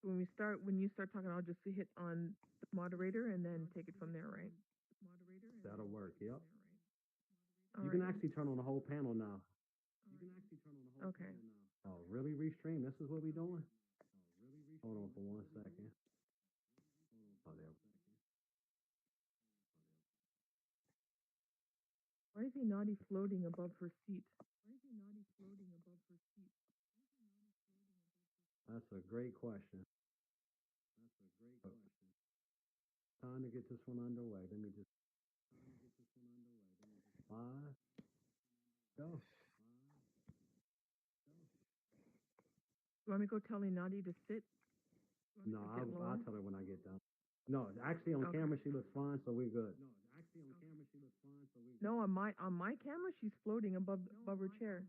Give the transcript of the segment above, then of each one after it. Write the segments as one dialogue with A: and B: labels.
A: when you start talking, I'll just hit on the moderator and then take it from there, right?
B: That'll work. Yep.
A: All
B: You
A: right.
B: can actually turn on the whole panel now.
A: Okay.
B: Oh, really? Restream? This is what we doing? Hold on for 1 second. Oh, there.
A: Why is Inadi floating above her seat?
B: That's a great question. Time to get this one underway. Let me just 5. Go.
A: You want me to go tell Inadi to sit?
B: No, I'll tell her when I get done. No, actually on
A: Okay.
B: camera she looks fine, so we're good.
A: No, on my camera, she's floating above her chair.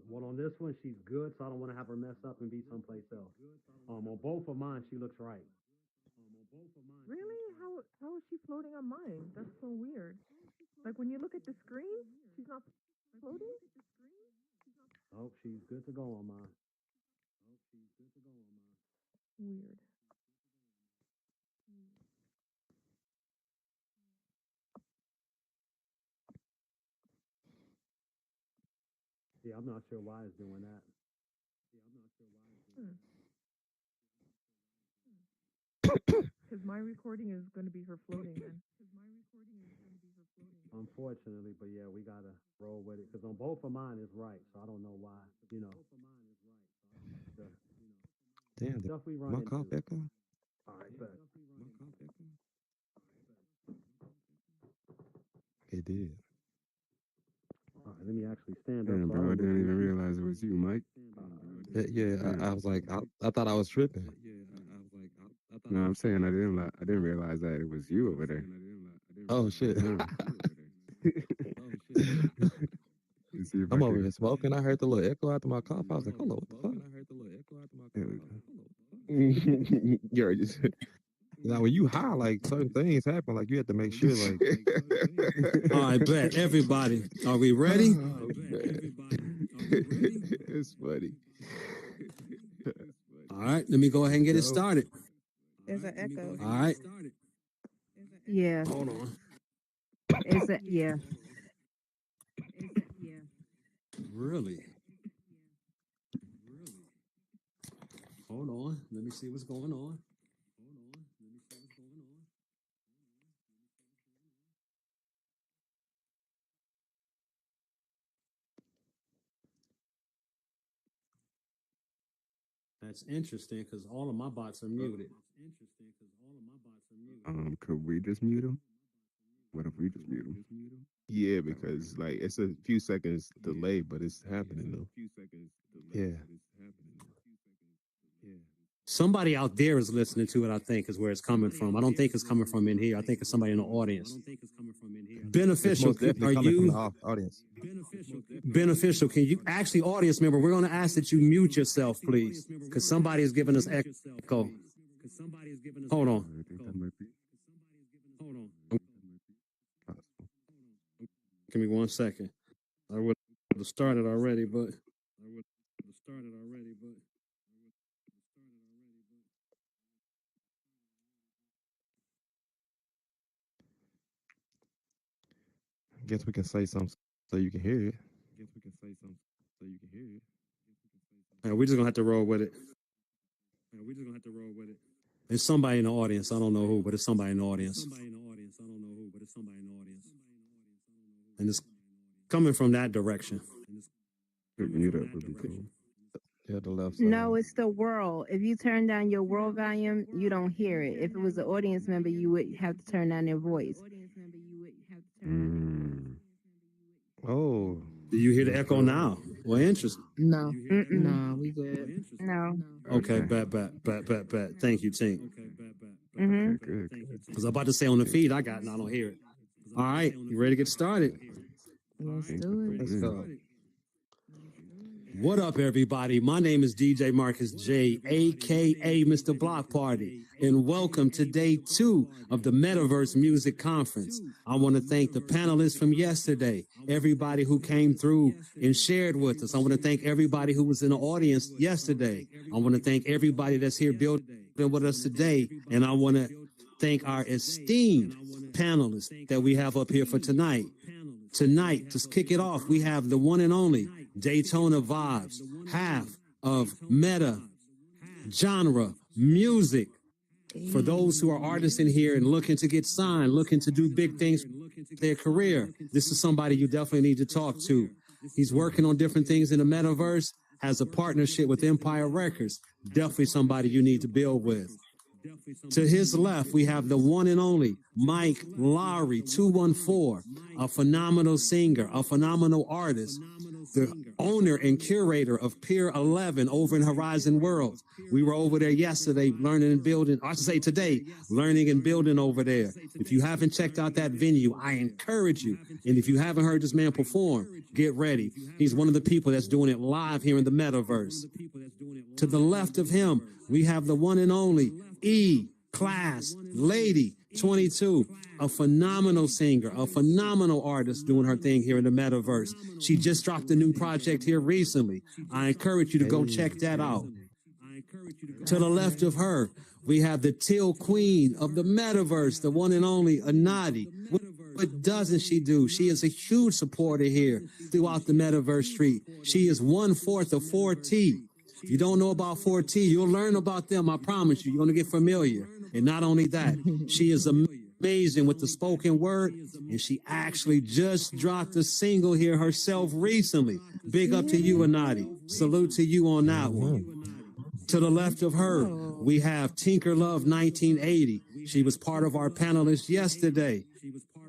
B: Well, on this one she's good, so I don't want to have her mess up and be someplace else. On both of mine she looks right.
A: Really? How is she floating on mine? That's so weird. Like when you look at the screen, she's not floating?
B: Oh, she's good to go on mine.
A: Weird.
B: Yeah, I'm not sure why it's doing that.
A: Because my recording is going to be her floating then.
B: Unfortunately, but yeah, we gotta roll with it because on both of mine is right, so I don't know why.
C: Damn,
B: Stuff we run
C: my
B: into.
C: call echo?
B: All right, bet.
C: It did.
B: All right, let me actually stand
D: Damn,
B: up.
D: bro, I didn't even realize it was you, Mike.
C: I was like, I thought I was tripping.
D: No, I'm saying I didn't realize that it was you over there.
C: Oh shit.
D: Yeah. Let's see if
C: I'm
D: I
C: over
D: could.
C: here smoking. I heard the little echo after my cough. I was like, hold on, what the fuck?
D: There we go. You're just.
C: Now, when you high, like certain things happen. Like you have to make sure, like.
E: All right, bet everybody. Are we ready?
D: Oh, it's funny.
E: All right, let me go ahead and get it started.
F: There's an echo.
E: All right,
F: Yeah.
E: hold on.
F: It's a, yeah.
E: Really? Hold on. Let me see what's going on. That's interesting because all of my bots are muted.
D: Could we just mute him? What if we just mute him? Yeah, because like it's a few seconds delay, but it's happening though.
C: Yeah.
E: Somebody out there is listening to it, I think, is where it's coming from. I don't think it's coming from in here. I think it's somebody in the audience. Beneficial,
C: It's most definitely
E: are
C: coming from
E: you
C: the audience.
E: beneficial? Can you actually, audience member, we're going to ask that you mute yourself, please, because somebody is giving us echo. Hold on.
D: I think that might be.
E: Give me 1 second. I would have started already, but.
C: Guess we can say something so you can hear it.
E: Yeah, we're just going to have to roll with it. It's somebody in the audience. I don't know who, but it's somebody in the audience. And it's coming from that direction.
D: Mute up would be cool.
C: Yeah, the left side.
F: No, it's the world. If you turn down your world volume, you don't hear it. If it was an audience member, you would have to turn down their voice.
C: Oh.
E: Do you hear the echo now? Well, interesting.
F: No. No, we good. No.
E: Okay, bet. Thank you, Tink.
F: Mm-hmm.
D: Good.
E: Because I'm about to say on the feed, I don't hear it. All right, you ready to get started?
F: Let's do it.
C: Let's go.
E: What up, everybody? My name is DJ Marcus J, aka Mr. Block Party, and welcome to day 2 of the Metaverse Music Conference. I want to thank the panelists from yesterday, everybody who came through and shared with us. I want to thank everybody who was in the audience yesterday. I want to thank everybody that's here building with us today, and I want to thank our esteemed panelists that we have up here for tonight. Tonight, to kick it off, we have the one and only Daytona Vibes, half of Meta Genre Music. For those who are artists in here and looking to get signed, looking to do big things for their career, this is somebody you definitely need to talk to. He's working on different things in the Metaverse, has a partnership with Empire Records. Definitely somebody you need to build with. To his left, we have the one and only Mike Lowry, 214, a phenomenal singer, a phenomenal artist, the owner and curator of Pier 11 over in Horizon World. We were over there yesterday learning and building, I should say today, learning and building over there. If you haven't checked out that venue, I encourage you. And if you haven't heard this man perform, get ready. He's one of the people that's doing it live here in the Metaverse. To the left of him, we have the one and only E-Class Lady 22, a phenomenal singer, a phenomenal artist doing her thing here in the Metaverse. She just dropped a new project here recently. I encourage you to go check that out. To the left of her, we have the Teal Queen of the Metaverse, the one and only Anadi. What doesn't she do? She is a huge supporter here throughout the Metaverse street. She is 1/4 of 4T. If you don't know about 4T, you'll learn about them. I promise you, you're going to get familiar. And not only that, she is amazing with the spoken word, and she actually just dropped a single here herself recently. Big up to you, Anadi. Salute to you on that one. To the left of her, we have Tinker Love 1980. She was part of our panelists yesterday.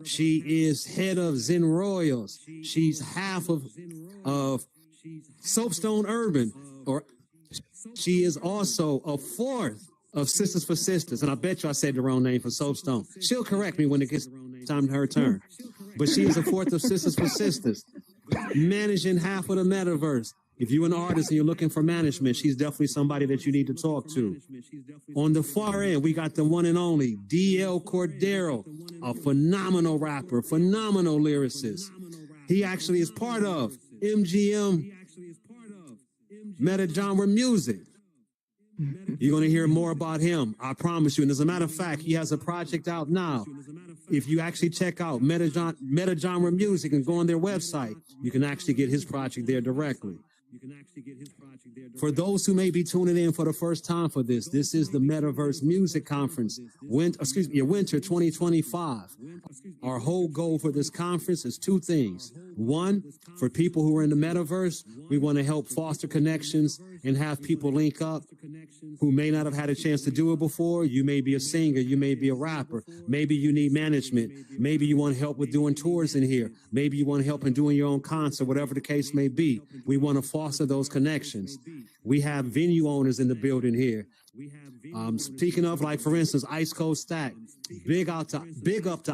E: She is head of Zen Royals. She's half of Soapstone Urban, or she is also a 4th of Sisters for Sisters. And I bet you I said the wrong name for Soapstone. She'll correct me when it gets time to her turn. But she is a 4th of Sisters for Sisters, managing half of the Metaverse. If you're an artist and you're looking for management, she's definitely somebody that you need to talk to. On the far end, we got the one and only DL Cordero, a phenomenal rapper, phenomenal lyricist. He actually is part of MGM Meta Genre Music. You're going to hear more about him, I promise you. And as a matter of fact, he has a project out now. If you actually check out Meta Genre Music and go on their website, you can actually get his project there directly. For those who may be tuning in for the first time for this, this is the Metaverse Music Conference, Winter 2025. Our whole goal for this conference is 2 things. One, for people who are in the Metaverse, we want to help foster connections and have people link up who may not have had a chance to do it before. You may be a singer, you may be a rapper, maybe you need management, maybe you want help with doing tours in here, maybe you want help in doing your own concert, whatever the case may be. We want to foster those connections. We have venue owners in the building here. Speaking of, like, for instance, Ice Cold Stack, big up to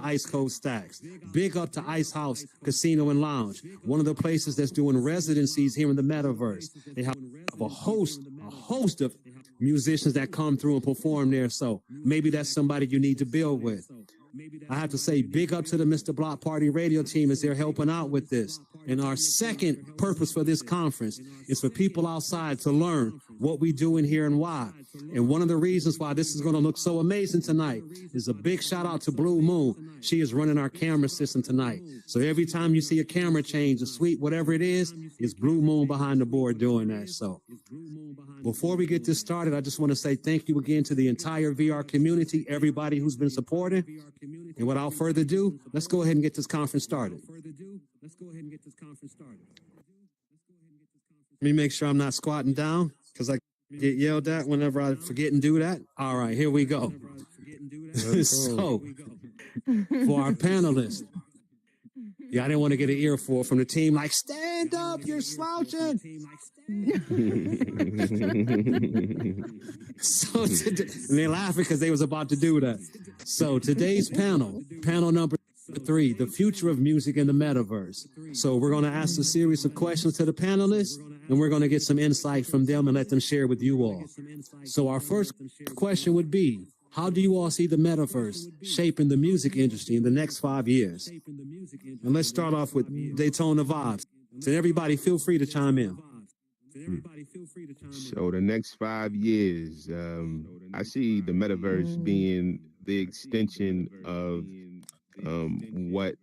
E: Ice Cold Stacks, big up to Ice House Casino and Lounge, one of the places that's doing residencies here in the Metaverse. They have a host of musicians that come through and perform there, so maybe that's somebody you need to build with. I have to say big up to the Mr. Block Party radio team as they're helping out with this. And our second purpose for this conference is for people outside to learn what we do in here and why. And one of the reasons why this is going to look so amazing tonight is a big shout out to Blue Moon. She is running our camera system tonight. So every time you see a camera change, a sweep, whatever it is, it's Blue Moon behind the board doing that. So before we get this started, I just want to say thank you again to the entire VR community, everybody who's been supporting. And without further ado, let's go ahead and get this conference started. Let me make sure I'm not squatting down because I get yelled at whenever I forget and do that. All right, here we go. So, for our panelists, yeah, I didn't want to get an earful from the team like, stand up, you're slouching. So, and they're laughing because they was about to do that. So today's panel number 3, the future of music in the metaverse. So we're going to ask a series of questions to the panelists, and we're going to get some insight from them and let them share with you all. So our first question would be, how do you all see the metaverse shaping the music industry in the next 5 years? And let's start off with Daytona Vibes. And everybody feel free to chime in.
D: So the next 5 years, I see the metaverse being the extension of what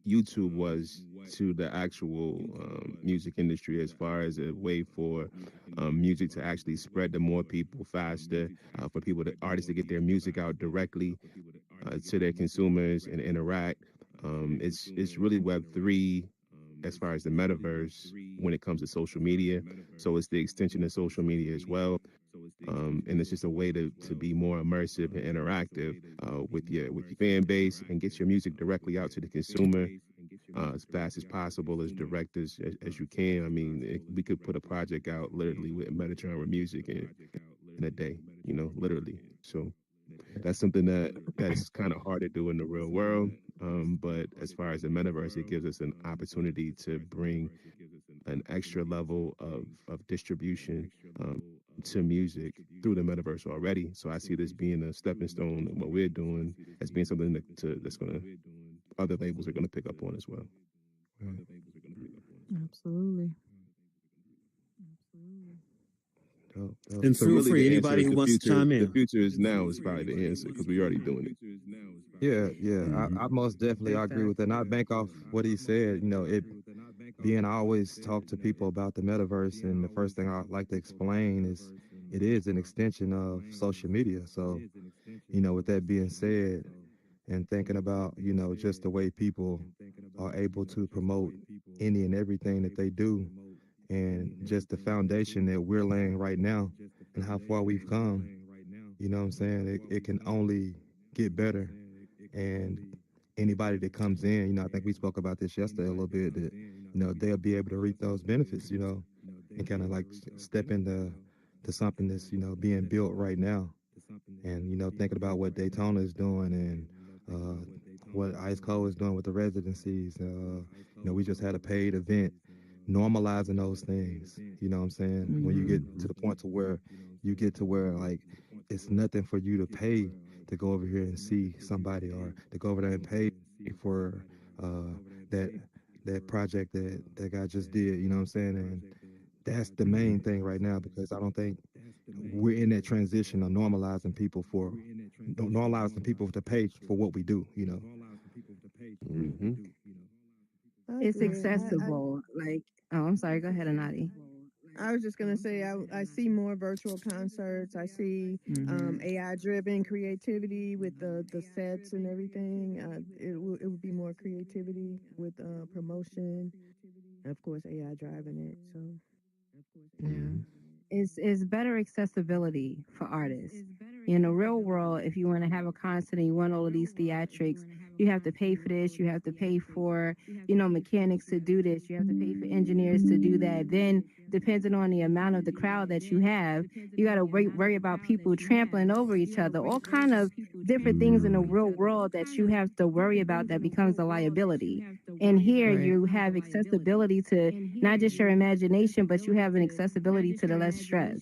D: YouTube was to the actual music industry, as far as a way for music to actually spread to more people faster, for people, artists to get their music out directly to their consumers and interact. It's really Web3 as far as the metaverse when it comes to social media. So it's the extension of social media as well. And it's just a way to be more immersive and interactive with your fan base and get your music directly out to the consumer as fast as possible, as direct as you can. I mean, we could put a project out literally with Metatron music in a day, literally. So that's something that's kind of hard to do in the real world. But as far as the metaverse, it gives us an opportunity to bring an extra level of distribution to music through the metaverse already. So I see this being a stepping stone in what we're doing as being something that's going to, other labels are going to pick up on as well.
A: Absolutely.
D: Dope.
E: And
D: So
E: feel
D: really
E: free,
D: the answer
E: anybody
D: is
E: who
D: the
E: wants to
D: future.
E: chime
D: The
E: in.
D: future is now is probably the answer because we're already doing it.
C: Yeah, yeah.
D: Mhm.
C: I most definitely agree with that. And I bank off what he said. It being I always talk to people about the metaverse, and the first thing I like to explain is it is an extension of social media. So, with that being said, and thinking about, just the way people are able to promote any and everything that they do, and just the foundation that we're laying right now and how far we've come, what I'm saying? It can only get better. And anybody that comes in, I think we spoke about this yesterday a little bit, that, they'll be able to reap those benefits, and kind of like step into something that's, being built right now. And, thinking about what Daytona is doing and what Ice Cold is doing with the residencies. We just had a paid event normalizing those things. You know what I'm saying? When you get to the point to where you get to where like it's nothing for you to pay to go over here and see somebody, or to go over there and pay for that project that guy just did. You know what I'm saying? And that's the main thing right now, because I don't think we're in that transition of normalizing people to pay for what we do.
D: Mm-hmm.
F: It's accessible. Like, oh, I'm sorry. Go ahead, Anadi.
G: I was just gonna say I see more virtual concerts. I see AI driven creativity with the sets and everything. It would be more creativity with promotion, and of course AI driving it. So
F: Yeah. It's better accessibility for artists. In the real world, if you want to have a concert and you want all of these theatrics, you have to pay for this, you have to pay for, mechanics to do this, you have to pay for engineers to do that. Then, depending on the amount of the crowd that you have, you got to worry about people trampling over each other, all kind of different things in the real world that you have to worry about that becomes a liability. And here
A: Right.
F: you have accessibility to not just your imagination, but you have an accessibility to the less stress.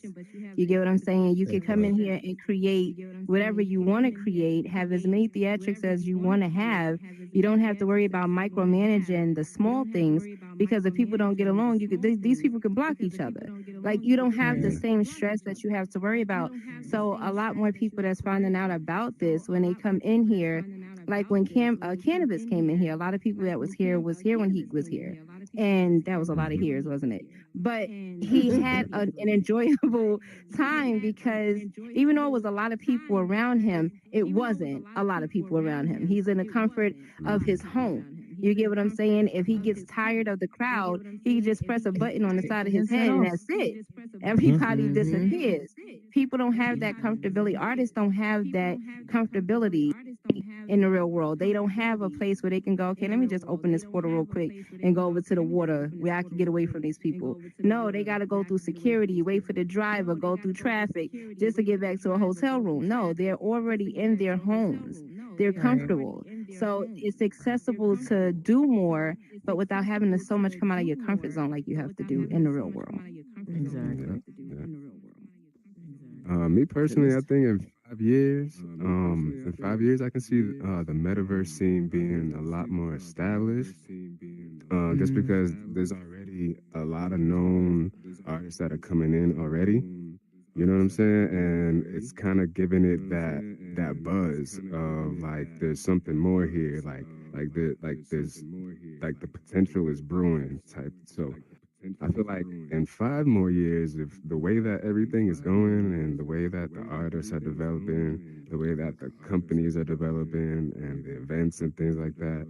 F: You get what I'm saying? You can come in here and create whatever you want to create, have as many theatrics as you want to have. You don't have to worry about micromanaging the small things, because if people don't get along, these people can block each other. Like, you don't have the
A: Right.
F: same stress that you have to worry about. So a lot more people that's finding out about this when they come in here, like when Cannabis came in here, a lot of people that was here when he was here, and that was a lot of years, wasn't it? But he had an enjoyable time, because even though it was a lot of people around him, it wasn't a lot of people around him. He's in the comfort of his home. You get what I'm saying? If he gets tired of the crowd, he can just press a button on the side of his
A: Just set
F: head and
A: off.
F: that's it. Everybody
A: Mhm.
F: disappears. People don't have that comfortability. Artists don't have that comfortability in the real world. They don't have a place where they can go, okay, let me just open this portal real quick and go over to the water where I can get away from these people. No, they got to go through security, wait for the driver, go through traffic just to get back to a hotel room. No, they're already in their homes. they're
A: Right.
F: comfortable. So it's accessible to do more, but without having to so much come out of your comfort zone like you have to do in the real world.
D: Yeah,
A: Exactly.
D: yeah. Me personally, I think in 5 years, I can see the metaverse scene being a lot more established. Just
A: Mm.
D: because there's already a lot of known artists that are coming in already. You know what I'm saying? And it's kind of giving it that buzz of like there's something more here, like there's like the potential is brewing type. So I feel like in 5 more years, if the way that everything is going and the way that the artists are developing, the way that the companies are developing and the events and things like that,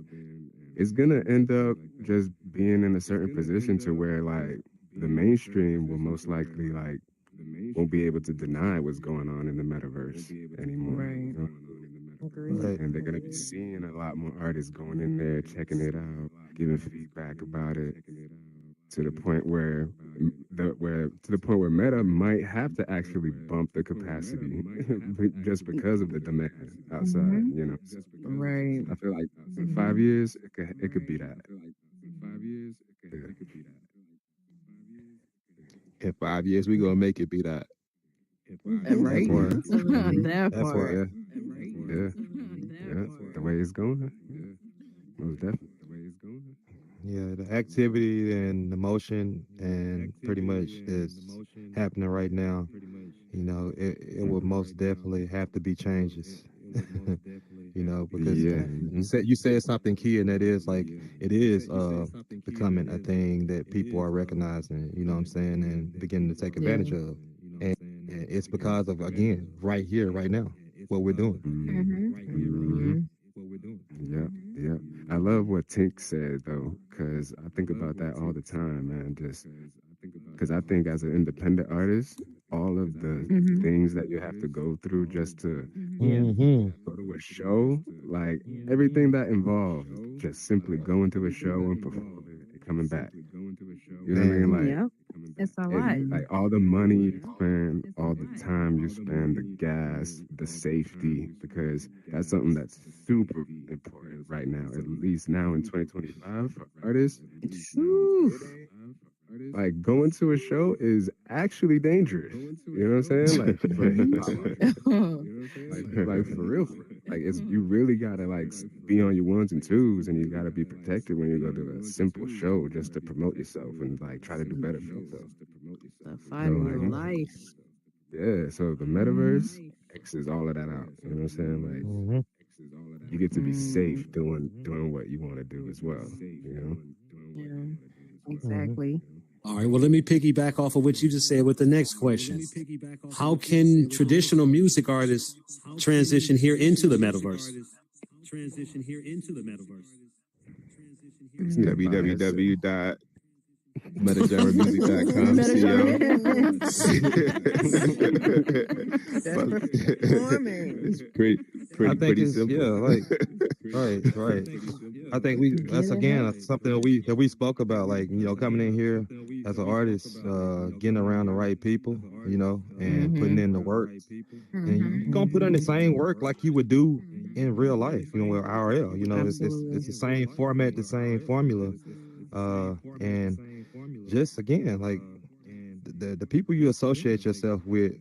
D: it's gonna end up just being in a certain position to where like the mainstream will most likely like won't be able to deny what's going on in the metaverse anymore.
A: Right.
D: You know?
A: Agreed.
D: And they're gonna be seeing a lot more artists going in there, checking it out, giving feedback about it, to the point where Meta might have to actually bump the capacity just because of the demand outside.
F: Hmm.
D: You know,
A: Right.
D: I feel like in 5 years it could be that. Yeah.
C: In 5 years, we gonna make it be that. That
A: Right.
C: part.
D: Hmm.
A: That
C: That part.
A: part.
C: Yeah.
D: Yeah. Yeah. The way it's going. Yeah. Most definitely.
C: Yeah. The activity and the motion and pretty much is happening right now. It will most definitely have to be changes. Because
D: Yeah.
C: you said something key, and that is like it is becoming a thing that people are recognizing. You know what I'm saying, and beginning to take
A: Yeah.
C: advantage of, and it's because of again right here, right now, what we're doing.
D: Mm-hmm.
F: Hmm.
D: Mm-hmm.
A: Hmm.
D: Yep, yep. I love what Tink said though, because I think about that all the time, man. Just because I think as an independent artist, all of the
F: Hmm.
D: things that you have to go through just to
A: Yeah.
C: Hmm.
D: go to a show, like everything that involved just simply going to a show and performing and coming back. You know what I mean?
C: Man,
D: Like
F: Yep. It's a
D: it,
F: lot.
D: like all the money you spend, all the time you spend, the gas, the safety, because that's something that's super important right now, at least now in 2025 for artists. Whew, like going to a show is actually dangerous. You know what I'm saying? Like for hip hop artists, like for real, for real. Like it's you really gotta like be on your ones and twos, and you gotta be protected when you go to a simple show just to promote yourself and like try to do better for yourself.
A: The
D: So
A: fight of your
D: like
A: life.
D: yeah, so the
F: Hmm.
D: metaverse X's all of that out. You know what I'm saying? Like
C: hmm
D: you get to be
F: Hmm.
D: safe doing what you want to do as well. You know?
A: Yeah.
C: hmm
F: Exactly.
E: All right, well, let me piggyback off of what you just said with the next question. How can traditional music artists transition here into the metaverse?
D: Step by headset.
C: www.metagenremusic.com. See y'all.
G: That's
D: But
G: performing.
D: it's pretty
C: I
D: pretty
C: think
D: pretty
C: it's yeah,
D: simple.
C: like right. I think
A: Get
C: that's
A: it
C: again
A: right.
C: something that we spoke about, like coming in here as an artist, getting around the right people, and putting
A: Mm-hmm.
C: in the work, and
F: Hmm.
C: you're gonna put in the
A: Mm-hmm.
C: same work like you would do in real life, with RL. It's
A: Absolutely.
C: the same format, the same formula, and just again like the people you associate yourself with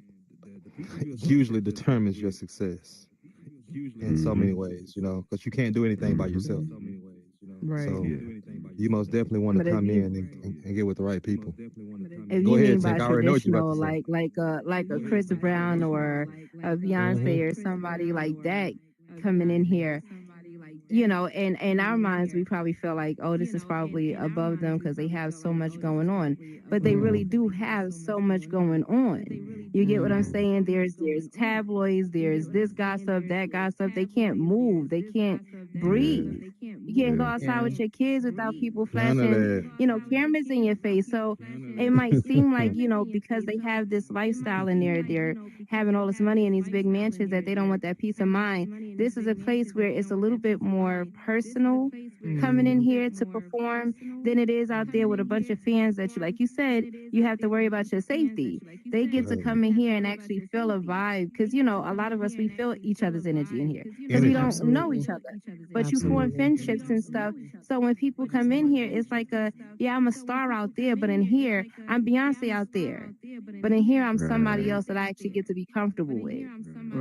C: usually determines your success in so
D: Hmm.
C: many ways, because you can't do anything by
D: Hmm.
C: yourself.
A: Right.
C: So
D: Yeah.
C: you most definitely want to
F: But
C: come in and get with the right people.
F: if
C: Go
F: you
C: ahead,
F: mean
C: Tink.
F: by
C: I already know what you're about to
F: traditional,
C: say.
F: like a Chris Brown or a
C: Hmm
F: Beyonce or somebody like that coming in here, and in our minds we probably feel like, oh, this is probably above them because they have so much going on, but they
C: hmm
F: really do have so much going on. You get what I'm
A: Mm-hmm.
F: saying? There's tabloids, there's this gossip, that gossip. They can't move, they can't
D: Yeah.
F: breathe. You can't go
D: Yeah.
F: outside
A: Yeah.
F: with your kids without people
C: None of
F: flashing,
C: that.
F: cameras in your face. So it might seem like, because they have this lifestyle and they're having all this money in these big mansions, that they don't want that peace of mind. This is a place where it's a little bit more more personal coming in here to perform than it is out there with a bunch of fans that you, like you said, you have to worry about your safety. They get to
C: Right.
F: come in here and actually feel a vibe because, you know, a lot of us, we feel each other's energy in here because we
C: Energy.
F: don't know
G: Absolutely.
F: each other. But you form
G: Absolutely.
F: friendships and stuff. So when people come in here, it's like yeah, I'm a star out there, but in here, I'm Beyonce out there. But in here, I'm somebody
D: Right.
F: else that I actually get to be comfortable with. You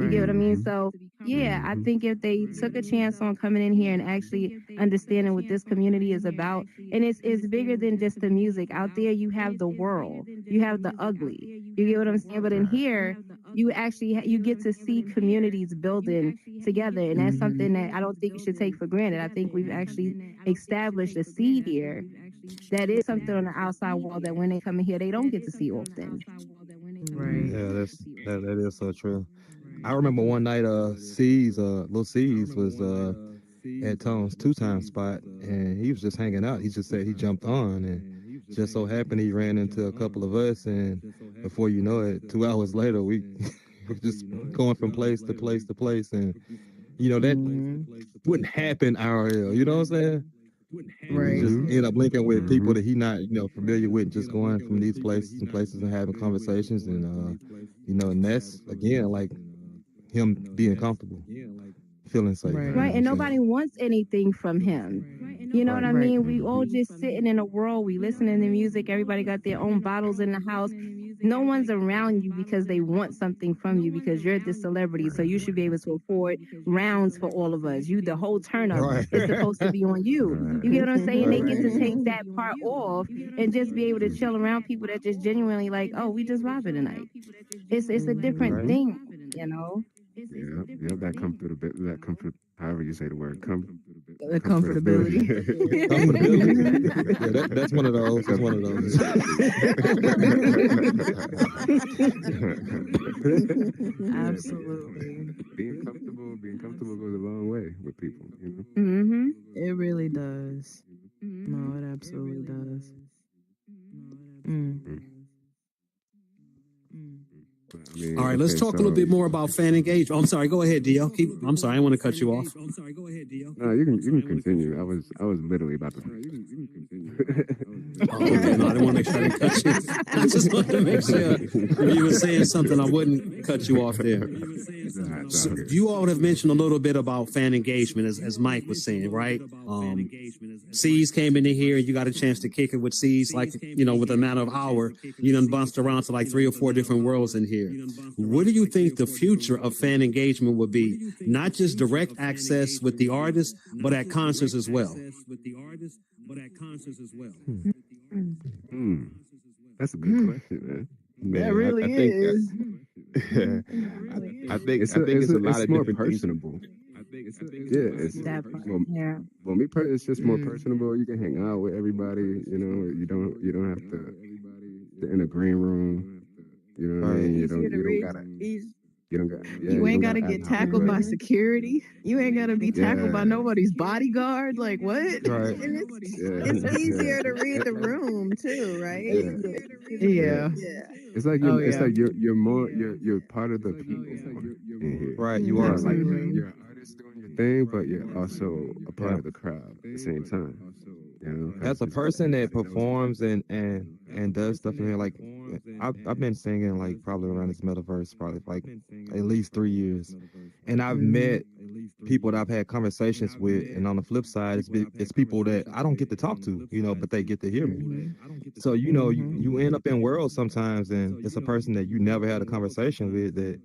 F: get
G: Right.
F: what I mean?
D: Mm-hmm.
F: So, yeah, I
D: Mm-hmm.
F: think if they took a chance on coming in here and actually understanding what this community is about, and it's bigger than just the music. Out there, you have the world, you have the ugly. You get what I'm saying? But in
D: Right.
F: here, you actually you get to see communities building together, and that's something that I don't think you should take for granted. I think we've actually established a seed here that is something on the outside world that when they come in here, they don't get to see often.
G: Right.
C: Yeah, that is so true. I remember one night, Lil C's was at Tone's 2 Time spot, and he was just hanging out. He just said he jumped on, and just so happened he ran into a couple of us, and before you know it, 2 hours later, we were just going from place to place to place, and that
G: Mm-hmm.
C: wouldn't happen IRL. You know what I'm saying? You
G: Right.
C: just
D: Mm-hmm.
C: end up linking with people
D: Mm-hmm.
C: that he not familiar with, just going from these places and places and having conversations, and and that's again like him being comfortable, feeling safe. You
G: Right.
C: know
F: Right.
C: what I'm
F: And
C: saying?
F: nobody wants anything from him. You know what I
G: Right.
F: mean? We all
D: Mm-hmm.
F: just sitting in a world, we listening to music, everybody got their own bottles in the house. No one's around you because they want something from you because you're the celebrity. So you should be able to afford rounds for all of us. You, the whole turn up
C: Right.
F: is supposed to be on you. You get
D: Right.
F: what I'm saying? They
C: Right.
F: get to take that part off and just be able to chill around people that just genuinely like, oh, we just vibing tonight. It's a different
C: Right.
G: Mm-hmm.
F: thing, you know?
D: Yeah. Yeah. That comfortability. That comfort. However you say the word.
G: The
D: Comfortability.
G: comfortability.
C: Comfortability.
G: Mhm.
C: Yeah, that's one of
D: The
C: those. That's one of those.
D: comfortability. Yeah,
G: Absolutely.
D: being comfortable goes a long way with people, you know.
F: Mm-hmm.
G: It really does. No, it absolutely does. Mm.
D: Mm. But I
E: All
D: mean,
E: right, let's
D: okay,
E: talk a little
D: so
E: bit more about fan engagement. Oh, I'm sorry. Go ahead, DL. I'm sorry. I want to cut you off.
D: no, you can continue. I was literally about to.
E: Oh, okay. No, I didn't want to make sure I didn't cut you. I just wanted to make sure if you were saying something, I wouldn't cut you off there.
D: Nah, it's
E: So
D: all good.
E: you all have mentioned a little bit about fan engagement, as Mike was saying, right? C's came into here, and you got a chance to kick it with C's, like with a matter of hour, you done bounced around to like 3 or 4 different worlds in here. What do you think the future of fan engagement would be? Not just direct access with the artist, but at concerts as well.
C: Hmm.
D: Hmm. That's a good
G: Mm.
D: question, man.
G: That
D: Man, I
G: really
D: think
G: is. It
D: I,
G: really
D: I
G: is.
D: think it's a lot of
C: more
D: different things.
C: personable.
D: Yeah, it's
F: That part,
D: well,
F: yeah.
D: it's just more
G: Mm.
D: personable. You can hang out with everybody. You don't have to in a green room. You know what I
C: Right.
D: mean?
G: Easier to
D: You don't
G: reach.
D: gotta
G: Easy.
D: you
G: You
D: don't
G: ain't
D: gotta
G: gotta
D: act
G: get
D: how you
G: tackled
D: look.
G: by
F: Mm-hmm.
G: security. You ain't gotta be tackled by
D: Yeah,
G: nobody's bodyguard. Like what?
C: Right.
G: And
D: yeah,
G: it's
D: yeah,
G: easier to read the room too, right?
D: yeah, yeah.
G: Yeah.
D: It's like
G: Oh
D: it's
G: yeah.
D: like you're more you're part of the people more in here.
C: Right. You
D: You know,
C: are.
D: like
G: Absolutely.
D: you're an artist doing your thing, but you're also a part
C: Yeah.
D: of the crowd at the same time. You know,
C: As
D: because
C: a person that performs and does stuff in here, like I've been singing like probably around this metaverse probably like at least 3 years, and I've
G: Mm.
C: met people that I've had conversations with, and on the flip side, it's people that I don't get to talk to, but they get to hear me.
G: Mhm.
C: So
G: Mhm.
C: you end up in worlds sometimes, and it's a person that you never had a conversation with that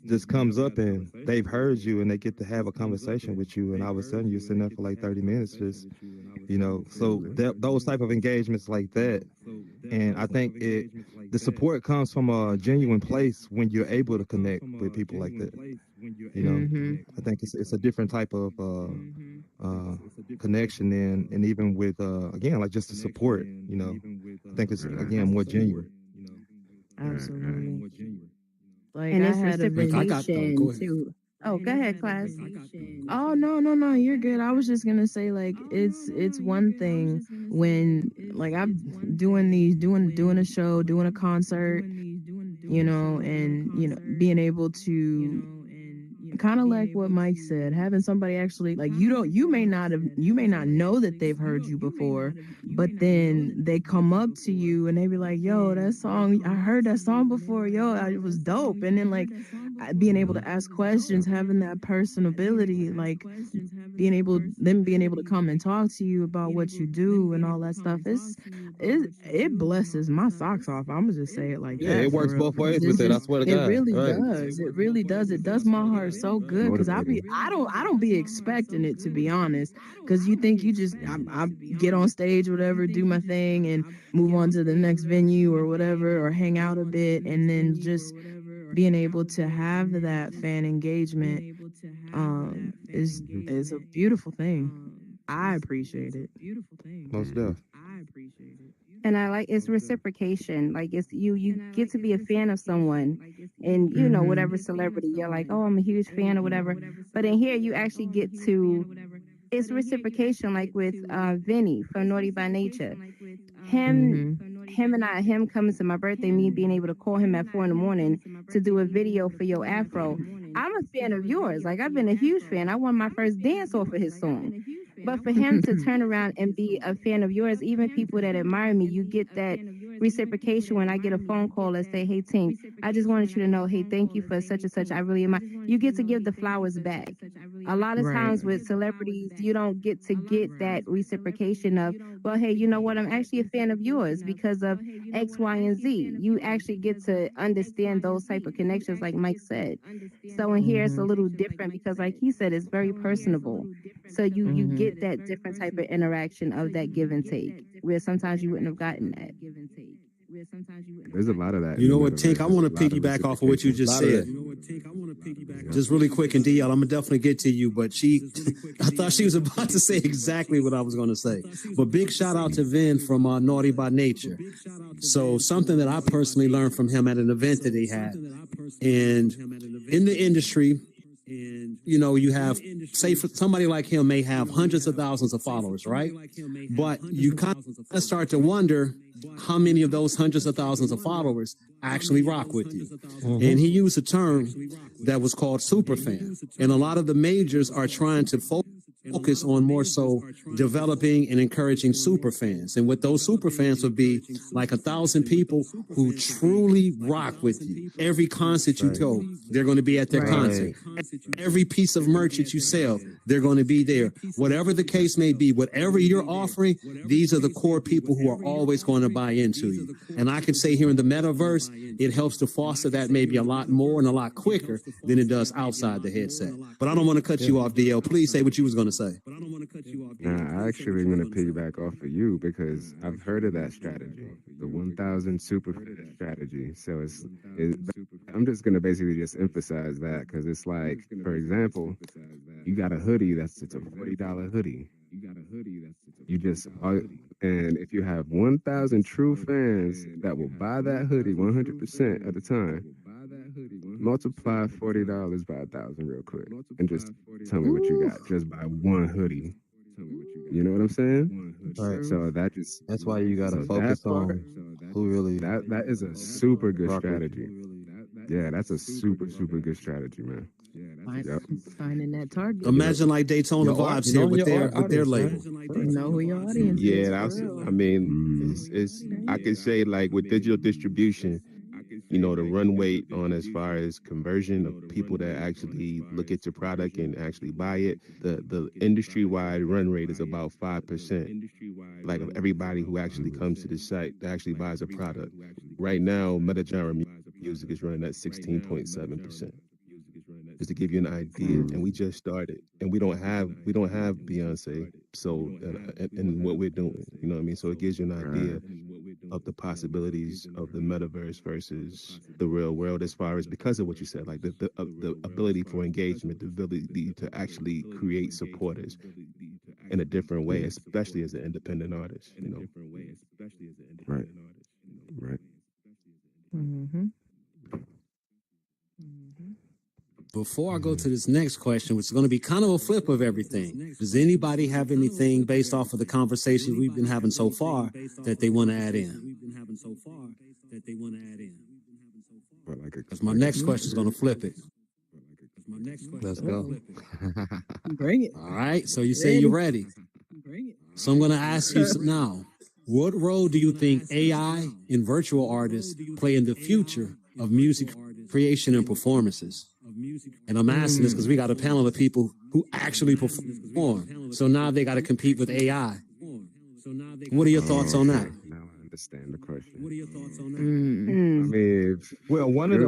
C: just comes up and they've heard you and they get to have a conversation with you, and all of a sudden you're sitting there for like 30 minutes just so those type of engagements like that. And I think the support comes from a genuine place when you're able to connect with people like that. you know
G: Mhm.
C: I think it's a different type of connection, and even with again, like just the support. I think it's
D: right,
C: again more genuine.
D: right, right.
G: Absolutely. Like
F: And
G: I
F: it's
G: had a
E: Like I
G: venue.
E: got go
F: reciprocation
E: ahead.
F: too. Oh, go ahead, class.
G: Oh no, no, no, you're good. I was just gonna say like it's one thing when like I'm doing a show, doing a concert, and being able to kind of like what Mike said, having somebody actually like you may not know that they've heard you before, but then they come up to you and they be like, "Yo, that song, I heard that song before. Yo, it was dope." And then like being able to ask questions, having that personability, like being able to come and talk to you about what you do and all that stuff, it blesses my socks off. I'm gonna just say it like
C: Yeah,
G: that
C: it
G: for
C: works
G: real.
C: both ways
G: It's
C: with it. I
G: just
C: swear to
G: it
C: God.
G: really
C: Right.
G: does. It really does. It does my heart so good because
C: Motivating.
G: I don't be expecting it, to be honest. Because you think you just I get on stage, whatever, do my thing, and move on to the next venue or whatever, or hang out a bit, and then just being able to have that fan engagement is a beautiful thing. I appreciate it.
C: Most deaf.
F: And I like it's reciprocation. Like it's you get to be a fan of someone and you know, whatever celebrity, you're like, oh, I'm a huge fan or whatever. But in here you actually get to it's reciprocation like with Vinny from Naughty by Nature. him
G: Mm-hmm.
F: him coming to my birthday, me being able to call him at 4 in the morning to do a video for Yo Afro. I'm a fan of yours. Like I've been a huge fan. I won my first dance off of his song. But for him to turn around and be a fan of yours, even people that admire me, you get that reciprocation when I get a phone call and say, "Hey Tink, I just wanted you to know, hey, thank you for such and such. I really admire." You get to give the flowers back. A lot of
G: Right.
F: times with celebrities, you don't get to get that reciprocation of, well, hey, you know what? I'm actually a fan of yours because of X, Y, and Z. You actually get to understand those type of connections, like Mike said. So in here, it's a
G: Mm-hmm.
F: little different because, like he said, it's very personable. So you
G: Mm-hmm.
F: get that different type of interaction of that give and take, where sometimes you wouldn't have gotten that.
D: There's a lot of that
E: You
D: in the
E: know what, Tink?
D: metaverse.
E: I
D: There's
E: want
D: a
E: to
D: lot of
E: piggyback off of what you
D: reciprocation.
E: just
C: A lot of
E: said.
C: that.
E: Just really quick, and DL, I'm gonna definitely get to you, but I thought she was about to say exactly what I was gonna say. But big shout out to Vin from Naughty by Nature. So something that I personally learned from him at an event that he had, and in the industry, you know, you have, say, for somebody like him may have hundreds of thousands of followers, right? But you kind of start to wonder how many of those hundreds of thousands of followers actually rock with you. And he used a term that was called superfan. And a lot of the majors are trying to focus on more so developing and encouraging super fans. And what those super fans would be like 1,000 people who truly rock with you. Every concert you go, they're going to be at their concert. Every piece of merch that you sell, they're going to be there. Whatever the case may be, whatever you're offering, these are the core people who are always going to buy into you. And I can say here in the metaverse, it helps to foster that maybe a lot more and a lot quicker than it does outside the headset. But I don't want to cut you off, DL. Please say what you was going to say.
D: Nah, I actually am going to piggyback off of you because I've heard of that strategy, the 1,000 super strategy. So I'm just going to basically just emphasize that because it's like, for example, you got a hoodie it's a $40 hoodie. You just and if you have 1,000 true fans that will buy that hoodie 100% of the time, multiply $40 by 1,000 real quick, and just tell me what you got just by one hoodie. You know what I'm saying?
C: Right.
D: So
C: That's why you gotta
D: so
C: focus
D: that part,
C: on who really
D: that is a super good
C: rock with you.
D: strategy. Yeah, that's a super good strategy, man. Yep.
G: Finding that target.
E: Imagine like Daytona Vibes here with their label.
G: Know who your audience
D: Yeah,
G: is.
D: that's.
G: For real.
D: I mean, it's. I could say like with digital distribution, you know, the runway on as far as conversion of people that actually look at your product and actually buy it, the industry wide run rate is about 5%. Like of everybody who actually comes to the site that actually buys a product. Right now, meta-genre music is running at 16.7%. Just to give you an idea, and we just started, and we don't have Beyonce, so and what we're doing, you know what I mean. So it gives you an idea of the possibilities of the metaverse versus the real world, as far as because of what you said, like the ability for engagement, the ability to actually create supporters in a different way, especially as an independent artist, you know. Right. Right.
G: Mm-hmm.
E: Before I go to this next question, which is going to be kind of a flip of everything, does anybody have anything based off of the conversations we've been having so far that they want to add in?
D: But like
E: Because my next question is going to flip it.
C: Let's go.
G: Bring it.
E: All right. So you say you're ready. So I'm going to ask you now, what role do you think AI and virtual artists play in the future of music creation and performances? And I'm asking this because we got a panel of people who actually perform. So now they got to compete with AI. What are your thoughts on that?
H: Now I understand the question.
E: What are your thoughts on that?
H: I mean,
C: Well, one of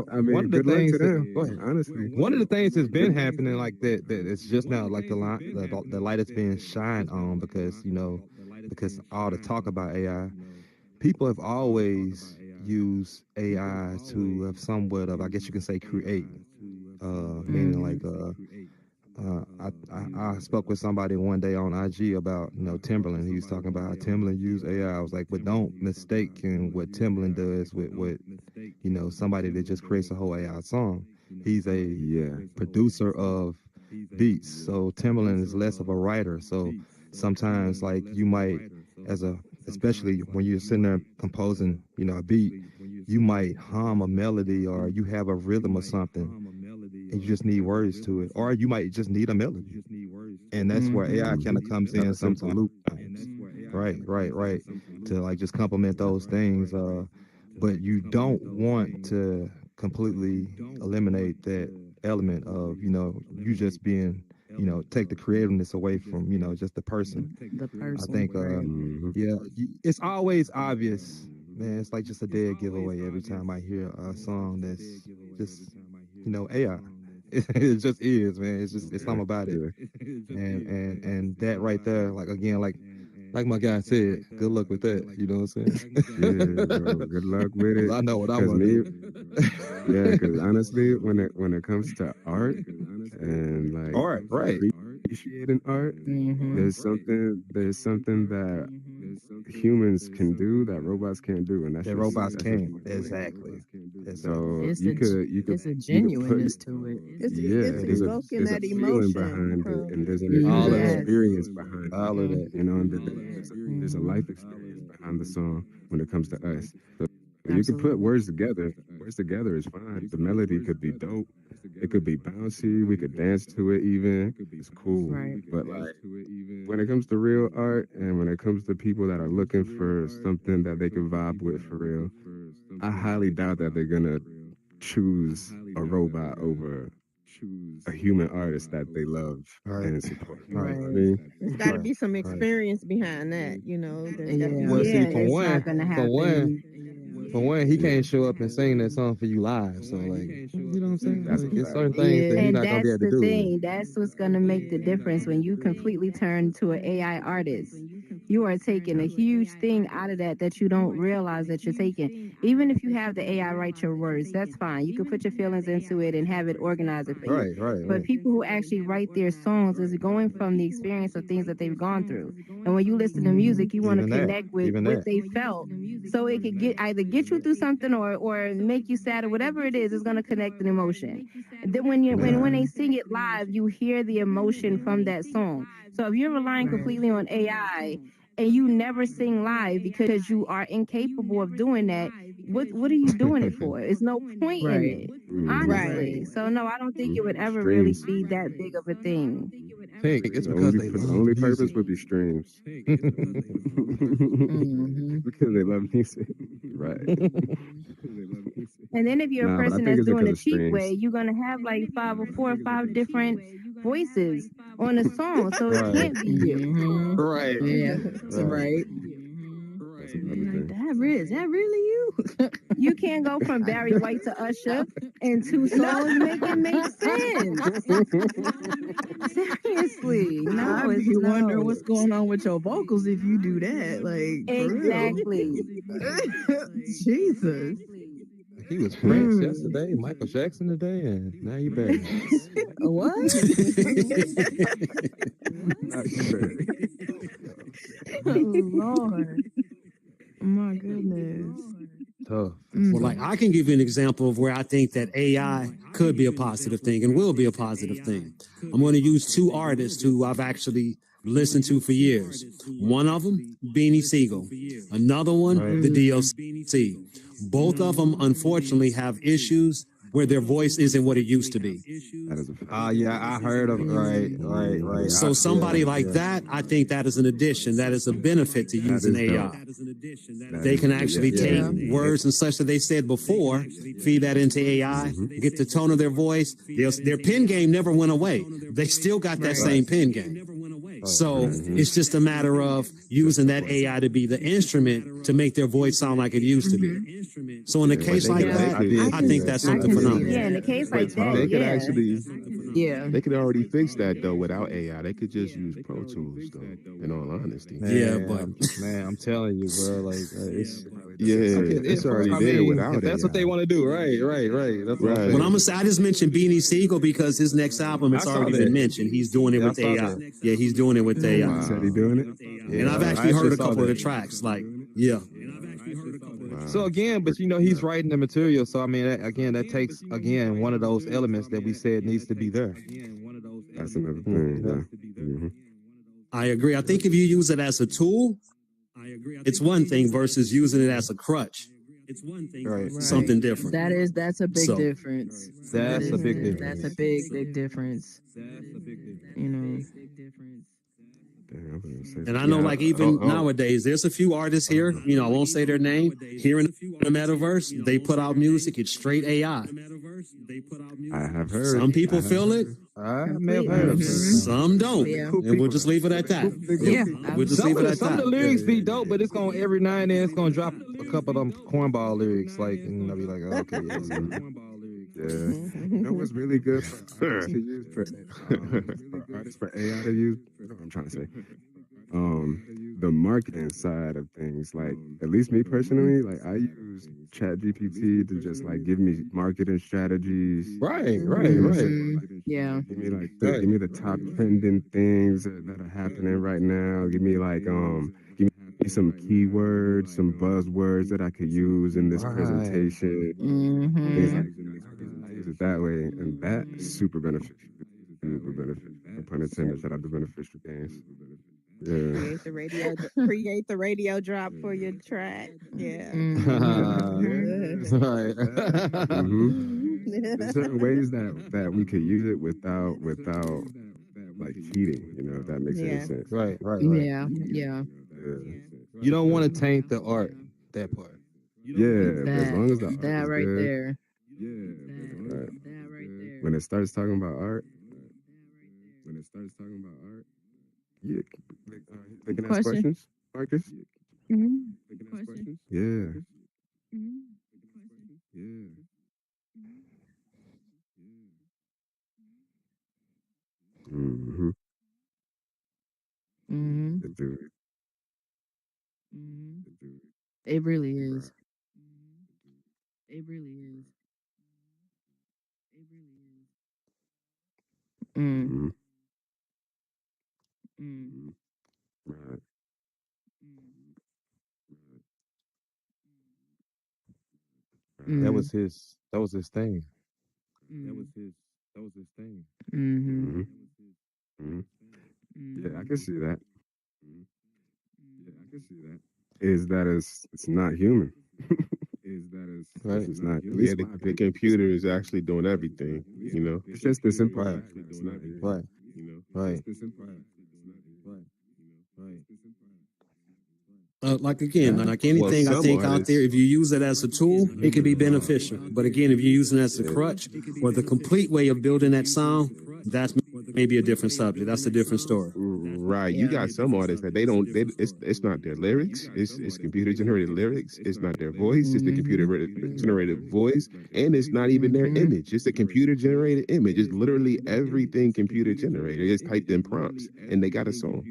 C: the
H: good luck
C: things
H: to
C: that,
H: them.
C: go ahead.
H: Honestly,
C: One of the things that's been happening like that it's just now like the light is being shined on because all the talk about AI, people have always used AI to have somewhat of, I guess you can say, create, meaning like I spoke with somebody one day on IG about Timberland. He was talking about how Timberland used AI. I was like, but don't mistake in what Timberland does with what somebody that just creates a whole AI song. He's a producer of beats. So Timberland is less of a writer. So sometimes like you might, especially when you're sitting there composing, a beat, you might hum a melody or you have a rhythm or something and you just need words to it. Or you might just need a melody. And that's where AI kind of comes in
H: simple
C: sometimes.
H: loop.
C: Right. To like just complement those things. But you don't want to completely eliminate that element of, you just being, take the creativeness away from, just the person.
F: The
C: I
F: person.
C: think,
H: Mhm.
C: it's always obvious, man. It's like just a dead giveaway every time I hear a song that's just, AI. It just is, man. It's something about it,
H: Yeah,
C: and that right there, like again, like my guy said, good luck with that. You know what I'm
H: yeah, bro.
C: saying?
H: Good luck with
C: 'Cause
H: it.
C: I know what I'm
H: Cause
C: gonna
H: me,
C: do.
H: yeah. Cause honestly, when it comes to art and like
C: All right, right.
H: appreciating art,
F: Mm-hmm.
H: there's something that humans can do that robots can't do, and
C: That robots
H: that's just
C: can exactly.
H: so
F: It's
H: you
F: a
H: could
F: it's a
H: you could put
F: genuineness to it.
H: yeah,
G: It's
C: It is
G: evoking
H: there's a
G: that
H: feeling
G: emotion
H: behind it,
G: from.
H: and
C: all
H: there's
C: of
H: an
C: that,
F: Yes.
H: experience behind it,
C: all of that.
H: you know, and there's a
F: Mm-hmm.
H: life experience behind the song when it comes to us. So you can put
F: Absolutely.
H: words together. Words together is fine. The melody could be dope. It could be bouncy. We could dance to it even. It's cool.
F: Right.
H: But like when it comes to real art and when it comes to people that are looking for something that they can vibe with for real, I highly doubt that they're gonna choose a robot over a human artist that they love
C: Right,
H: and support. You
C: right,
H: know what I
F: Right.
H: mean?
G: There's got to
C: right,
G: be some
C: right.
G: experience behind that. There's got to be
C: Well,
F: Yeah.
C: see,
G: some.
F: It's not gonna happen.
C: for one, he
H: Yeah,
C: can't show up and sing that song for you live. So, like, you know what I'm saying?
H: that's a
C: Like, it's
H: fact.
C: certain things that
F: Yeah.
C: he's
F: And
C: not gonna be
F: that's
C: able to
F: the
C: do.
F: thing. That's what's gonna make the difference when you completely turn to an AI artist. You are taking a huge thing out of that you don't realize that you're taking. Even if you have the AI write your words, that's fine. You can put your feelings into it and have it organize it for you. But
C: Right.
F: people who actually write their songs is going from the experience of things that they've gone through. And when you listen to
C: Mm-hmm.
F: music, you want to
C: Even that,
F: connect with
C: even
F: what
C: that.
F: they felt. So it could either get you through something or make you sad or whatever it is, it's gonna connect an emotion. And then when
C: Yeah.
F: they sing it live, you hear the emotion from that song. So if you're relying
G: Right.
F: completely on AI and you never sing live because you are incapable of doing that, what are you doing it for? There's no point in
G: Right.
F: it,
H: Mhm.
G: Right.
F: honestly. So no, I don't think it would ever really
H: Streams.
F: be that big of a thing.
C: Think it's
H: The
C: because
H: only
C: they
H: the
C: love
H: only
C: music.
H: purpose would be streams.
F: Hmm.
H: Because they love music. Right.
F: And then if you're a
H: Nah, but I
F: person
H: think
F: that's
H: it's
F: doing
H: because
F: a
H: of
F: cheap way,
H: streams.
F: you're gonna have like four or five different voices on a song, so it
C: Right.
F: can't be you.
G: Mm-hmm.
C: Right.
G: Yeah.
C: Right.
G: Right.
H: That's
G: Be
H: another
G: like,
H: thing.
G: is that really you?
F: You can't go from Barry White to Usher in two
G: No.
F: songs. Make it make sense. Seriously, no,
G: I'd
F: it's
G: be wondering
F: no.
G: what's going on with your vocals if you do that. Like, for real.
F: Exactly.
G: Jesus.
C: He was Prince
G: Mm.
C: yesterday, Michael Jackson today, and now you Barry.
G: What?
H: Not you, Barry.
G: Oh, Lord. My goodness.
C: Tough. It's
E: Well,
C: tough.
E: like I can give you an example of where I think that AI could be a positive thing and will be a positive thing. I'm going to use two artists who I've actually listened to for years. One of them, Beanie Siegel. Another one,
C: Right.
E: the DLC. Both of them, unfortunately, have issues where their voice isn't what it used to be.
H: That is a fact.
C: Yeah, I heard of right.
E: So somebody like that, I think that is an addition. That is a benefit to
H: That
E: using
H: is dope.
E: AI.
H: That
E: They
H: is-
E: can actually
H: yeah.
E: take words and such that they said before, feed that into AI, get the tone of their voice. Their pen game never went away. They still got that same pen game. So it's just a matter of using that AI to be the instrument to make their voice sound like it used to be. So in a case like that, I think that's something phenomenal.
F: Yeah, in a case like that,
D: They could
F: yeah.
D: actually,
F: Yeah.
D: they could already fix that though without AI. They could just use Pro Tools though. In all honesty,
E: Yeah, but
C: man, I'm telling you, bro, like it's
D: it's already
C: I
D: there
C: mean,
D: without
C: if that's what
D: AI.
C: they want to do, right. That's what I'm
D: Right.
C: saying.
E: But I'm gonna say I just mentioned Beanie Siegel because his next album it's
C: I saw
E: already
C: that.
E: been mentioned. He's doing it
C: Yeah, I
E: with
C: saw
E: AI.
C: that.
E: Yeah, he's doing it with AI.
H: He said he doing it.
E: And I've
C: I
E: actually heard a
C: saw
E: couple of the
C: that.
E: tracks. Like, yeah.
C: So again, but he's writing the material. So I mean, that takes again one of those elements that we said needs to be there.
H: That's another thing. Yeah.
E: I agree. I think if you use it as a tool, it's one thing versus using it as a crutch.
C: Right.
E: Something different.
F: That's a big
E: So-
F: difference.
C: That's a big difference.
F: That's a big difference. You know.
H: Damn, I'm gonna say
E: And I know, like, even nowadays, there's a few artists here, I won't say their name, here in the Metaverse, they put out music, it's straight AI.
H: I have heard.
E: Some people feel it,
C: I may have heard of it.
E: some don't.
F: Yeah.
E: And we'll just leave it at that.
F: Yeah.
E: We'll just leave it at
C: Some of the
E: that.
C: lyrics be dope, but it's gonna every now and then it's gonna drop a couple of them cornball lyrics, like, and I'll be like, oh, okay, yeah.
H: Yeah. You know what's really good for artists to use for AI to use? You know what I'm trying to say? The marketing side of things, like at least me personally, like I use ChatGPT to just like give me marketing strategies.
C: Right.
F: Yeah.
H: Give me like give me the top trending things that are happening right now. Give me like give me some keywords, some buzzwords that I could use in this presentation. Things like I use it that way, and that's super beneficial. Super beneficial. No pun intended. Shout out to beneficial games. Yeah.
G: Create the radio drop for your track. Yeah.
C: Right.
H: There's certain ways that we could use it without like cheating. If that makes any sense.
C: Right.
F: Yeah.
C: You don't want to taint the art, that part.
H: Yeah, but as long as the art
F: That
H: is
F: right
H: good,
F: there.
H: right. When it starts talking about art, yeah. They can ask
F: Question?
H: questions, Marcus.
F: Mm-hmm.
H: Yeah. Mm-hmm.
F: Mm-hmm.
H: Dude.
F: It really is. Mm.
H: Mm-hmm. Right.
C: That was his thing.
F: Mm-hmm.
H: Mm-hmm. Mm-hmm. Yeah, I can see that. Is that it's not human.
C: Right.
H: It's not. At
D: Yeah,
H: least
D: the computer is actually doing everything.
H: it's just the simple.
C: Right.
H: fact that it's not human.
C: Right.
E: Like anything,
D: Well,
E: I think
D: some
E: out there, if you use it as a tool, it can be beneficial. But again, if you're using it as a crutch or the complete way of building that sound, that's maybe a different subject. That's a different story.
D: Right, you got some artists that it's not their lyrics, it's computer generated lyrics, it's not their voice, it's the computer generated voice, and it's not even their image, it's a computer generated image. It's literally everything computer generated. It's typed in prompts, and they got a song.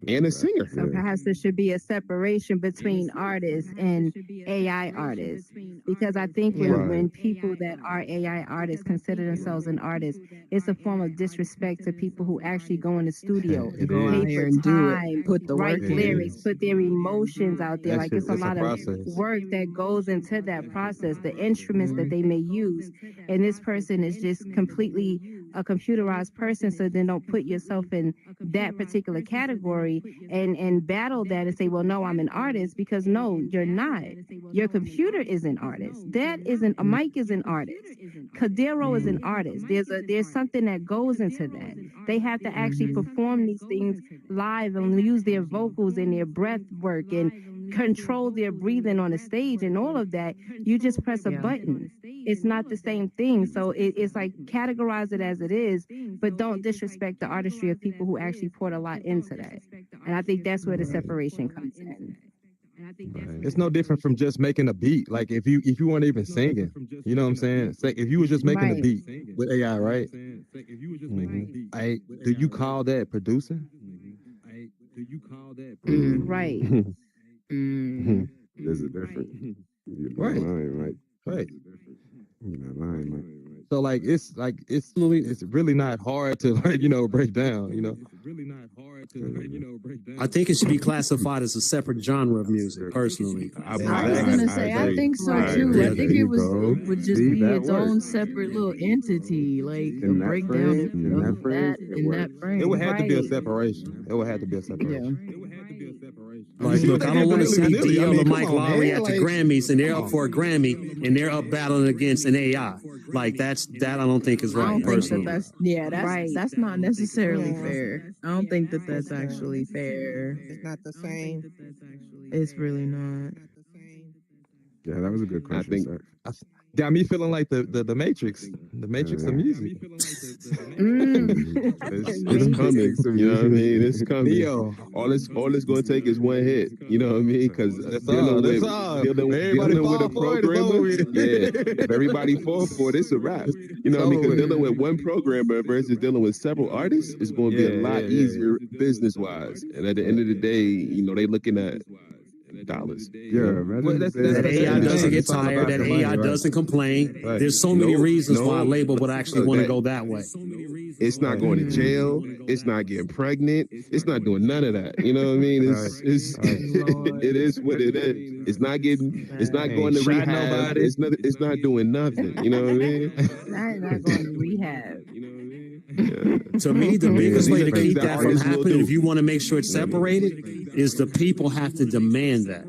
D: And a singer.
F: So perhaps there should be a separation between artists and AI artists, because I think when people that are AI artists consider themselves an artist, it's a form of disrespect to people who actually go in the studio,
G: Go out
F: pay
G: here
F: for
G: and do it,
F: time,
G: put the
F: write
G: work in.
F: lyrics, put their emotions out there. Like it's a
C: It's a
F: lot of
C: process.
F: work that goes into that process, the instruments that they may use, and this person is just completely a computerized person, so then don't put yourself in that particular category and battle that and say, well, no, I'm an artist, because no, you're not. Your computer is an artist. That isn't a Mike is an artist. Kadero is an artist. There's something that goes into that. They have to actually perform these things live and use their vocals and their breath work and control their breathing on the stage and all of that. You just press a button. It's not the same thing. So it's like categorize it as it is, but don't disrespect the artistry of people who actually poured a lot into that. And I think that's where the separation comes in.
C: It's no different from just making a beat. Like if you weren't even singing, you know what I'm saying? Say if you were just making a beat with AI, right? Do you call that producing?
F: Right.
H: There's a difference. You're not
C: Right.
H: lying, Mike.
C: Right.
H: You're not lying, Mike.
C: So it's really not hard to break down,
E: I think it should be classified as a separate genre of music, personally.
I: I was gonna say, I think so too. I think it would just be its own separate little entity, like a breakdown of that in that frame.
C: It would have to be a separation. It would have to be a separation.
E: Like, look, I don't want to see DL or Mike Lowry at the Grammys and they're up for a Grammy and they're up battling against an AI. Like that I don't think is right.
I: I don't think
E: personally.
I: that's not necessarily fair. I don't think that that's actually fair.
G: It's not the same.
I: It's really not.
H: Yeah, that was a good question.
C: Got me feeling like the Matrix, the Matrix of music.
D: It's coming. You know what I mean? It's coming.
C: Neo.
D: All it's going to take is one hit. You know what I mean? Because dealing with a programmer, if everybody fall for it, it's a wrap. You know what I mean? Because dealing with one programmer versus dealing with several artists is going to be a lot easier business wise. And at the end of the day, they looking at dollars.
E: That AI doesn't get tired. That AI doesn't complain. Right. There's so many reasons why a label would actually want to go that way.
D: It's not going to jail. It's not getting pregnant. It's not doing none of that. You know what I mean? It is what it is. It's not going to rehab. It's not doing nothing. You know what I mean?
F: Not going to rehab.
E: To me, the biggest way to keep that from happening, if you want to make sure it's separated, is the people have to demand that.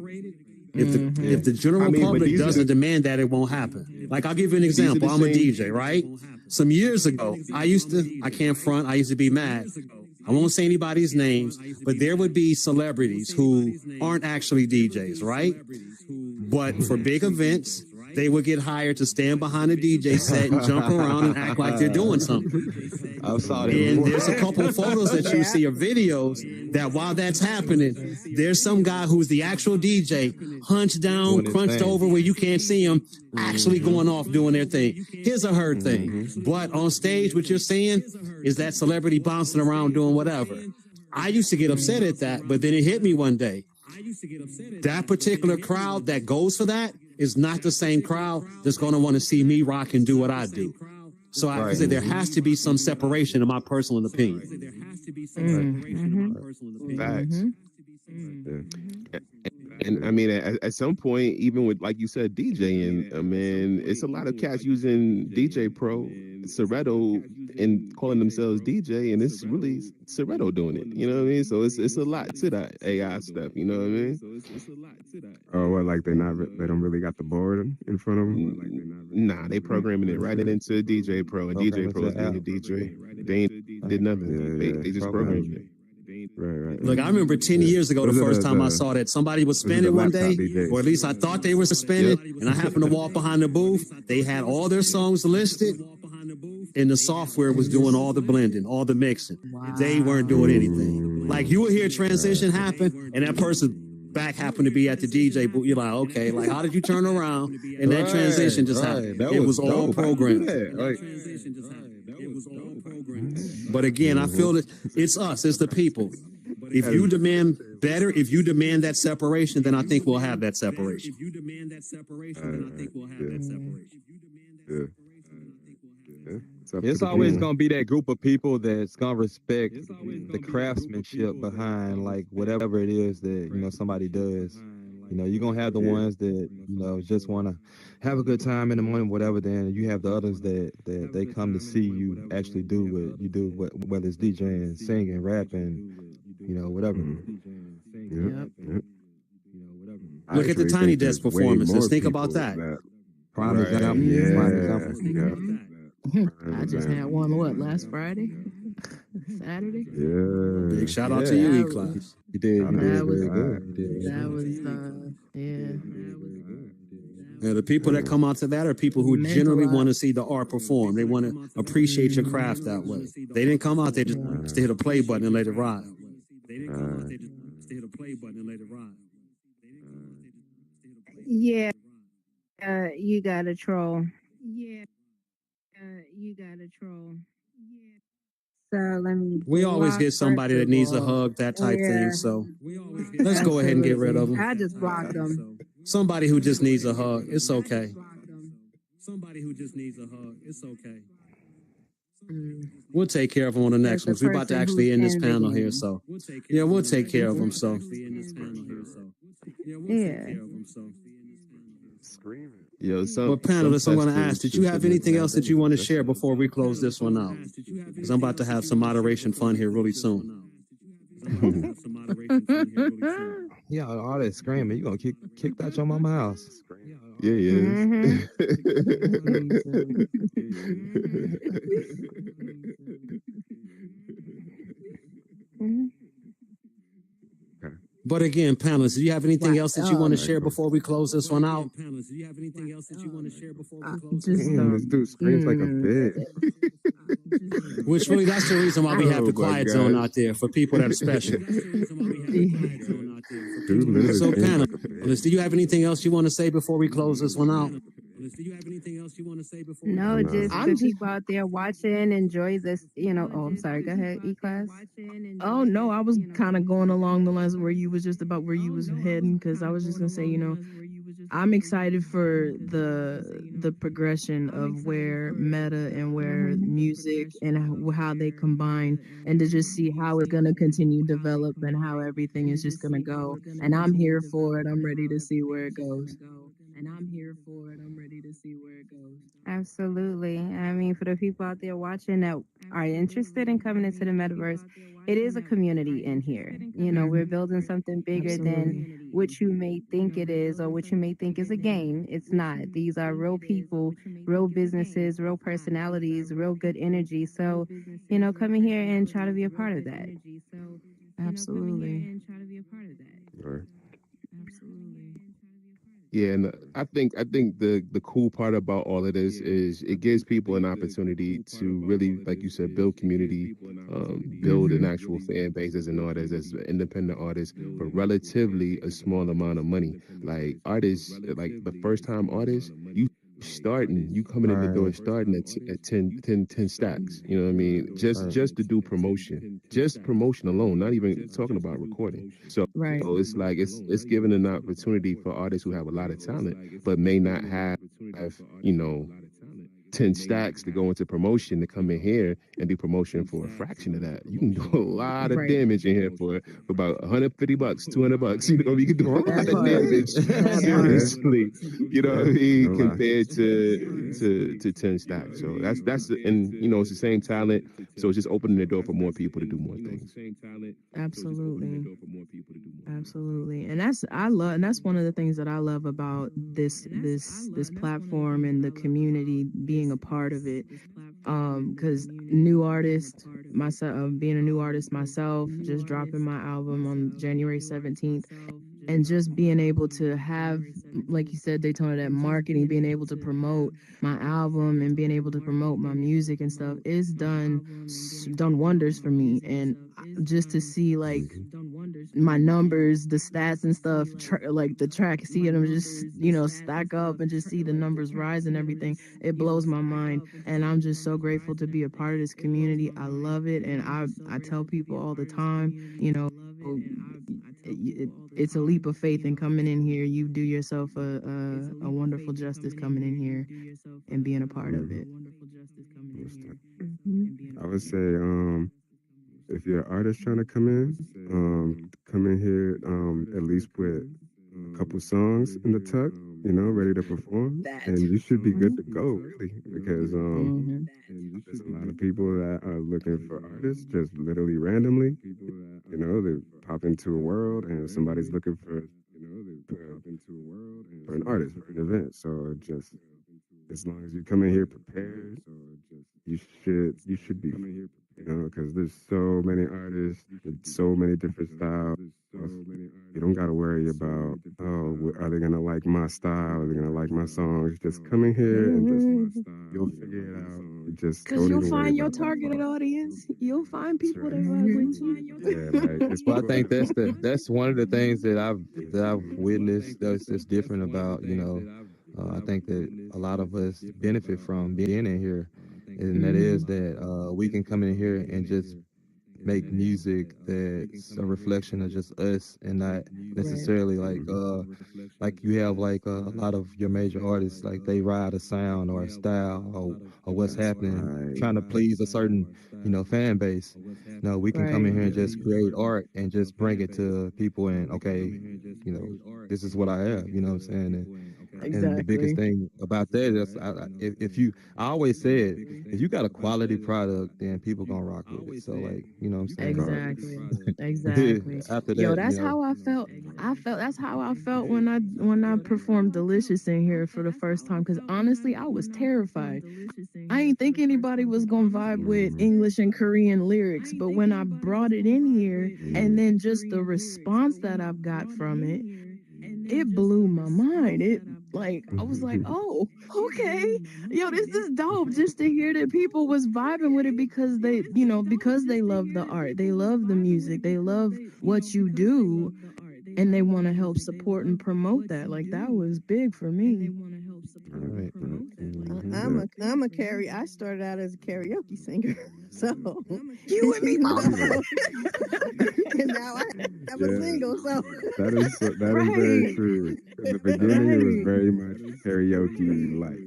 E: If the general public doesn't demand that, it won't happen. Like, I'll give you an example. I'm a DJ, right? Some years ago, I can't front, I used to be mad. I won't say anybody's names, but there would be celebrities who aren't actually DJs, right? But for big events, they would get hired to stand behind a DJ set and jump around and act like they're doing something. I saw that. And there's a couple of photos that you see or videos that while that's happening, there's some guy who's the actual DJ, hunched down, crunched over where you can't see him, actually going off doing their thing. His or her thing. But on stage, what you're seeing is that celebrity bouncing around doing whatever. I used to get upset at that, but then it hit me one day. That particular crowd that goes for that is not the same crowd that's going to want to see me rock and do what I do. So I said there has to be some separation, in my personal opinion.
D: Facts. And I mean, at some point, even with, like you said, DJing, I mean, it's a lot of cats using DJ Pro, Serato, and calling themselves DJ, and it's really Serato doing it. You know what I mean? So it's a lot to that AI stuff. You know what I mean?
H: Oh, well, like they don't really got the board in front of them?
D: Nah, they programming it right into DJ Pro, and DJ Pro is being a DJ. They ain't did nothing. They just programmed it.
H: Right.
E: Look, I remember 10 years ago, the first time I saw that somebody was spinning one day, or at least I thought they were spinning, and I happened to walk behind the booth. They had all their songs listed, and the software was doing all the blending, all the mixing. Wow. They weren't doing anything. Like, you would hear transition happen, and that person back happened to be at the DJ booth. You're like, okay, like, how did you turn around? And that transition just happened. It was all programmed. But again, I feel that it's us, it's the people. If you demand better, if you demand that separation, then I think we'll have that separation.
C: It's always going to be that group of people that's going to respect the craftsmanship behind like whatever it is that somebody does. You're gonna have the
H: Yeah.
C: ones that just want to have a good time in the morning, whatever. Then you have the others that they come to see you actually do what you do, whether it's DJing, singing, rapping, whatever.
H: Mhm. Yep.
I: Yep.
H: Yep. I
E: Look at the
H: actually
E: Tiny
H: think
E: Desk
H: there's way
E: performances.
H: more
E: Think about
H: people
E: that.
H: that.
C: Prime
D: Right.
C: example. Prime
H: Yeah.
C: example.
H: Yep.
I: Hmm.
H: Prime
I: I just had
H: example.
I: one, what, last Friday? Saturday?
E: Big
H: Yeah.
E: shout out to
C: Yeah,
E: you, E
I: That was
E: Class.
H: Shout
C: you
H: out
C: did
I: that
H: to
I: was
C: very
H: God.
C: good. You did very
I: that
C: good.
I: was yeah.
E: And the people that
H: Yeah.
E: come out to that are people who
I: Meant a
E: generally want
I: lot.
E: to see the art perform. They want to appreciate your
I: Hmm.
E: craft that way. They didn't come out, they just
I: Yeah.
E: hit a play button and let it ride.
H: Uh,
F: Yeah, you got a troll. So let me
E: We always
F: block
E: get
F: first
E: somebody that
F: of
E: needs a
F: all.
E: hug, that type thing.
F: Yeah,
E: So let's go ahead and get rid of
F: absolutely.
E: them.
F: I just blocked them.
E: Somebody who just needs a hug, it's okay.
I: Mm.
E: We'll take care of them on the
F: There's
E: next
F: the
E: ones. We're about to
F: person who's
E: actually end this panel here.
F: envying.
E: So, yeah, we'll take care of them.
F: Mhm.
E: So,
F: Yeah.
H: screaming.
D: Yo,
E: but
D: some
E: panelists, I'm going to ask,
D: festivals
E: did you
D: should
E: have
D: just
E: anything
D: have
E: else that you want to
D: benefits. That's
E: share
D: it.
E: before we close this one out? Because I'm about to have some moderation fun here really soon.
C: Yeah, all that screaming, you gonna kick out your mama house.
H: Screaming.
D: Yeah, he is.
F: Mm-hmm.
I: Jesus.
F: Mm-hmm.
H: Okay.
E: But again, panelists, do you have anything
F: Wow.
E: else that you want to
H: All right,
E: share
H: cool.
E: before we close this one out?
I: Just
H: Damn, this dude screams like a
I: mm,
H: bitch.
E: Which really, that's the reason why we have
D: Oh
E: the
D: my
E: quiet zone
D: gosh.
E: out there for people that are special.
H: Dude literally
E: So,
H: screams like a
E: panelists, do
H: bitch.
E: you have anything else you want to say before we close this one out?
F: No, just
H: Nah.
F: for
I: I'm just
F: people out there watching, enjoy this. Oh, I'm sorry. Go ahead, E class.
I: oh no, I was kind of going along the lines where you was just about where you was heading because I was just gonna say, I'm excited for the progression of where meta and where
F: Mm-hmm.
I: music and how they combine, and to just see how it's gonna continue to develop and how everything is just gonna go. And I'm here for it. I'm ready to see where it goes.
F: Absolutely. I mean, for the people out there watching that are interested in coming into the metaverse, it is a community in here. We're
I: Mhm.
F: building something bigger than
I: Absolutely.
F: what you may think it is or what you may think is a game. It's not. These are real people, real businesses, real personalities, real good energy. So, come in here and try to be a part of that.
I: Absolutely.
H: Or,
D: Yeah, and I think the cool part about all of this is it gives people an opportunity to really, like you said, build community, build an
I: Hmm.
D: actual fan base as an artist, as an independent artist, for relatively a small amount of money. Like artists, like the first time artists, you coming in the door
C: Right,
D: starting at 10 stacks. You know what I mean?
C: right.
D: Just to do promotion, just promotion alone, not even talking about recording. So
I: Right.
D: it's like it's giving an opportunity for artists who have a lot of talent, but may not have, you know, 10 stacks to go into promotion to come in here and do promotion for a fraction of that. You can do a lot of
I: Right.
D: damage in here for about 150 bucks, 200 bucks. You can do a
I: That
D: lot of
I: part.
D: damage.
I: That part.
H: yeah,
D: Seriously. You know what I
H: yeah,
D: mean?
H: no lie.
D: Compared to 10 stacks. So and it's the same talent. So it's just opening the door for more people to do more things.
I: Absolutely. Absolutely. And that's one of the things that I love about this platform and the community being a part of it. Cuz new artist myself, being a new artist myself, just dropping my album on January 17th, and just being able to have, like you said, Daytona, that marketing, being able to promote my album and being able to promote my music and stuff is done wonders for me. And just to see like
H: Mhm.
I: my numbers, the stats and stuff, like the track, seeing them just, stack up and just see the numbers rise and everything, it blows my mind. And I'm just so grateful to be a part of this community. I love it. And I tell people all the time, it's a leap of faith in coming in here. You do yourself a wonderful justice coming in here and being a part of
H: Mhm.
I: it.
H: Understand.
F: Hmm.
H: I would say, if you're an artist trying to come in here, at least with couple songs in the tuck, ready to perform,
I: That.
H: and you should be good
I: Mhm.
H: to go, really, because
I: Mhm.
H: there's a lot of people that are looking for artists just literally randomly. They pop into a world and somebody's looking for, for an artist for an event. So just as long as you come in here prepared, you should be, because there's so many artists with so many different styles. You don't got to worry about, oh, are they gonna like my style? Are they gonna like my songs? Just come in here and just
I: Mhm.
H: you'll figure it out. You just
I: Cause
H: don't
I: you'll
H: even worry
I: find your
H: about that
I: targeted
H: part.
I: audience. You'll find
H: That's
I: people
H: right.
I: that vibe with you.
H: Yeah, like it's
C: Well, I
H: people
C: think
H: that
C: that's one of the things that I've witnessed that's different about I think that a lot of us benefit from being in here, and that is
I: Mhm.
C: that we can come in here and just make music that's a reflection of just us and not
I: Right.
C: necessarily
H: Mhm.
C: like you have a lot of your major artists like they ride a sound or a style or what's
H: That's
C: happening
H: right.
C: trying to please a certain fan base. No, we can come
I: Right.
C: in here and just create art and just bring it to people and okay, this is what I have, you know what I'm saying? And the biggest
I: Exactly.
C: thing about that is if you I always said if you got a quality product then people gonna rock with it. So like, you know what I'm saying?
I: Exactly. Exactly.
C: After
I: Yo,
C: that,
I: that's how I felt. I felt that's how I felt when I performed Delicious in here for the first time. Cause honestly, I was terrified. I ain't think anybody was gonna vibe with
H: Mhm.
I: English and Korean lyrics, but when I brought it in here and
H: Mhm.
I: then just the response that I've got from it, it blew my mind. It like I was like, oh, okay, yo, this is dope. Just to hear that people was vibing with it because because they love the art, they love the music, they love what you do, and they want to help support and promote that. Like that was big for me.
H: Right,
C: right.
H: right.
C: Hmm.
H: Yeah.
G: I'm a carry. I started out as a karaoke singer, so
I: You and me
H: Mm.
I: both.
G: and now I have a
H: Yeah,
G: single. So
H: that is very
I: Right,
H: true. In the beginning, it was
I: right.
H: very much karaoke like,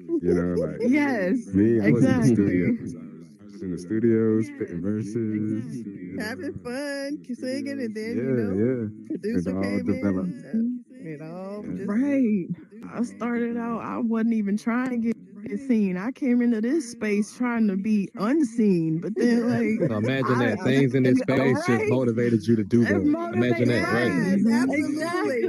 H: like
I: Yes,
H: me. I was in the studios.
I: exactly.
H: I was in the studios spitting verses.
G: having fun, singing, and then
H: Yeah, yeah. It
G: producer
H: all
G: came
H: developed.
G: in. It all
H: Yeah.
G: just
I: Right. I started out, I wasn't even trying to get seen. I came into this space trying to be unseen, but then like
C: So imagine
I: I,
C: that
I: I
C: things in this space just
I: right,
C: motivated you to do
I: it
C: that. Imagine
I: motivated
C: that, right?
I: right,
G: yes, absolutely
I: exactly.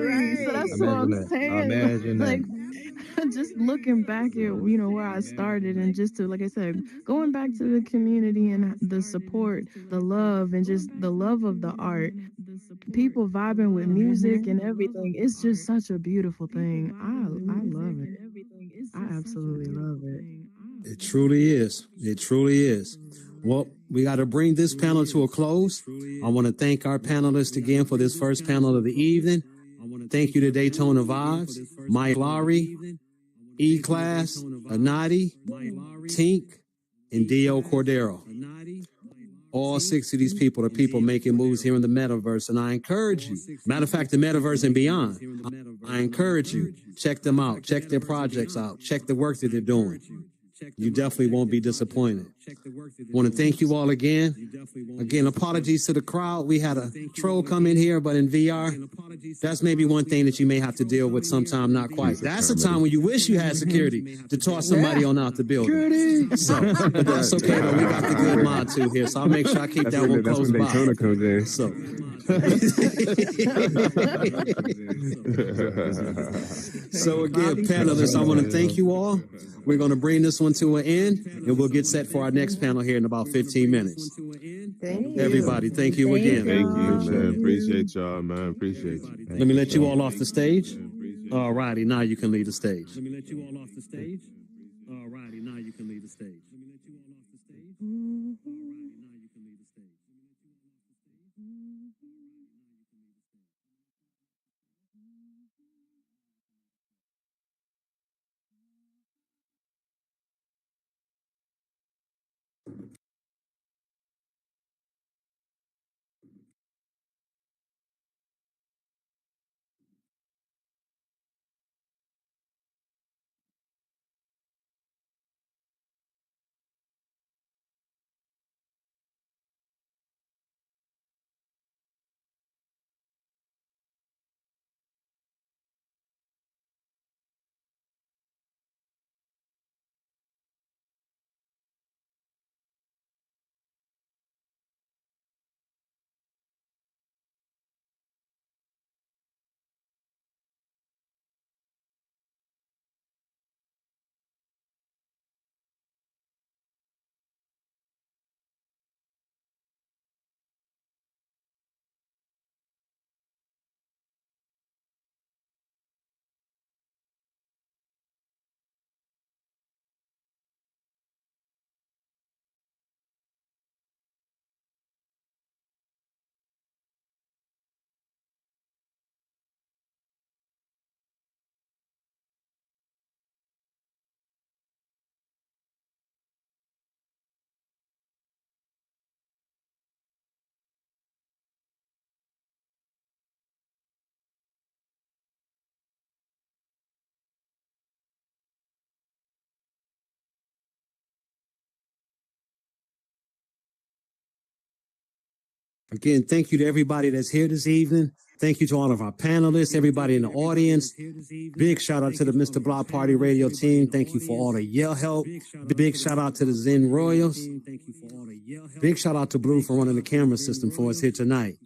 I: So
G: right.
I: that's what
C: Imagine
I: I'm
C: that.
I: saying.
C: Imagine
I: Like
C: that.
I: just looking back at where I started and just to like I said, going back to the community and the support, the love, and just the love of the art, people vibing with music
F: Mhm.
I: and everything. It's just such a beautiful thing. I love it. I absolutely love it.
E: It truly is. It truly is. Well, we got to bring this panel to a close. I want to thank our panelists again for this first panel of the evening. Thank you to Daytona Vibes, Mike Lowry, E Class, Anadi, Tink, and Dio Cordero. All six of these people are people making moves here in the metaverse, and I encourage you. Matter of fact, the metaverse and beyond. I encourage you. Check them out. Check their projects out. Check the work that they're doing. You definitely won't be disappointed. Want to thank you all again. Again, apologies to the crowd. We had a troll come in here, but in VR, that's maybe one thing that you may have to deal with sometime, not quite.
H: Piece of
E: That's a time
H: comedy.
E: when you wish you had security to toss
G: Yeah.
E: somebody on out the building.
C: Security.
E: So, but that's okay though. We got the good
H: When-
E: mod too here, so I'll make sure I keep
H: that's
E: that
H: when
E: one
H: that's
E: close
H: when
E: by.
H: Daytona comes in.
E: So, so again,
I: Bobby for
E: panelists, I want to
I: sure.
E: thank you all. We're going to bring this one to an end, and we'll get set for our next panel here in about 15 minutes.
G: Thank
I: Thanks.
G: you.
E: Everybody, thank you
F: Thank
E: again.
D: Thank you,
F: y'all.
H: Appreciate
D: man.
H: it.
D: Appreciate y'all, man. Appreciate you.
E: Let me
C: For
E: let you
C: sure.
E: all off the stage. All righty, now you can leave the stage. Again, thank you to everybody that's here this evening. Thank you to all of our panelists, everybody in the audience. Big shout out to the Mr. Block Party Radio team. Thank you for all the yell help. Big shout out to the Zen Royals. Big shout out to Blue for running the camera system for us here tonight.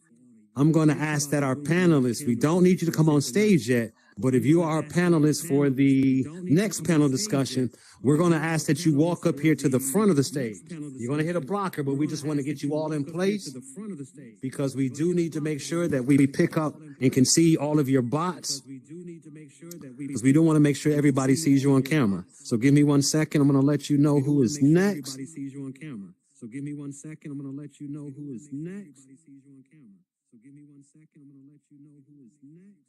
E: I'm going to ask that our panelists, we don't need you to come on stage yet, but if you are a panelist for the next panel discussion, we're going to ask that you walk up here to the front of the stage. You're going to hit a blocker, but we just want to get you all in place because we do need to make sure that we pick up and can see all of your bots because we do want to make sure everybody sees you on camera. So give me 1 second. I'm going to let you know who is next. So give me 1 second. I'm going to let you know who is next. So give me 1 second. I'm going to let you know who is next.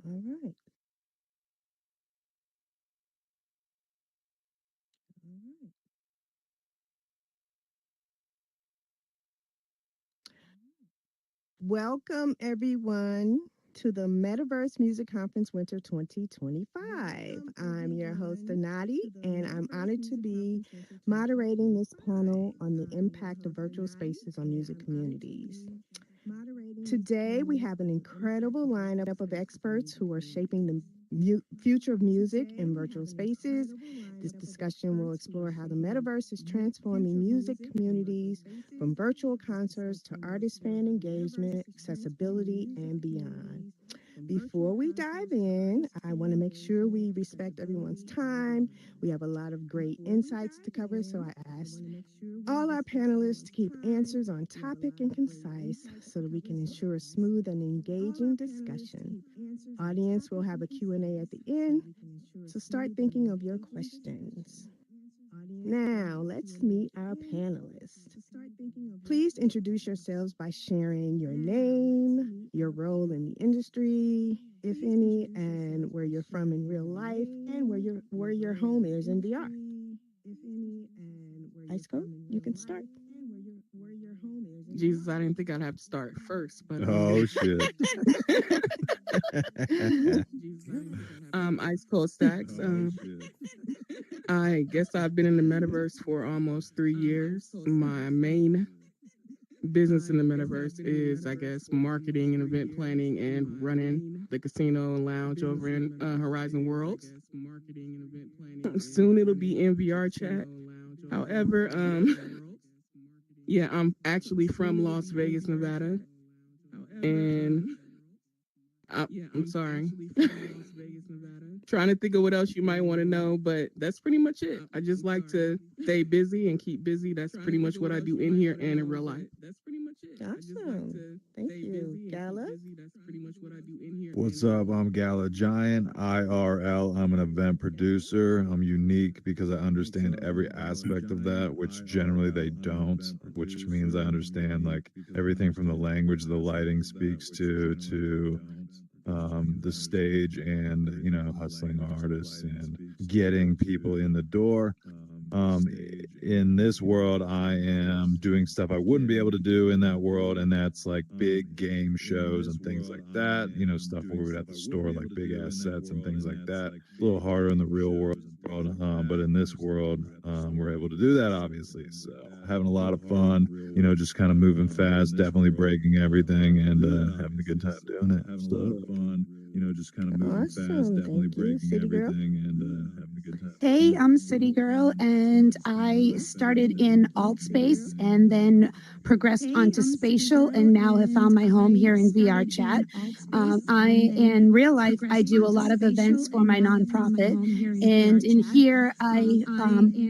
G: All right. Welcome, everyone, to the Metaverse Music Conference Winter 2025. I'm your host, Anadi, and I'm honored to be moderating this panel on the impact of virtual spaces on music communities. Today, we have an incredible lineup of experts who are shaping the future of music in virtual spaces. This discussion will explore how the metaverse is transforming music communities from virtual concerts to artist fan engagement, accessibility, and beyond. Before we dive in, I want to make sure we respect everyone's time. We have a lot of great insights to cover, so I ask all our panelists to keep answers on topic and concise so that we can ensure a smooth and engaging discussion. Audience will have a Q&A at the end, so start thinking of your questions. Now, let's meet our panelists. Please introduce yourselves by sharing your name, your role in the industry, if any, and where you're from in real life, and where your home is in VR. Ice Cold, you can start.
I: Jesus, I didn't think I'd have to start first, but
C: Oh shit.
I: Ice Cold Stacks. I guess I've been in the metaverse for almost 3 years. My main business in the metaverse is, I guess, marketing and event planning and running the casino and lounge over in Horizon Worlds. Soon it'll be in VR chat. However, yeah, I'm actually from Las Vegas, Nevada, and I'm sorry. Trying to think of what else you might want to know, but that's pretty much it. I just like to stay busy and keep busy. That's pretty much what I do in here and in real life.
G: Awesome. Thank you. Gala?
C: What's up? I'm Gala Giant, IRL. I'm an event producer. I'm unique because I understand every aspect of that, which generally they don't, which means I understand like everything from the language the lighting speaks to the stage and, hustling artists and getting people in the door. In this world, I am doing stuff I wouldn't be able to do in that world, and that's like big game shows and things like that. Stuff where we'd have to store like big ass sets and things like that. A little harder in the real world, but in this world, we're able to do that, obviously. So having a lot of fun, just kind of moving fast, definitely breaking everything, and having a good time doing it. Just kind of moving fast, definitely breaking everything, and having a good time.
J: Hey, I'm City Girl, and I started in alt space and then progressed onto spatial, and now have found my home here in VR chat. In real life, I do a lot of events for my nonprofit, and in here, I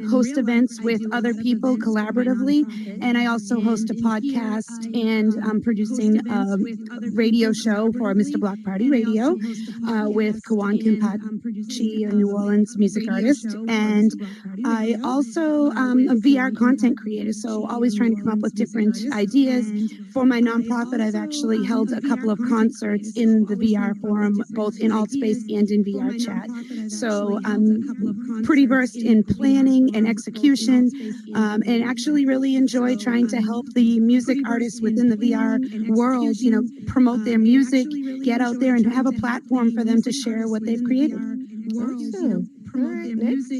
J: host events with other people collaboratively, and I also host a podcast, and I'm producing a radio show for Mr. Block Party Radio with Kawan Kimpachi, a New Orleans music artist. And I also a VR content creator, so always trying to come up with different ideas. For my nonprofit, I've actually held a couple of concerts in the VR forum, both in alt space and in VR chat. So I'm pretty versed in planning and execution, and actually really enjoy trying to help the music artists within the VR world, promote their music, get out there and have a platform for them to share what they've created.
G: Awesome. All right, next.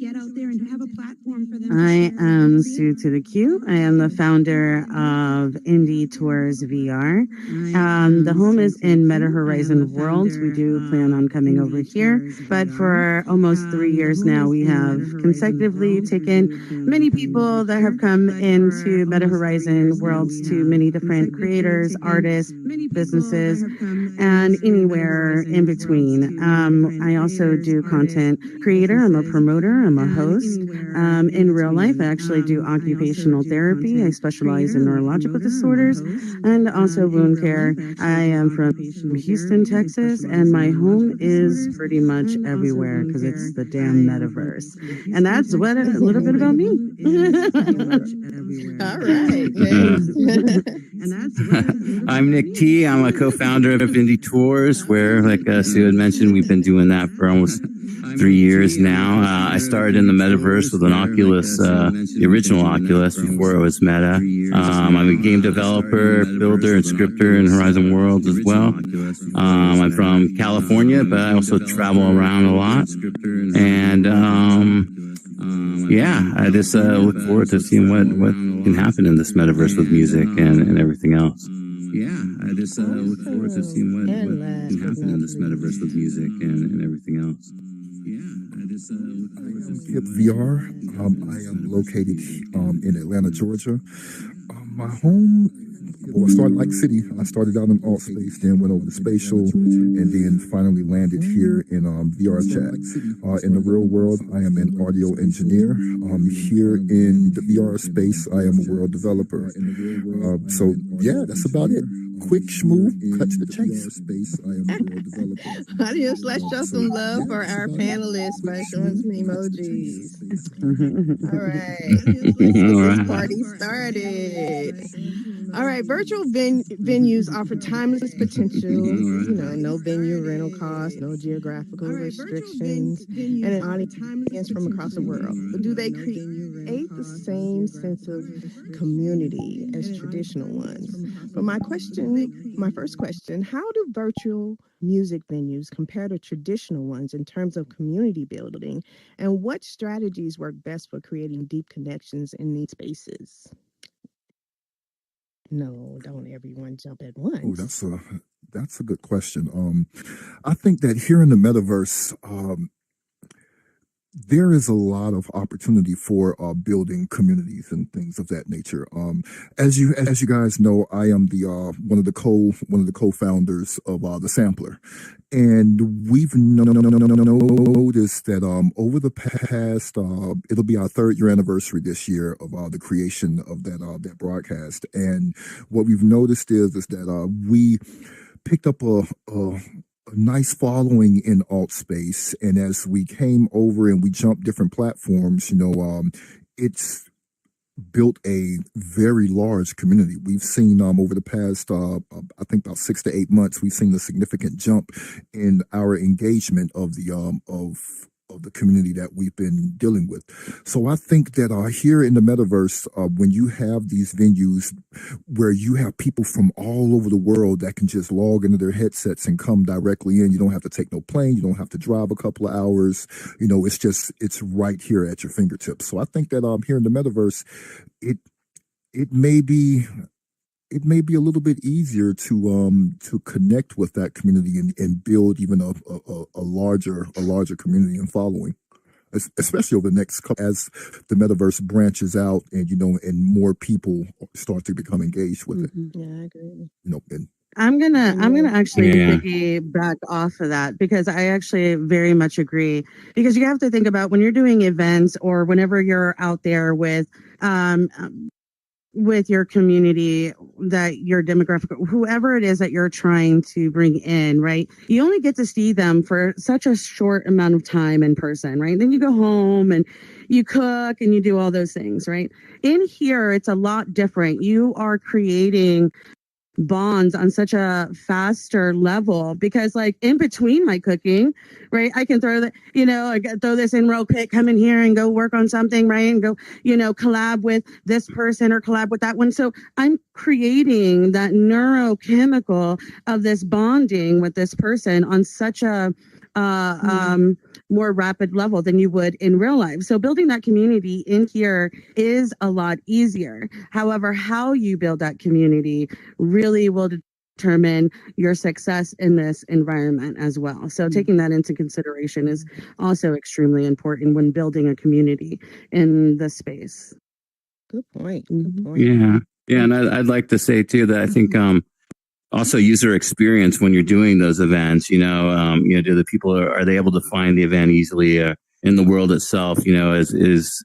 J: Get out there and have a platform for them.
K: I am Sue to the Q. I am the founder of Indie Tours VR. The home is in Meta Horizon Worlds. We do plan on coming over here, but for almost 3 years now, we have consecutively taken many people that have come into Meta Horizon Worlds to many different creators, artists, businesses, and anywhere in between. I also do content creator. I'm a promoter. I'm a host. In real life, I actually do occupational therapy. I specialize in neurological disorders and also wound care. I am from Houston, Texas, and my home is pretty much everywhere because it's the damn metaverse. And that's what a little bit about me.
G: All right. Next.
L: I'm Nick T. I'm a co-founder of Indie Tours, where, like Sue had mentioned, we've been doing that for almost 3 years now. I started in the metaverse with an Oculus, the original Oculus before it was Meta. I'm a game developer, builder, and scripter in Horizon Worlds as well. I'm from California, but I also travel around a lot. And yeah, I just look forward to seeing what can happen in this metaverse with music and everything else. Yeah, I just look forward to seeing what can happen in this metaverse with music and everything else. Yeah, I just look forward to
M: Hip VR. I am located in Atlanta, Georgia. My home, well, I started like City. I started out in alt space, then went over to spatial, and then finally landed here in VR chat. In the real world, I am an audio engineer. Here in the VR space, I am a world developer. So yeah, that's about it. Quick schmoo, cut to the chase.
G: Audience, let's show some love for our panelists by showing some emojis. All right, let's get this party started. All right, virtual venues offer timeless potential. You know, no venue rental costs, no geographical restrictions, and an audience from across the world. But do they create the same sense of community as traditional ones? But my first question, how do virtual music venues compare to traditional ones in terms of community building? And what strategies work best for creating deep connections in these spaces? No, don't everyone jump at once.
M: Oh, that's a good question. I think that here in the metaverse, there is a lot of opportunity for building communities and things of that nature. As you guys know, I am the one of the co-founders of the Sampler, and we've noticed that over the past, it'll be our 3rd year anniversary this year of the creation of that broadcast, and what we've noticed is that we picked up a nice following in alt space, and as we came over and we jumped different platforms, it's built a very large community. We've seen over the past I think about 6 to 8 months, we've seen a significant jump in our engagement of the community that we've been dealing with. So I think that here in the metaverse, when you have these venues where you have people from all over the world that can just log into their headsets and come directly in, you don't have to take no plane, you don't have to drive a couple of hours, it's right here at your fingertips. So I think that here in the metaverse, it may be a little bit easier to connect with that community and build even a larger community and following, especially over the next couple, as the metaverse branches out and and more people start to become engaged with it.
G: Yeah, I agree.
K: I'm gonna actually piggyback off of that, because I actually very much agree, because you have to think about when you're doing events or whenever you're out there with your community, that your demographic, whoever it is that you're trying to bring in, right? You only get to see them for such a short amount of time in person, right? Then you go home and you cook and you do all those things, right? In here, it's a lot different. You are creating bonds on such a faster level, because like in between my cooking, right, I can throw throw this in real quick, come in here and go work on something, right, and go collab with this person or collab with that one. So I'm creating that neurochemical of this bonding with this person on such a more rapid level than you would in real life. So building that community in here is a lot easier. However, how you build that community really will determine your success in this environment as well. So taking that into consideration is also extremely important when building a community in the space.
G: Good point. Good point.
L: Yeah. And I'd like to say too that I think also user experience when you're doing those events, do the people, are they able to find the event easily in the world itself, is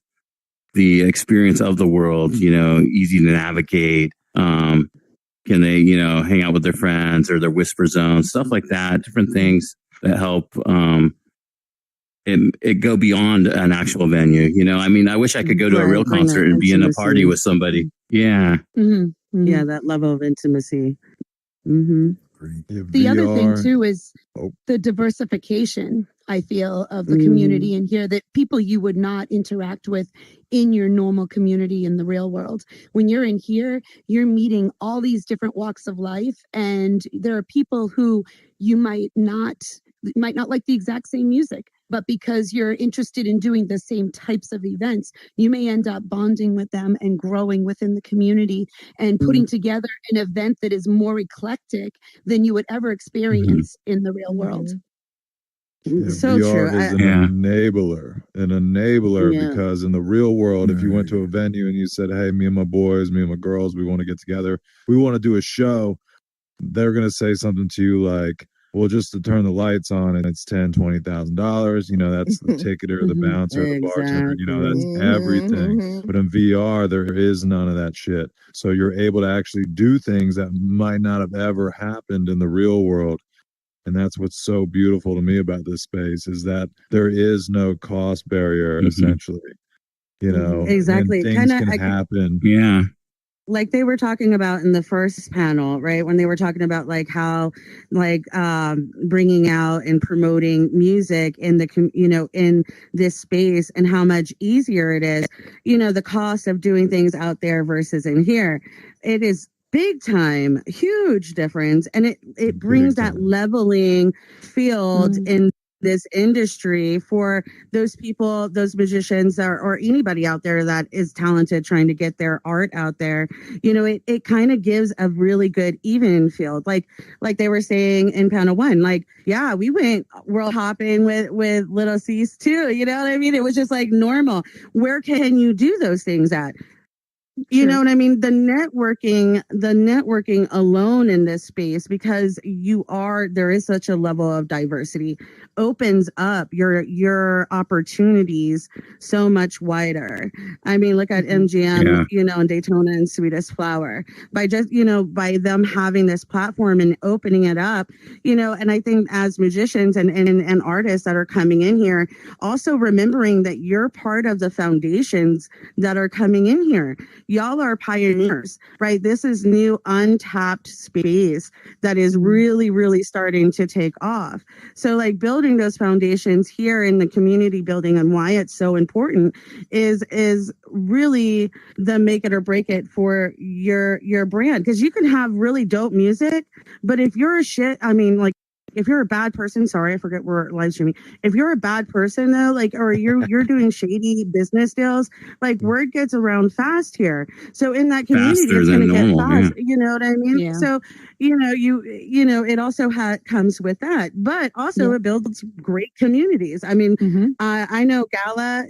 L: the experience of the world, easy to navigate? Can they, hang out with their friends or their whisper zone, stuff like that, different things that help it go beyond an actual venue. I mean, I wish I could go to a real concert and be in a party with somebody. Yeah.
K: Mm-hmm. Yeah, that level of intimacy. Mm-hmm.
J: The other thing too is the diversification, I feel, of the community in here, that people you would not interact with in your normal community in the real world. When you're in here, you're meeting all these different walks of life, and there are people who you might not like the exact same music, but because you're interested in doing the same types of events, you may end up bonding with them and growing within the community and putting together an event that is more eclectic than you would ever experience in the real world.
N: Yeah,
K: So
N: VR
K: true.
N: is an enabler because in the real world, if you went to a venue and you said, hey, me and my boys, me and my girls, we want to get together, we want to do a show, they're going to say something to you like, well, just to turn the lights on and it's $10,000-$20,000, you know, that's the ticketer, the bouncer, the bartender, you know, that's everything. But in VR, there is none of that shit. So you're able to actually do things that might not have ever happened in the real world. And that's what's so beautiful to me about this space is that there is no cost barrier, essentially. You know,
K: Exactly.
N: and things can happen.
L: Yeah.
K: Like they were talking about in the first panel, right? When they were talking about like how, like, bringing out and promoting music in the, you know, in this space and how much easier it is, you know, the cost of doing things out there versus in here. It is big time, huge difference. And it brings that leveling field in this industry for those people, those musicians, or anybody out there that is talented trying to get their art out there. You know, it kind of gives a really good even field. Like they were saying in panel one, like, yeah, we went world hopping with Little C's too. You know what I mean? It was just like normal. Where can you do those things at? You know what I mean? The networking alone in this space, because there is such a level of diversity, opens up your opportunities so much wider. I mean, look at MGM, you know, and Daytona and Sweetest Flower. By just, you know, by them having this platform and opening it up, you know, and I think as musicians and artists that are coming in here, also remembering that you're part of the foundations that are coming in here. Y'all are pioneers, right? This is new untapped space that is really, really starting to take off. So like building those foundations here in the community building and why it's so important is really the make it or break it for your brand. Because you can have really dope music, but if you're if you're a bad person, sorry, I forget we're live streaming. If you're a bad person though, like, or you're doing shady business deals, like word gets around fast here. So in that community,
L: Faster
K: it's
L: than
K: going to get
L: normal,
K: fast.
L: yeah.
K: You know what I mean?
J: Yeah.
K: So, you know, it also comes with that, but also it builds great communities. I mean, I know Gala,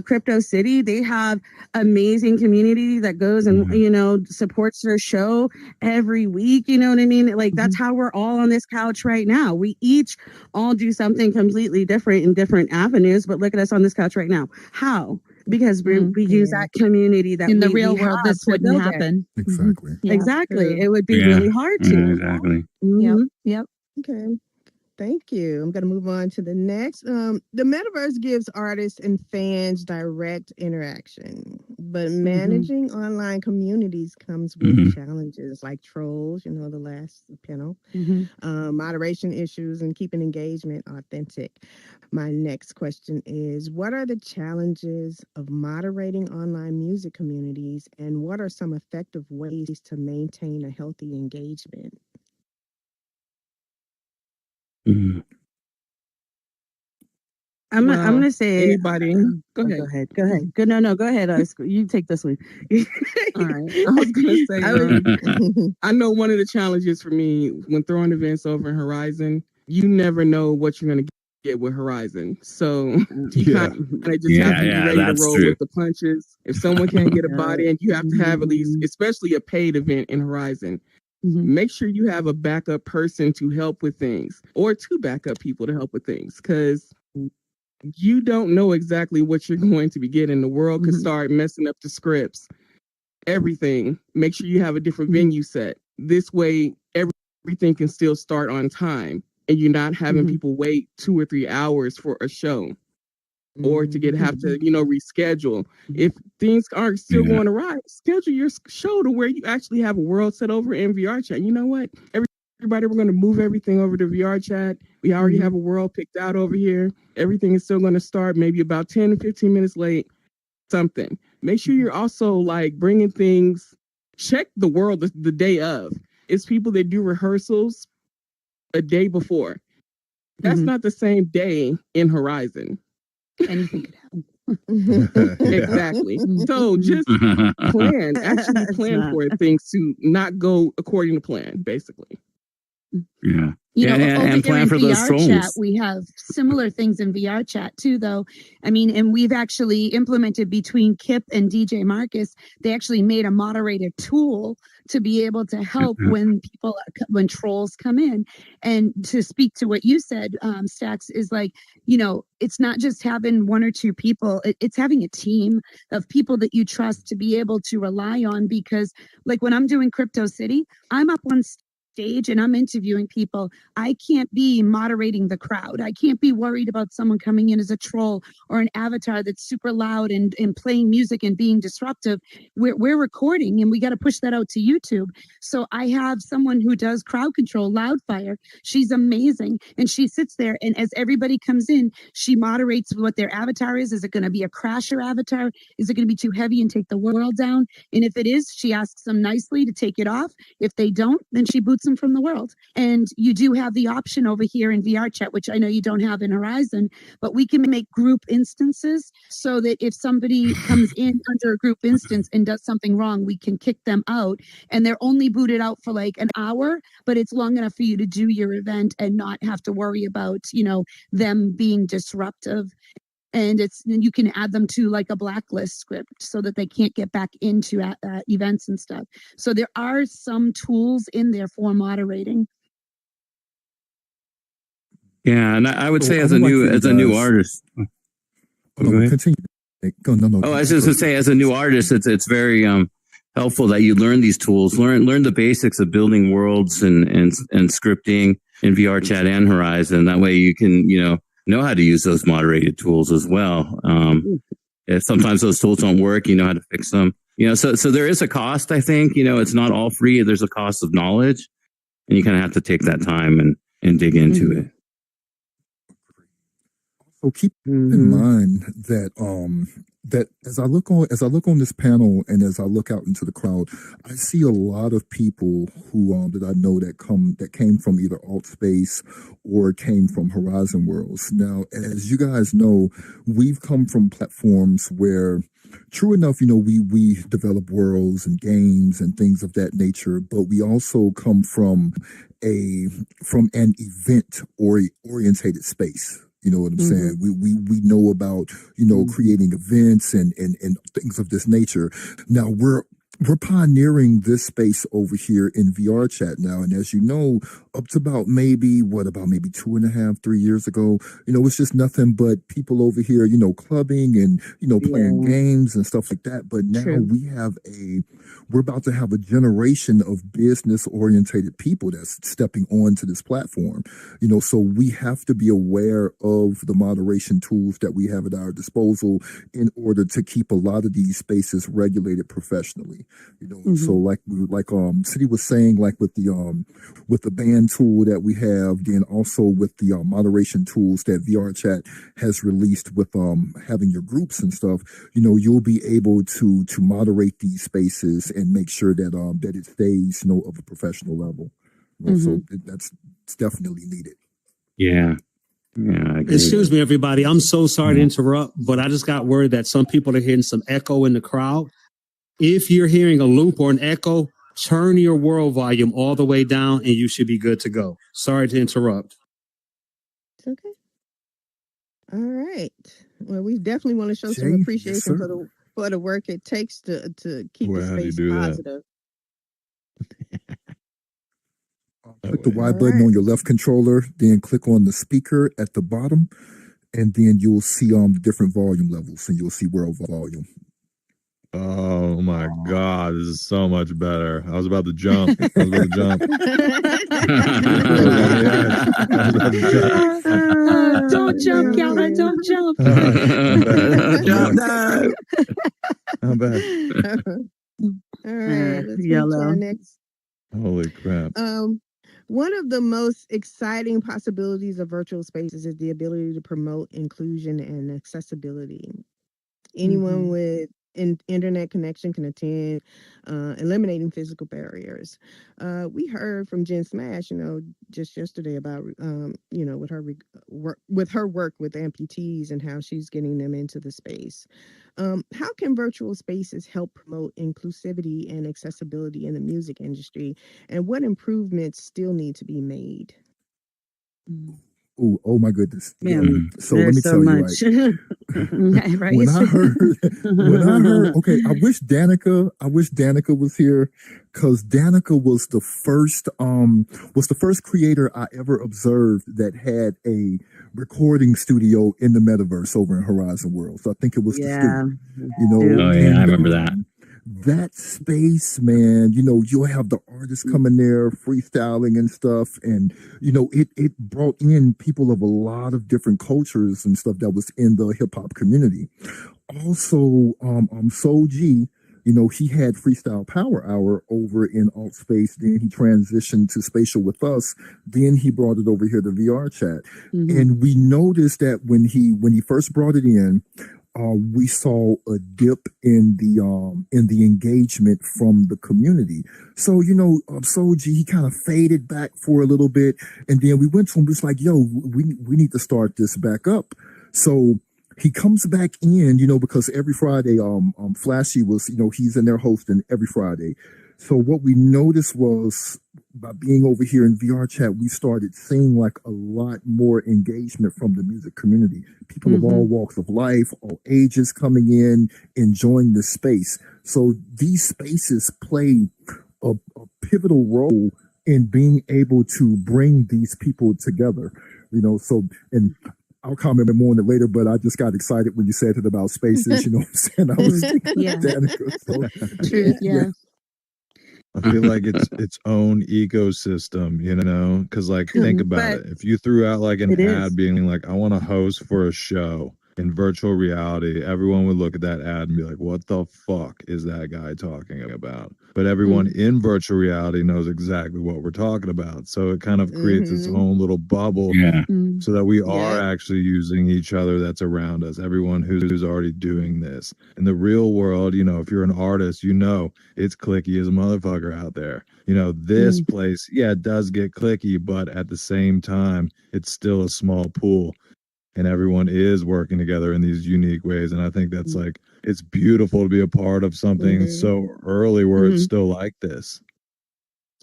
K: Crypto City, they have amazing community that goes and, you know, supports their show every week. You know what I mean? Like that's how we're all on this couch right now. We each all do something completely different in different avenues, but look at us on this couch right now. How? Because we use that community that
J: In the
K: we
J: real world,
K: have
J: this
K: to
J: wouldn't
K: build it.
J: happen.
M: Exactly.
J: Yeah.
K: Exactly. It would be
L: Yeah.
K: really hard to.
L: Yeah, exactly.
J: Yep.
G: Okay. Thank you. I'm going to move on to the next. The metaverse gives artists and fans direct interaction, but managing online communities comes with challenges like trolls, you know, the last panel, moderation issues, and keeping engagement authentic. My next question is, what are the challenges of moderating online music communities, and what are some effective ways to maintain a healthy engagement?
K: I'm
I: Well,
K: gonna say
I: anybody, go
K: go
I: ahead.
K: ahead. Go ahead. Go ahead. You take this one.
I: All right. I was gonna say, I know one of the challenges for me when throwing events over in Horizon, you never know what you're gonna get with Horizon. So you kind of just have to be ready to roll with the punches. If someone can't get a body, and you have to have at least, especially a paid event in Horizon, make sure you have a backup person to help with things, or two backup people to help with things, because you don't know exactly what you're going to be getting. The world could start messing up the scripts, everything. Make sure you have a different venue set. This way, everything can still start on time, and you're not having people wait 2 or 3 hours for a show.
O: or to have to, reschedule. If things aren't still going awry, schedule your show to where you actually have a world set over in VR chat. You know what? Everybody, we're going to move everything over to VR chat. We already have a world picked out over here. Everything is still going to start maybe about 10 to 15 minutes late, something. Make sure you're also like bringing things, check the world the day of. It's people that do rehearsals a day before. That's not the same day in Horizon.
J: Anything could happen.
O: Exactly. So just actually plan for things to not go according to plan, basically.
L: Yeah.
J: And
L: plan for those
J: VR
L: trolls.
J: chat, we have similar things in VR chat too, though. I mean, and we've actually implemented between Kip and DJ Marcus, they actually made a moderator tool to be able to help when trolls come in. And to speak to what you said, Stax, is like, it's not just having one or two people, it's having a team of people that you trust to be able to rely on. Because like when I'm doing Crypto City, I'm up on stage and I'm interviewing people. I can't be moderating the crowd. I can't be worried about someone coming in as a troll or an avatar that's super loud and playing music and being disruptive. We're recording and we got to push that out to YouTube. So I have someone who does crowd control, Loudfire. She's amazing. And she sits there and as everybody comes in, she moderates what their avatar is. Is it going to be a crasher avatar? Is it going to be too heavy and take the world down? And if it is, she asks them nicely to take it off. If they don't, then she boots them from the world. And you do have the option over here in VR chat, which I know you don't have in Horizon, but we can make group instances so that if somebody comes in under a group instance and does something wrong, we can kick them out. And they're only booted out for like an hour, but it's long enough for you to do your event and not have to worry about, them being disruptive. And you can add them to like a blacklist script so that they can't get back into events and stuff. So there are some tools in there for moderating.
L: Yeah, and I would say as a new artist.
M: Continue. No.
L: Oh, I was just gonna say, as a new artist, it's very helpful that you learn these tools, learn the basics of building worlds and scripting in VR chat and Horizon. That way you can know how to use those moderated tools as well. If sometimes those tools don't work, you know how to fix them. So there is a cost, I think. It's not all free. There's a cost of knowledge, and you kind of have to take that time and dig into it.
M: So keep in mind that that as I look on this panel and as I look out into the crowd, I see a lot of people who that I know that came from either Altspace or came from Horizon Worlds. Now, as you guys know, we've come from platforms where, true enough, we develop worlds and games and things of that nature, but we also come from an event orientated space. You know what I'm saying? We know about, creating events and things of this nature. Now we're pioneering this space over here in VR chat now. And as you know, up to about maybe 2.5, 3 years ago, it's just nothing but people over here, clubbing and, playing games and stuff like that. But now we're about to have a generation of business orientated people that's stepping onto this platform, so we have to be aware of the moderation tools that we have at our disposal in order to keep a lot of these spaces regulated professionally. So like City was saying, like with the band tool that we have, then also with the moderation tools that VR chat has released with having your groups and stuff, you'll be able to moderate these spaces and make sure that that it stays of a professional level. So that's definitely needed.
L: Yeah. I agree.
E: Excuse me, everybody. I'm so sorry to interrupt, but I just got word that some people are hearing some echo in the crowd. If you're hearing a loop or an echo, turn your world volume all the way down and you should be good to go. Sorry to interrupt.
G: It's okay. All right. Well, we definitely want to show some appreciation for the work it takes to keep the space positive.
M: Click the Y button on your left controller, then click on the speaker at the bottom, and then you'll see the different volume levels, and you'll see world volume.
N: Oh my God, this is so much better. I was about to jump.
O: Don't
K: Don't jump, Kiara. Don't jump.
N: I'm back.
O: Jump dive.
N: I'm back.
G: All right, let's move to
K: Yellow.
G: our next.
N: Holy crap.
G: One of the most exciting possibilities of virtual spaces is the ability to promote inclusion and accessibility. Anyone with an internet connection can attend, eliminating physical barriers. We heard from Jen Smash, just yesterday about, with her work with amputees and how she's getting them into the space. How can virtual spaces help promote inclusivity and accessibility in the music industry, and what improvements still need to be made?
M: Oh my goodness.
K: Man,
M: so let me
K: so
M: tell
K: much.
M: you,
K: Right?
M: when I heard, okay, I wish Danica was here, because Danica was the first creator I ever observed that had a recording studio in the metaverse over in Horizon World. So I think it was the student,
L: Oh yeah, I remember that.
M: That space, man, you'll have the artists coming there freestyling and stuff. And, it brought in people of a lot of different cultures and stuff that was in the hip hop community. Also, Soul G, he had Freestyle Power Hour over in Alt Space. Then he transitioned to Spatial with us. Then he brought it over here to VR Chat. And we noticed that when he first brought it in, we saw a dip in the engagement from the community. So, Soji, he kind of faded back for a little bit. And then we went to him, we was like, yo, we need to start this back up. So he comes back in, because every Friday, Flashy was, he's in there hosting every Friday. So what we noticed was, by being over here in VR Chat, we started seeing like a lot more engagement from the music community. People of all walks of life, all ages coming in, enjoying the space. So these spaces play a pivotal role in being able to bring these people together. And I'll comment more on it later, but I just got excited when you said it about spaces. You know what I'm saying? I was thinking of Danica. So,
K: Truth, yeah.
N: I feel like it's its own ecosystem, because think about it. If you threw out like an ad being like, I want to host for a show in virtual reality, everyone would look at that ad and be like, what the fuck is that guy talking about? But everyone in virtual reality knows exactly what we're talking about. So it kind of creates its own little bubble so that we are actually using each other that's around us, everyone who's already doing this. In the real world, if you're an artist, it's clicky as a motherfucker out there. This place, it does get clicky, but at the same time, it's still a small pool. And everyone is working together in these unique ways. And I think that's it's beautiful to be a part of something so early where it's still like this.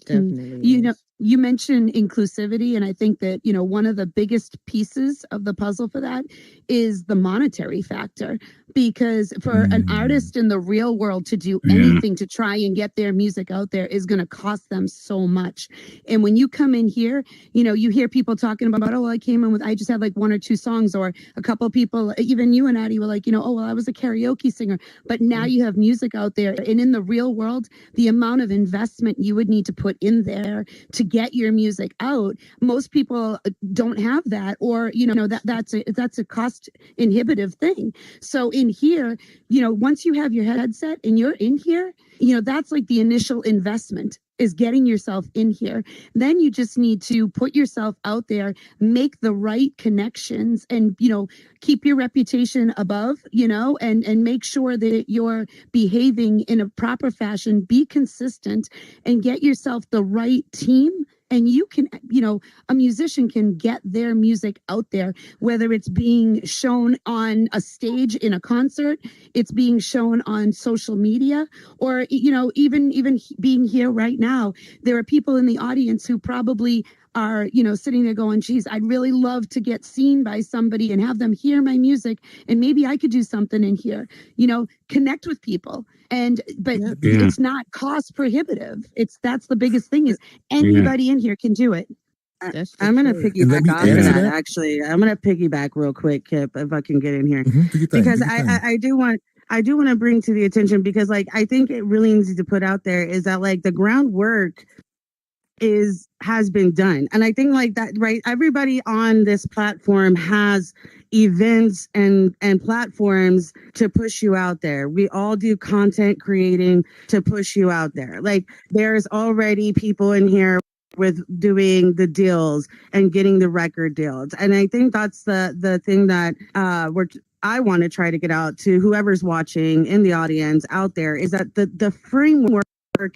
G: Definitely.
J: You mentioned inclusivity, and I think that, one of the biggest pieces of the puzzle for that is the monetary factor. Because for an artist in the real world to do anything to try and get their music out there is going to cost them so much. And when you come in here, you hear people talking about, I just had like one or two songs, or a couple of people, even you and Addie were like, I was a karaoke singer. But now you have music out there. And in the real world, the amount of investment you would need to put in there to get your music out, most people don't have that, or that's a cost inhibitive thing. So in here, once you have your headset and you're in here, that's like the initial investment, is getting yourself in here. Then you just need to put yourself out there, make the right connections, and keep your reputation above, and make sure that you're behaving in a proper fashion, be consistent, and get yourself the right team. And you can, a musician can get their music out there, whether it's being shown on a stage in a concert, it's being shown on social media, or, even being here right now. There are people in the audience who probably are, sitting there going, geez, I'd really love to get seen by somebody and have them hear my music. And maybe I could do something in here, connect with people. But it's not cost prohibitive. That's the biggest thing, is anybody in here can do it.
K: I'm going to piggyback off of that, actually. I'm going to piggyback real quick, Kip, if I can get in here. Because I do want to bring to the attention, because I think it really needs to put out there is that the groundwork has been done. And I think like that, right? Everybody on this platform has events and platforms to push you out there. We all do content creating to push you out there. Like there's already people in here with doing the deals and getting the record deals. And I think that's the thing that I want to try to get out to whoever's watching in the audience out there is that the framework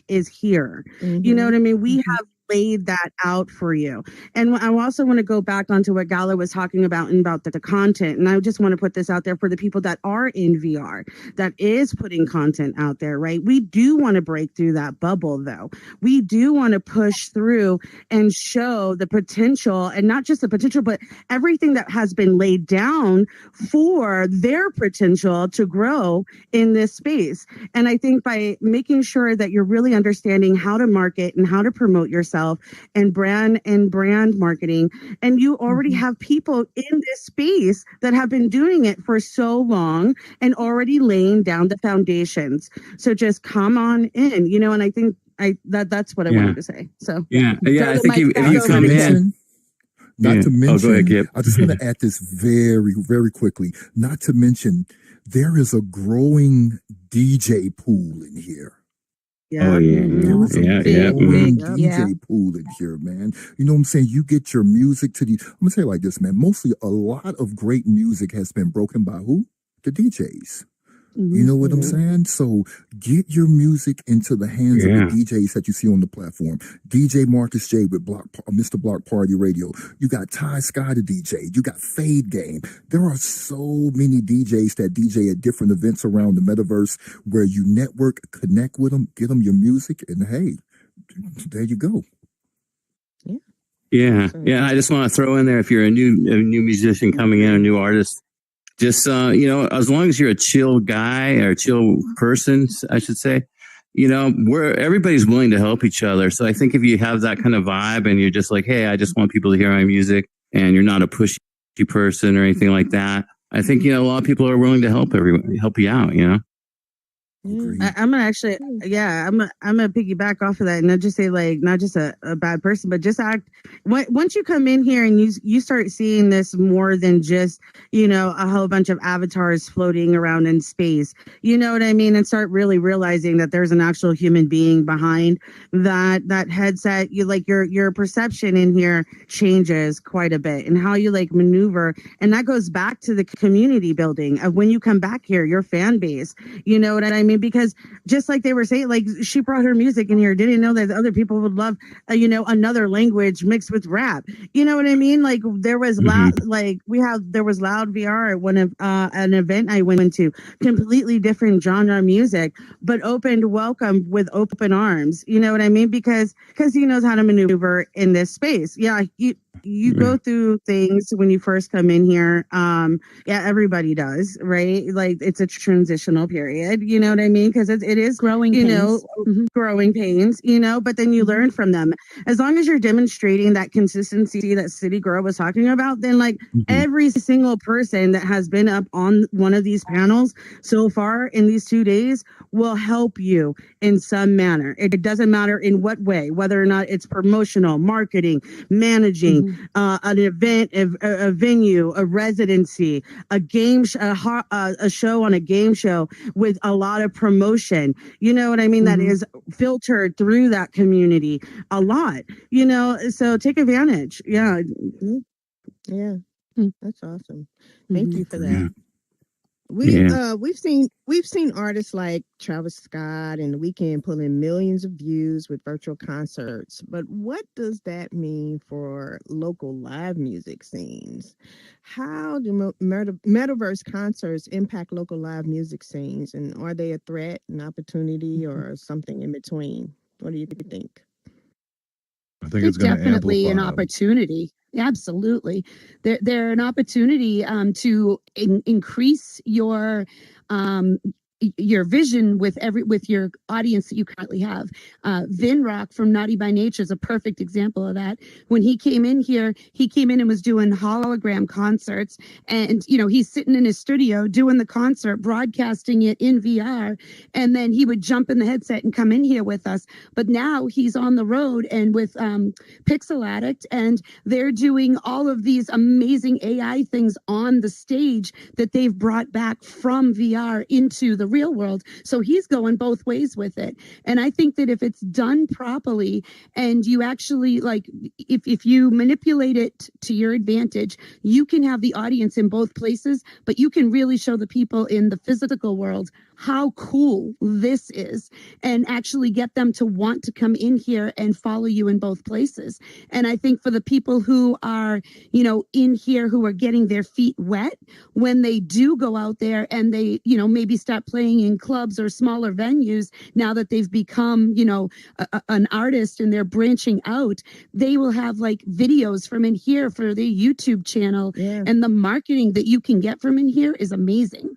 K: is here. You know what I mean? We have laid that out for you. And I also want to go back onto what Gala was talking about and about the content. And I just want to put this out there for the people that are in VR, that is putting content out there, right? We do want to break through that bubble though. We do want to push through and show the potential, and not just the potential, but everything that has been laid down for their potential to grow in this space. And I think by making sure that you're really understanding how to market and how to promote yourself and brand marketing, and you already have people in this space that have been doing it for so long and already laying down the foundations. So just come on in, you know, and I think that's what I wanted to say. So
L: I think if you come in.
M: Not to mention,
L: go ahead, Kip.
M: I just want to add this very, very quickly. Not to mention, there is a growing DJ pool in here.
K: Yeah.
M: There is a growing DJ pool in here, man. You know what I'm saying? You get your music to the, I'm going to say it like this, man. Mostly a lot of great music has been broken by who? The DJs. You know what I'm saying? So get your music into the hands of the DJs that you see on the platform. DJ Marcus J with Mr. Block Party Radio. You got Ty Sky the DJ. You got Fade Game. There are so many DJs that DJ at different events around the metaverse where you network, connect with them, get them your music, and hey, there you go.
L: Yeah. I just want to throw in there, if you're a new musician coming in, a new artist, just, you know, as long as you're a chill guy or a chill person, I should say, you know, everybody's willing to help each other. So I think if you have that kind of vibe and you're just like, hey, I just want people to hear my music, and you're not a pushy person or anything like that, I think, you know, a lot of people are willing to help you out, you know?
K: I'm gonna actually, I'm gonna piggyback off of that and not just say like not just a bad person, but just act. Once you come in here and you start seeing this more than just, you know, a whole bunch of avatars floating around in space, you know what I mean, and start really realizing that there's an actual human being behind that headset. You like your perception in here changes quite a bit, and how you like maneuver, and that goes back to the community building of when you come back here, your fan base. You know what I mean? Because just like they were saying, like she brought her music in here, didn't know that other people would love, you know, another language mixed with rap. You know what I mean? Like there was there was Loud VR at one of an event I went to, completely different genre music, but welcome with open arms. You know what I mean? Because he knows how to maneuver in this space. Yeah, you go through things when you first come in here. Everybody does, right? Like it's a transitional period, you know what I mean? Because it is growing, you know, growing pains, you know, but then you learn from them. As long as you're demonstrating that consistency that City Girl was talking about, then like every single person that has been up on one of these panels so far in these 2 days will help you in some manner. It doesn't matter in what way, whether or not it's promotional, marketing, managing, an event, a venue, a residency, a game, a show on a game show with a lot of promotion. You know what I mean? That is filtered through that community a lot. You know, so take advantage. Yeah.
G: That's awesome. Thank you for that. We've seen artists like Travis Scott and The Weeknd pulling millions of views with virtual concerts. But what does that mean for local live music scenes? How do metaverse concerts impact local live music scenes, and are they a threat, an opportunity, or something in between? What do you think?
N: I think it's going to
J: definitely an
N: amplify.
J: opportunity. Absolutely, they're an opportunity to increase your your vision with your audience that you currently have. Vin Rock from Naughty by Nature is a perfect example of that. When he came in here, he came in and was doing hologram concerts, and he's sitting in his studio doing the concert, broadcasting it in VR, and then he would jump in the headset and come in here with us. But now he's on the road and with Pixel Addict, and they're doing all of these amazing AI things on the stage that they've brought back from VR into the real world. So he's going both ways with it. And I think that if it's done properly and you actually if you manipulate it to your advantage, you can have the audience in both places, but you can really show the people in the physical world how cool this is and actually get them to want to come in here and follow you in both places. And I think for the people who are, in here who are getting their feet wet, when they do go out there and they, maybe start playing in clubs or smaller venues, now that they've become, an artist and they're branching out, they will have videos from in here for their YouTube channel.
G: Yeah.
J: And the marketing that you can get from in here is amazing.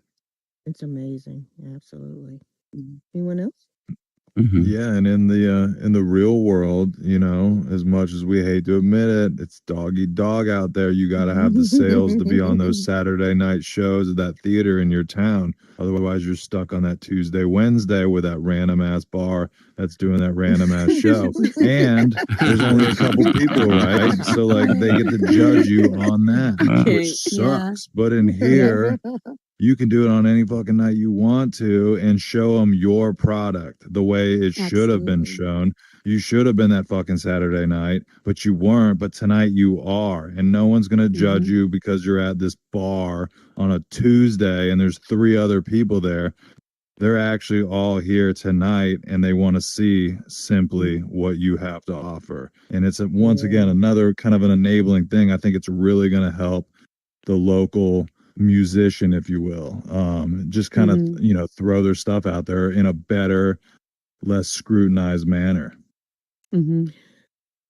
G: It's amazing. Absolutely. Anyone else?
N: Mm-hmm. Yeah, and in the real world, as much as we hate to admit it, it's dog eat dog out there. You got to have the sales to be on those Saturday night shows at that theater in your town. Otherwise, you're stuck on that Tuesday, Wednesday with that random ass bar that's doing that random ass show. And there's only a couple people, right? So they get to judge you on that, which sucks. Yeah. But in here, you can do it on any fucking night you want to and show them your product the way it should have been shown. You should have been that fucking Saturday night, but you weren't. But tonight you are. And no one's going to judge you because you're at this bar on a Tuesday and there's 3 other people there. They're actually all here tonight and they want to see simply what you have to offer. And it's once again another kind of an enabling thing. I think it's really going to help the local musician, if you will, just kind of throw their stuff out there in a better, less scrutinized manner.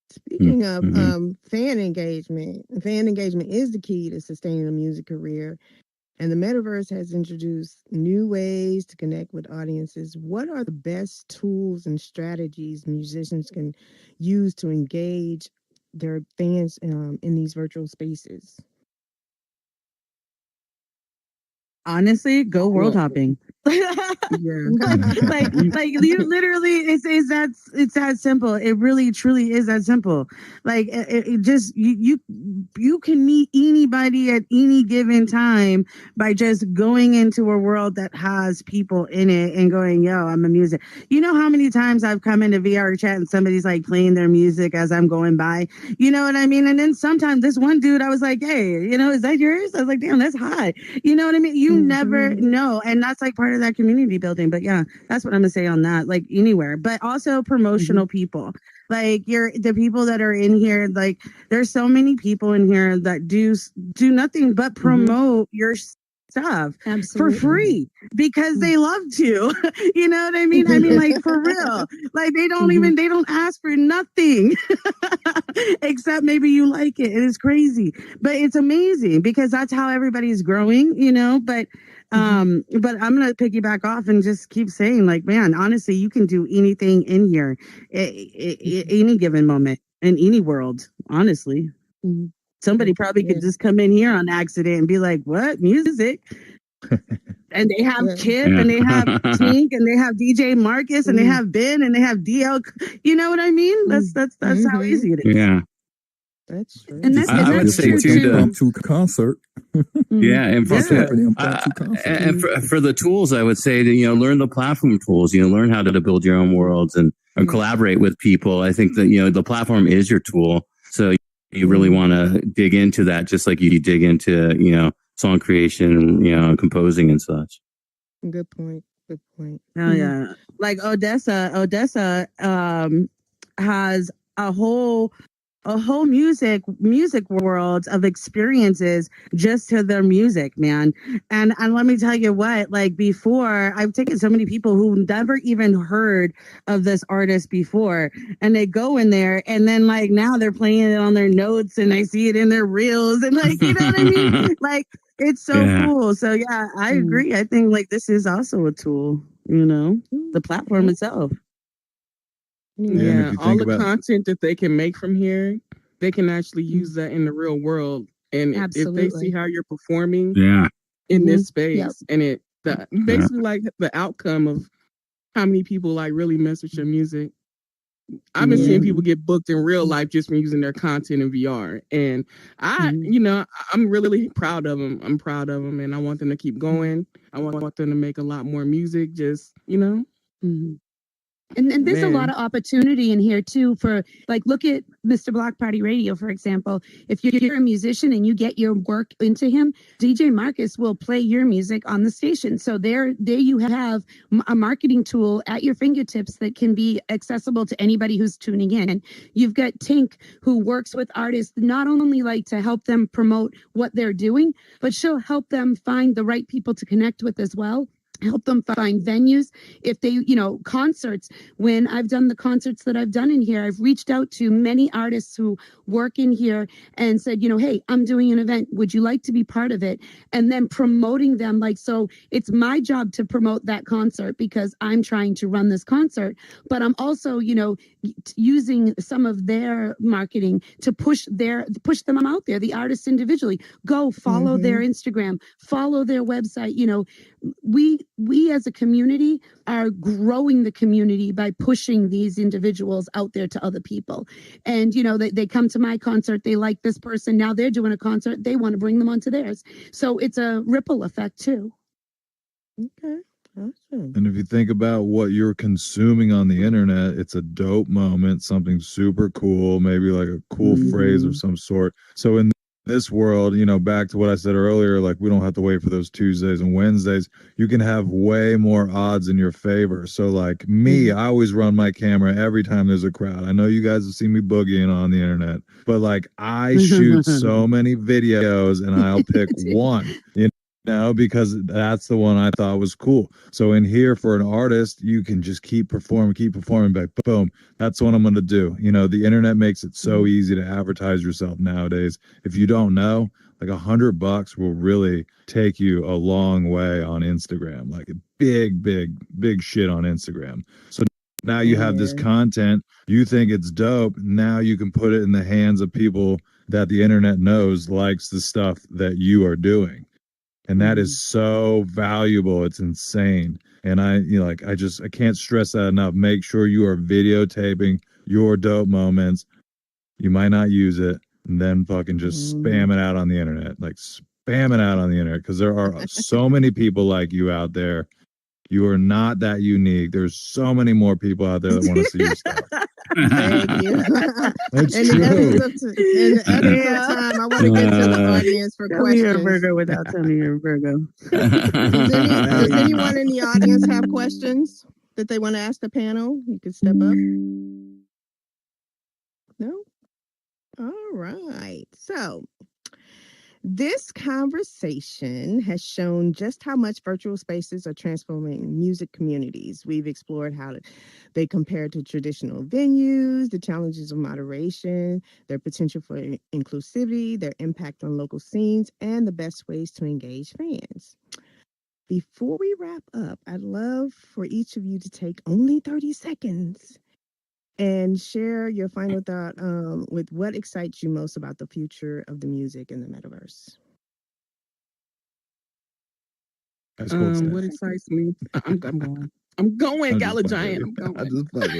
G: Speaking of fan engagement is the key to sustaining a music career, and the Metaverse has introduced new ways to connect with audiences. What are the best tools and strategies musicians can use to engage their fans in these virtual spaces?
K: Honestly, go world hopping. like you literally, it's that simple. It really truly is that simple. It just you can meet anybody at any given time by just going into a world that has people in it and going, yo, I'm a music. You know how many times I've come into VR chat and somebody's playing their music as I'm going by, you know what I mean? And then sometimes this one dude, I was like, hey, is that yours? I was like, damn, that's hot. You know what I mean? You never know. And that's part of that community building. But yeah, that's what I'm gonna say on that. Anywhere, but also promotional people. The people that are in here, there's so many people in here that do nothing but promote your stuff for free because they love to. You know what I mean? I mean, for real. They don't they don't ask for nothing except maybe you like it. It is crazy, but it's amazing because that's how everybody's growing, but I'm gonna piggyback off and just keep saying, man, honestly, you can do anything in here any given moment in any world, honestly. Somebody probably could just come in here on accident and be like, what music? And they have Kip and they have Tink and they have DJ Marcus and they have Ben and they have DL. You know what I mean? That's how easy it is.
L: Yeah.
G: That's true.
K: And
L: I would say too,
M: to concert.
L: Yeah, and for the tools, I would say to learn the platform tools. Learn how to build your own worlds and collaborate with people. I think that the platform is your tool, so you really want to dig into that, just like you dig into song creation, composing and such.
G: Good point.
K: Oh yeah, Odessa has a whole music world of experiences just to their music, man. And let me tell you what, before, I've taken so many people who never even heard of this artist before, and they go in there and then now they're playing it on their notes and I see it in their reels and you know what I mean? It's so
L: Yeah.
K: cool. So yeah, I agree. I think like this is also a tool, the platform itself.
N: Yeah, and if
O: Yeah,
N: you
O: all
N: think
O: the
N: about
O: content that they can make from here, they can actually use that in the real world. And if they see
J: Absolutely.
O: how you're performing
L: Yeah.
O: in this
J: Yep.
O: space, and basically like the outcome of how many people like really mess with your music. I've been seeing people get booked in real life just from using their content in VR, and I'm really proud of them. I'm proud of them, and I want them to keep going. I want them to make a lot more music. Just
J: Mhm. And there's a lot
O: man.
J: of opportunity in here too for like look at Mr. Block Party Radio, for example. If you're a musician and you get your work into him, DJ Marcus will play your music on the station. So there you have a marketing tool at your fingertips that can be accessible to anybody who's tuning in. And you've got Tink, who works with artists not only like to help them promote what they're doing, but she'll help them find the right people to connect with as well. Help them find venues. If they, concerts, when I've done the concerts that I've done in here, I've reached out to many artists who work in here and said, hey, I'm doing an event. Would you like to be part of it? And then promoting them. Like, so it's my job to promote that concert because I'm trying to run this concert, but I'm also, using some of their marketing to push them out there, the artists individually. Go follow their Instagram, follow their website. We as a community are growing the community by pushing these individuals out there to other people. And they come to my concert, they like this person, now they're doing a concert, they want to bring them onto theirs. So it's a ripple effect too.
O: Okay. Awesome.
N: And if you think about what you're consuming on the internet, it's a dope moment, something super cool, maybe like a cool phrase of some sort. So in this world, back to what I said earlier, like we don't have to wait for those Tuesdays and Wednesdays. You can have way more odds in your favor. So like me, I always run my camera every time there's a crowd. I know you guys have seen me boogieing on the internet, but like I shoot so many videos and I'll pick one. Because that's the one I thought was cool. So in here for an artist, you can just keep performing, but boom, that's what I'm going to do. The internet makes it so easy to advertise yourself nowadays. If you don't know, like $100 will really take you a long way on Instagram, like a big shit on Instagram. So now you have this content, you think it's dope. Now you can put it in the hands of people that the internet knows likes the stuff that you are doing. And that is so valuable. It's insane. And I can't stress that enough. Make sure you are videotaping your dope moments. You might not use it, and then fucking just spam it out on the internet. Like spam it out on the internet because there are so many people like you out there. You are not that unique. There's so many more people out there that want to see your stuff.
G: Thank you.
N: That's
G: in
N: true.
G: the essence of time, I want to get to the audience for
K: Tell me you're a
G: questions.
K: Virgo without telling me you're a Virgo.
G: Does anyone in the audience have questions that they want to ask the panel? You can step up. No? All right. So this conversation has shown just how much virtual spaces are transforming music communities. We've explored how they compare to traditional venues, the challenges of moderation, their potential for inclusivity, their impact on local scenes, and the best ways to engage fans. Before we wrap up, I'd love for each of you to take only 30 seconds and share your final thought with what excites you most about the future of the music in the metaverse.
O: What excites me? I'm going. I'm going, Gala Giant. I'm going.
N: I just fuck with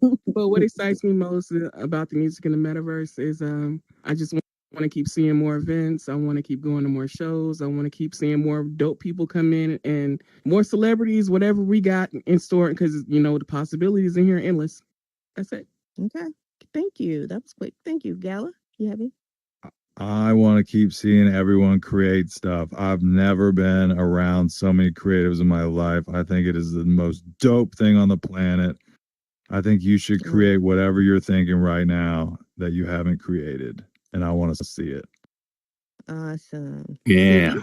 N: you.
O: But what excites me most about the music in the metaverse is I just want to keep seeing more events. I want to keep going to more shows. I want to keep seeing more dope people come in and more celebrities, whatever we got in store, because the possibilities in here are endless. That's it.
G: Okay. Thank you. That was quick. Thank you, Gala. You have it?
N: I want to keep seeing everyone create stuff. I've never been around so many creatives in my life. I think it is the most dope thing on the planet. I think you should create whatever you're thinking right now that you haven't created. And I want to see it.
G: Awesome.
L: Yeah.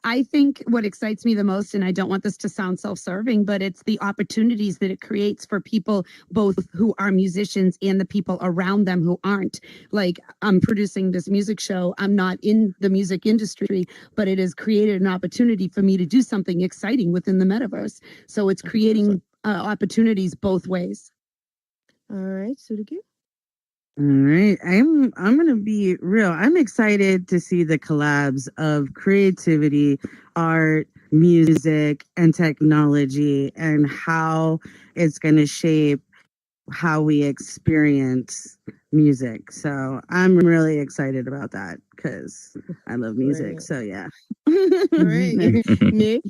J: I think what excites me the most, and I don't want this to sound self-serving, but it's the opportunities that it creates for people, both who are musicians and the people around them who aren't. Like, I'm producing this music show. I'm not in the music industry, but it has created an opportunity for me to do something exciting within the metaverse. So it's creating opportunities both ways.
G: All right, Sudoku.
K: All right. I'm gonna be real. I'm excited to see the collabs of creativity, art, music, and technology and how it's gonna shape how we experience music. So I'm really excited about that because I love music.
G: Right.
K: So yeah.
G: Right. Nick.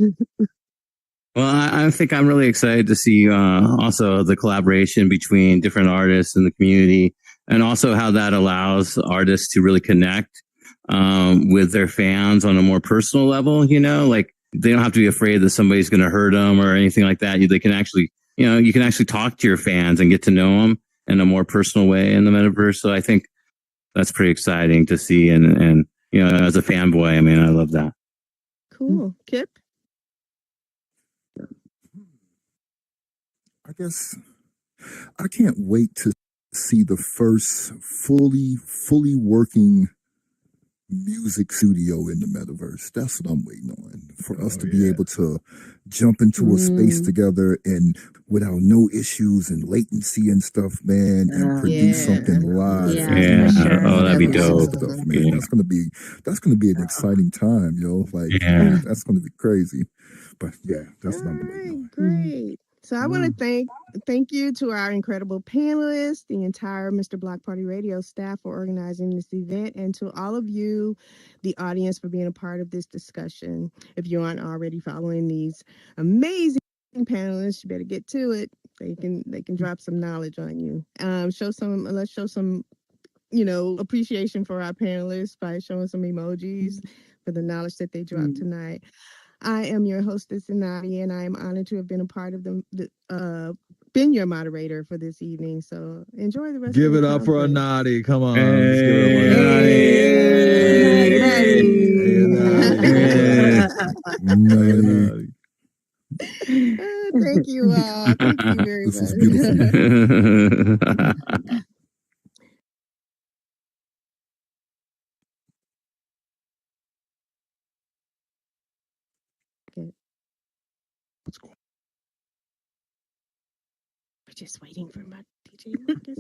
L: Well, I think I'm really excited to see also the collaboration between different artists in the community, and also how that allows artists to really connect with their fans on a more personal level. You know, like they don't have to be afraid that somebody's going to hurt them or anything like that. They can actually, you can actually talk to your fans and get to know them in a more personal way in the metaverse. So I think that's pretty exciting to see. And as a fanboy, I mean, I love that.
G: Cool. Kip.
M: I guess I can't wait to see the first fully working music studio in the metaverse. That's what I'm waiting on. For us to be able to jump into a space together and without no issues and latency and stuff, man, and produce something live.
K: Yeah, for sure.
L: Oh, that'd be dope.
M: Stuff, man. That's gonna be an exciting time, yo. Like that's gonna be crazy. But yeah, that's what I'm waiting on.
G: Great. So I want to thank you to our incredible panelists, the entire Mr. Block Party Radio staff for organizing this event, and to all of you, the audience, for being a part of this discussion. If you aren't already following these amazing panelists, you better get to it. They can drop some knowledge on you. Let's show some appreciation for our panelists by showing some emojis for the knowledge that they dropped tonight. I am your hostess, Nadia, and I am honored to have been a part of been your moderator for this evening. So enjoy the rest
N: Give
G: of the
N: it up for a Nadi. Come on.
L: Hey,
N: let's give it up
G: Thank you all. Thank you very much.
M: This was beautiful.
G: Let's go. We're just waiting for my DJ Marcus.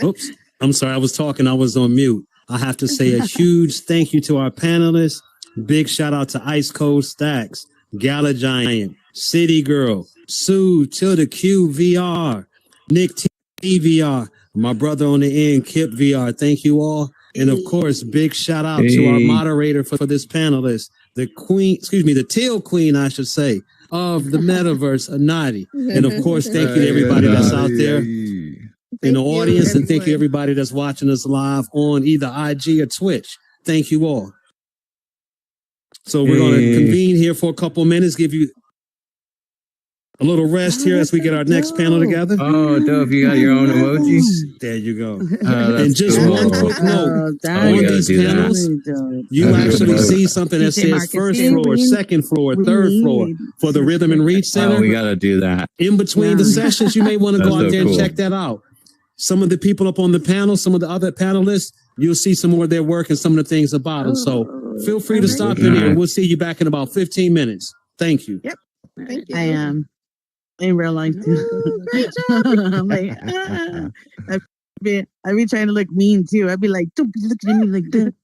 E: Oops. I'm sorry. I was talking. I was on mute. I have to say a huge thank you to our panelists. Big shout out to Ice Cold Stacks, Gala Giant, City Girl, Sue, Tilda Q VR, Nick TVR, my brother on the end, Kip VR. Thank you all. And of course, big shout out to our moderator for this panelist, the Teal Queen, I should say, of the Metaverse, Anadi. And of course, thank you to everybody that's out there in the audience, and thank you everybody that's watching us live on either IG or Twitch. Thank you all. So we're going to convene here for a couple of minutes, give you a little rest here as we get our next panel together.
L: Oh, dope. You got your own emojis?
E: There you go.
L: That's
E: And just
L: cool.
E: one quick note.
L: Oh, we
E: on
L: gotta
E: these
L: do
E: panels,
L: that.
E: you actually see something that says first floor, second floor, third floor for the Rhythm and Reach Center.
L: Oh, we got to do that.
E: In between the sessions, you may want to go out
L: That's so
E: there and
L: cool.
E: check that out. Some of the people up on the panel, some of the other panelists, you'll see some more of their work and some of the things about them. So feel free to stop in here. We'll see you back in about 15 minutes. Thank you.
G: Yep. Thank you.
K: I am in real life too.
G: Great job.
K: I'm like, I'd be trying to look mean too. I'd be like, don't be looking at me like that.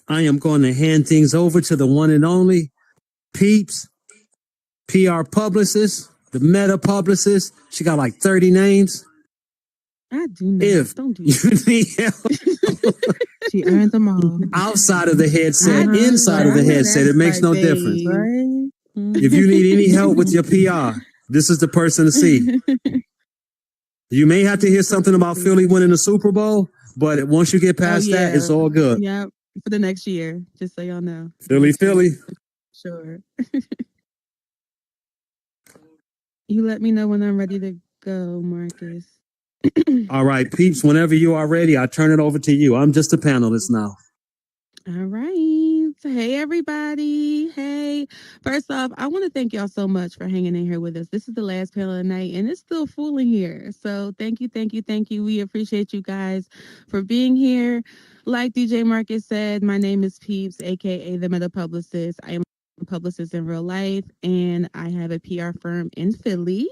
E: I am going to hand things over to the one and only Peeps, PR publicist, the meta publicist. She got like 30 names.
O: I do not.
E: If
O: Don't do
E: you
O: that.
E: need help
I: She earned them all.
E: outside of the headset,
I: Uh-huh.
E: inside of the
I: I know
E: headset,
I: that's
E: it makes
I: right,
E: no
I: babe.
E: difference.
O: Right?
E: If you need any help with your PR, this is the person to see. You may have to hear something about Philly winning the Super Bowl, but once you get past that, it's all good.
O: Yeah, for the next year, just so y'all know.
E: Philly, Philly.
O: Sure. You let me know when I'm ready to go, Marcus.
E: All right, Peeps, whenever you are ready, I turn it over to you. I'm just a panelist now.
O: All right. Hey, everybody. Hey. First off, I want to thank y'all so much for hanging in here with us. This is the last panel of the night, and it's still full in here. So thank you, thank you, thank you. We appreciate you guys for being here. Like DJ Marcus said, my name is Peeps, aka the Meta Publicist. I am a publicist in real life, and I have a PR firm in Philly.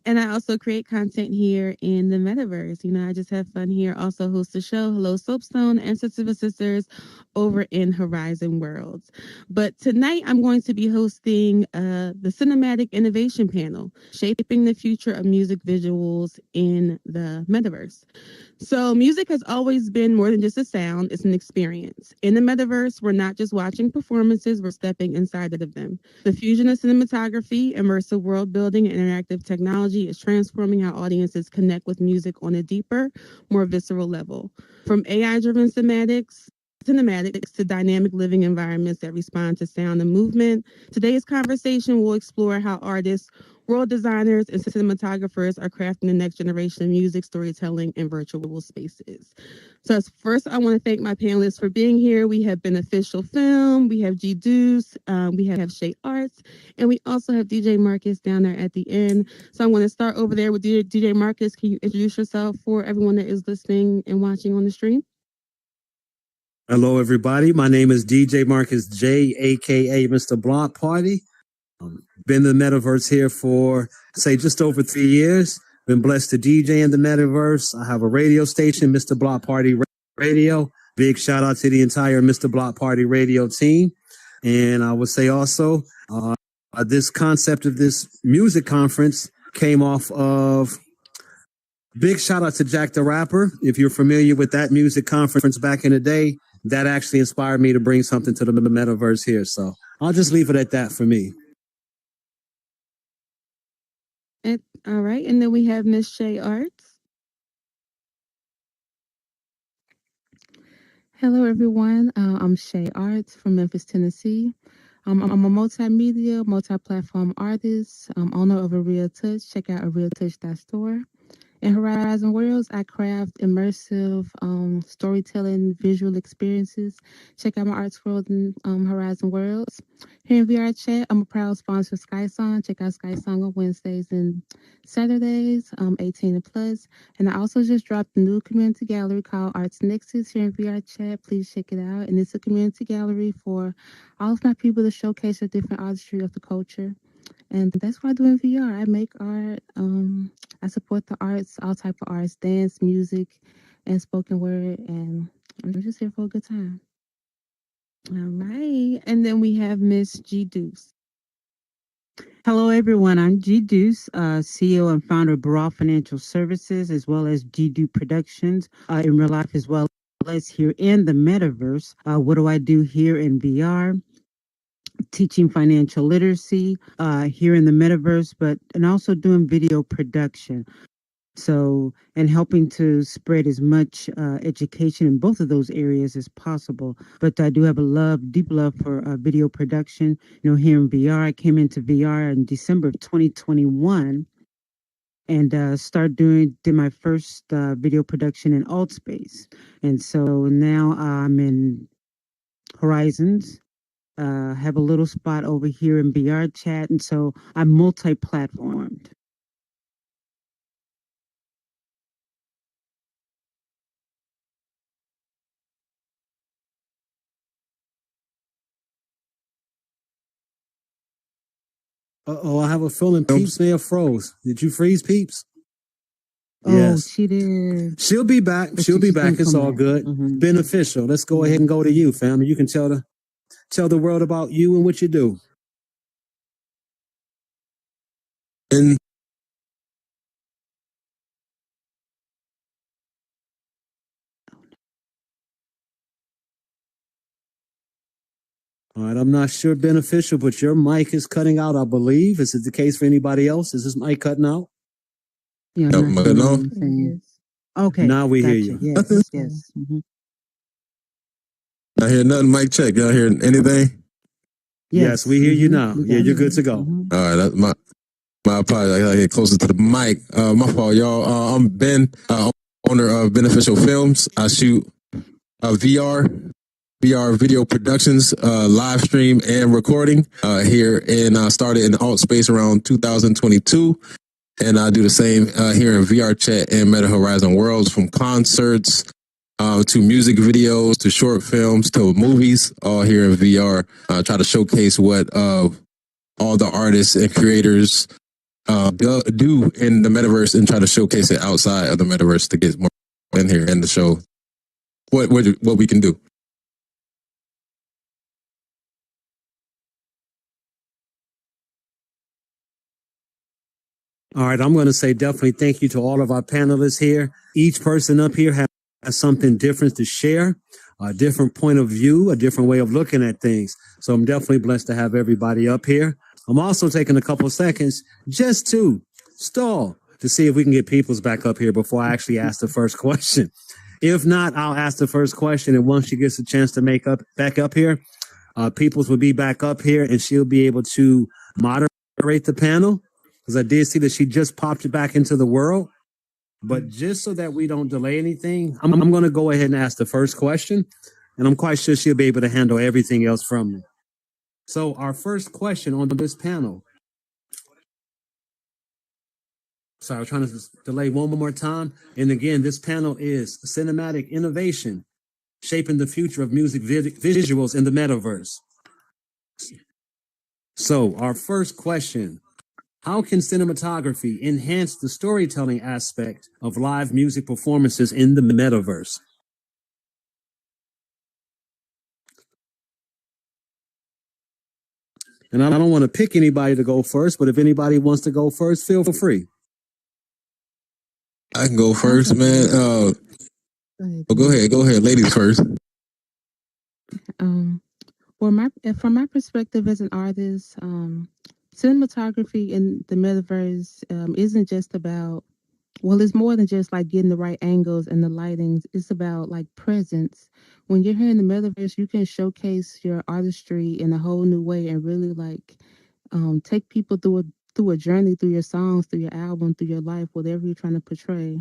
O: And I also create content here in the Metaverse. You know, I just have fun here. Also host the show, Hello Soapstone and Sisters of Sisters, over in Horizon Worlds. But tonight I'm going to be hosting the Cinematic Innovation Panel, Shaping the Future of Music Visuals in the Metaverse. So music has always been more than just a sound, it's an experience. In the Metaverse, we're not just watching performances, we're stepping inside of them. The fusion of cinematography, immersive world building, and interactive technology is transforming how audiences connect with music on a deeper, more visceral level. From AI-driven cinematics to dynamic living environments that respond to sound and movement. Today's conversation will explore how artists, world designers, and cinematographers are crafting the next generation of music, storytelling, and virtual spaces. So first, I want to thank my panelists for being here. We have Beneficial Film, we have G Deuce, we have Shay Arts, and we also have DJ Marcus down there at the end. So I'm going to start over there with DJ Marcus. Can you introduce yourself for everyone that is listening and watching on the stream?
E: Hello, everybody. My name is DJ Marcus J, aka Mr. Block Party. Been in the Metaverse here for, say, just over 3 years. Been blessed to DJ in the Metaverse. I have a radio station, Mr. Block Party Radio. Big shout out to the entire Mr. Block Party Radio team. And I would say also, this concept of this music conference came off of big shout out to Jack the Rapper. If you're familiar with that music conference back in the day, that actually inspired me to bring something to the Metaverse here. So I'll just leave it at that for me.
O: All right. And then we have Miss Shay Arts.
F: Hello, everyone. I'm Shay Arts from Memphis, Tennessee. I'm a multimedia, multi-platform artist, owner of A Real Touch. Check out arealtouch.store. In Horizon Worlds, I craft immersive storytelling visual experiences. Check out my arts world in Horizon Worlds. Here in VR Chat, I'm a proud sponsor of SkySong. Check out SkySong on Wednesdays and Saturdays, 18 and plus. And I also just dropped a new community gallery called Arts Nexus here in VR Chat. Please check it out. And it's a community gallery for all of my people to showcase the different artistry of the culture. And that's what I do in VR. I make art. I support the arts, all type of arts, dance, music, and spoken word. And I'm just here for a good time.
O: All right. And then we have Miss G Deuce.
K: Hello, everyone. I'm G Deuce, CEO and founder of Baral Financial Services, as well as G Deuce Productions in real life, as well as here in the Metaverse. What do I do here in VR? Teaching financial literacy here in the Metaverse, and also doing video production. So, and helping to spread as much education in both of those areas as possible. But I do have deep love for video production. You know, here in VR, I came into VR in December of 2021 and did my first video production in Altspace. And so now I'm in Horizons. Have a little spot over here in VR Chat, and so I'm multi-platformed.
E: Uh-oh, I have a feeling Peeps may have froze. Did you freeze, Peeps?
K: Yes. She did.
E: She'll be back. She'll be back. It's all good. Mm-hmm. Beneficial. Let's go ahead and go to you, family. You can tell the world about you and what you do.
P: And
E: all right, I'm not sure beneficial, but your mic is cutting out, I believe. Is it the case for anybody else? Is this mic cutting out?
K: Yeah, I'm not hearing anything. Okay.
E: Now we hear you.
K: Yes. Yes. Mm-hmm.
P: I hear nothing. Mic check. Y'all hear anything?
E: Yes, we hear you now. Yeah, you're good to go.
K: Mm-hmm.
P: All right, that's my apologies. I gotta get closer to the mic. My fault, y'all. I'm Ben, owner of Beneficial Films. I shoot VR video productions, live stream and recording here, and I started in alt space around 2022. And I do the same here in VR Chat and Meta Horizon Worlds, from concerts to music videos to short films to movies, all here in VR. Try to showcase what all the artists and creators do in the metaverse, and try to showcase it outside of the metaverse to get more in here and to show what we can do.
E: All right, I'm going to say definitely thank you to all of our panelists here. Each person up here has something different to share, a different point of view, a different way of looking at things. So I'm definitely blessed to have everybody up here. I'm also taking a couple of seconds just to stall to see if we can get Peoples back up here before I actually ask the first question. If not, I'll ask the first question, and once she gets a chance to back up here, Peoples will be back up here, and she'll be able to moderate the panel, because I did see that she just popped it back into the world. But just so that we don't delay anything, I'm going to go ahead and ask the first question, and I'm quite sure she'll be able to handle everything else from me. So our first question on this panel. Sorry, I was trying to delay one more time. And again, this panel is Cinematic Innovation, Shaping the Future of Music Visuals in the Metaverse. So our first question: how can cinematography enhance the storytelling aspect of live music performances in the metaverse? And I don't want to pick anybody to go first, but if anybody wants to go first, feel free.
P: I can go first, man. Go ahead, ladies first.
O: Well, from my perspective as an artist, cinematography in the metaverse isn't just about, well, it's more than just like getting the right angles and the lightings. It's about like presence. When you're here in the metaverse, you can showcase your artistry in a whole new way and really like take people through a journey, through your songs, through your album, through your life, whatever you're trying to portray.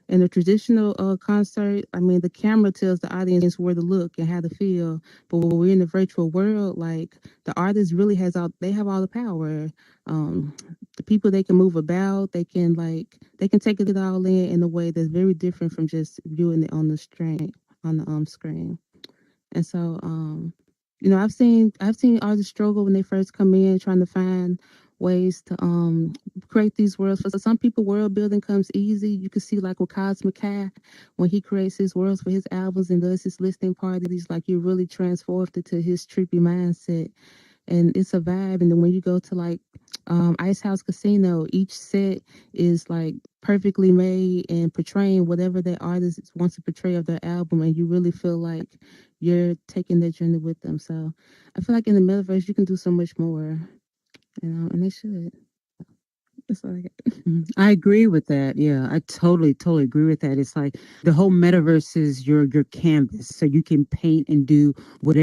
O: In a traditional concert, I mean, the camera tells the audience where to look and how to feel. But when we're in the virtual world, like the artist really they have all the power. The people, they can move about, they can take it all in a way that's very different from just viewing it on the screen, screen. And so, I've seen artists struggle when they first come in, trying to find ways to create these worlds. For some people, world building comes easy. You can see like with Cosmic Kai, when he creates his worlds for his albums and does his listening parties, like you're really transformed into his trippy mindset. And it's a vibe. And then when you go to like Ice House Casino, each set is like perfectly made and portraying whatever that artist wants to portray of their album, and you really feel like you're taking that journey with them. So I feel like in the metaverse you can do so much more, and they should. That's all I got.
K: I agree with that. Yeah, I totally agree with that. It's like the whole metaverse is your canvas, so you can paint and do whatever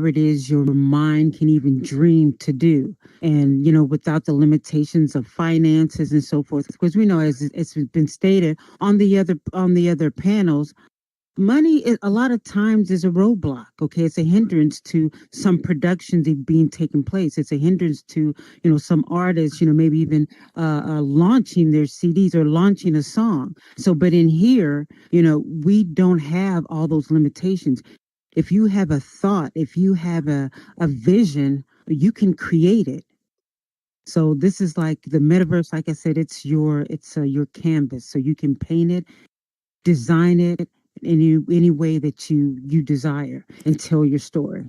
K: it is your mind can even dream to do, and without the limitations of finances and so forth. Because we know, as it's been stated on the other panels, money a lot of times is a roadblock. Okay, it's a hindrance to some productions being taken place. It's a hindrance to some artists, maybe even launching their CDs or launching a song. So, but in here, we don't have all those limitations. If you have a thought, if you have a vision, you can create it. So this is like the metaverse. Like I said, it's your canvas, so you can paint it, design it any way that you desire, and tell your story.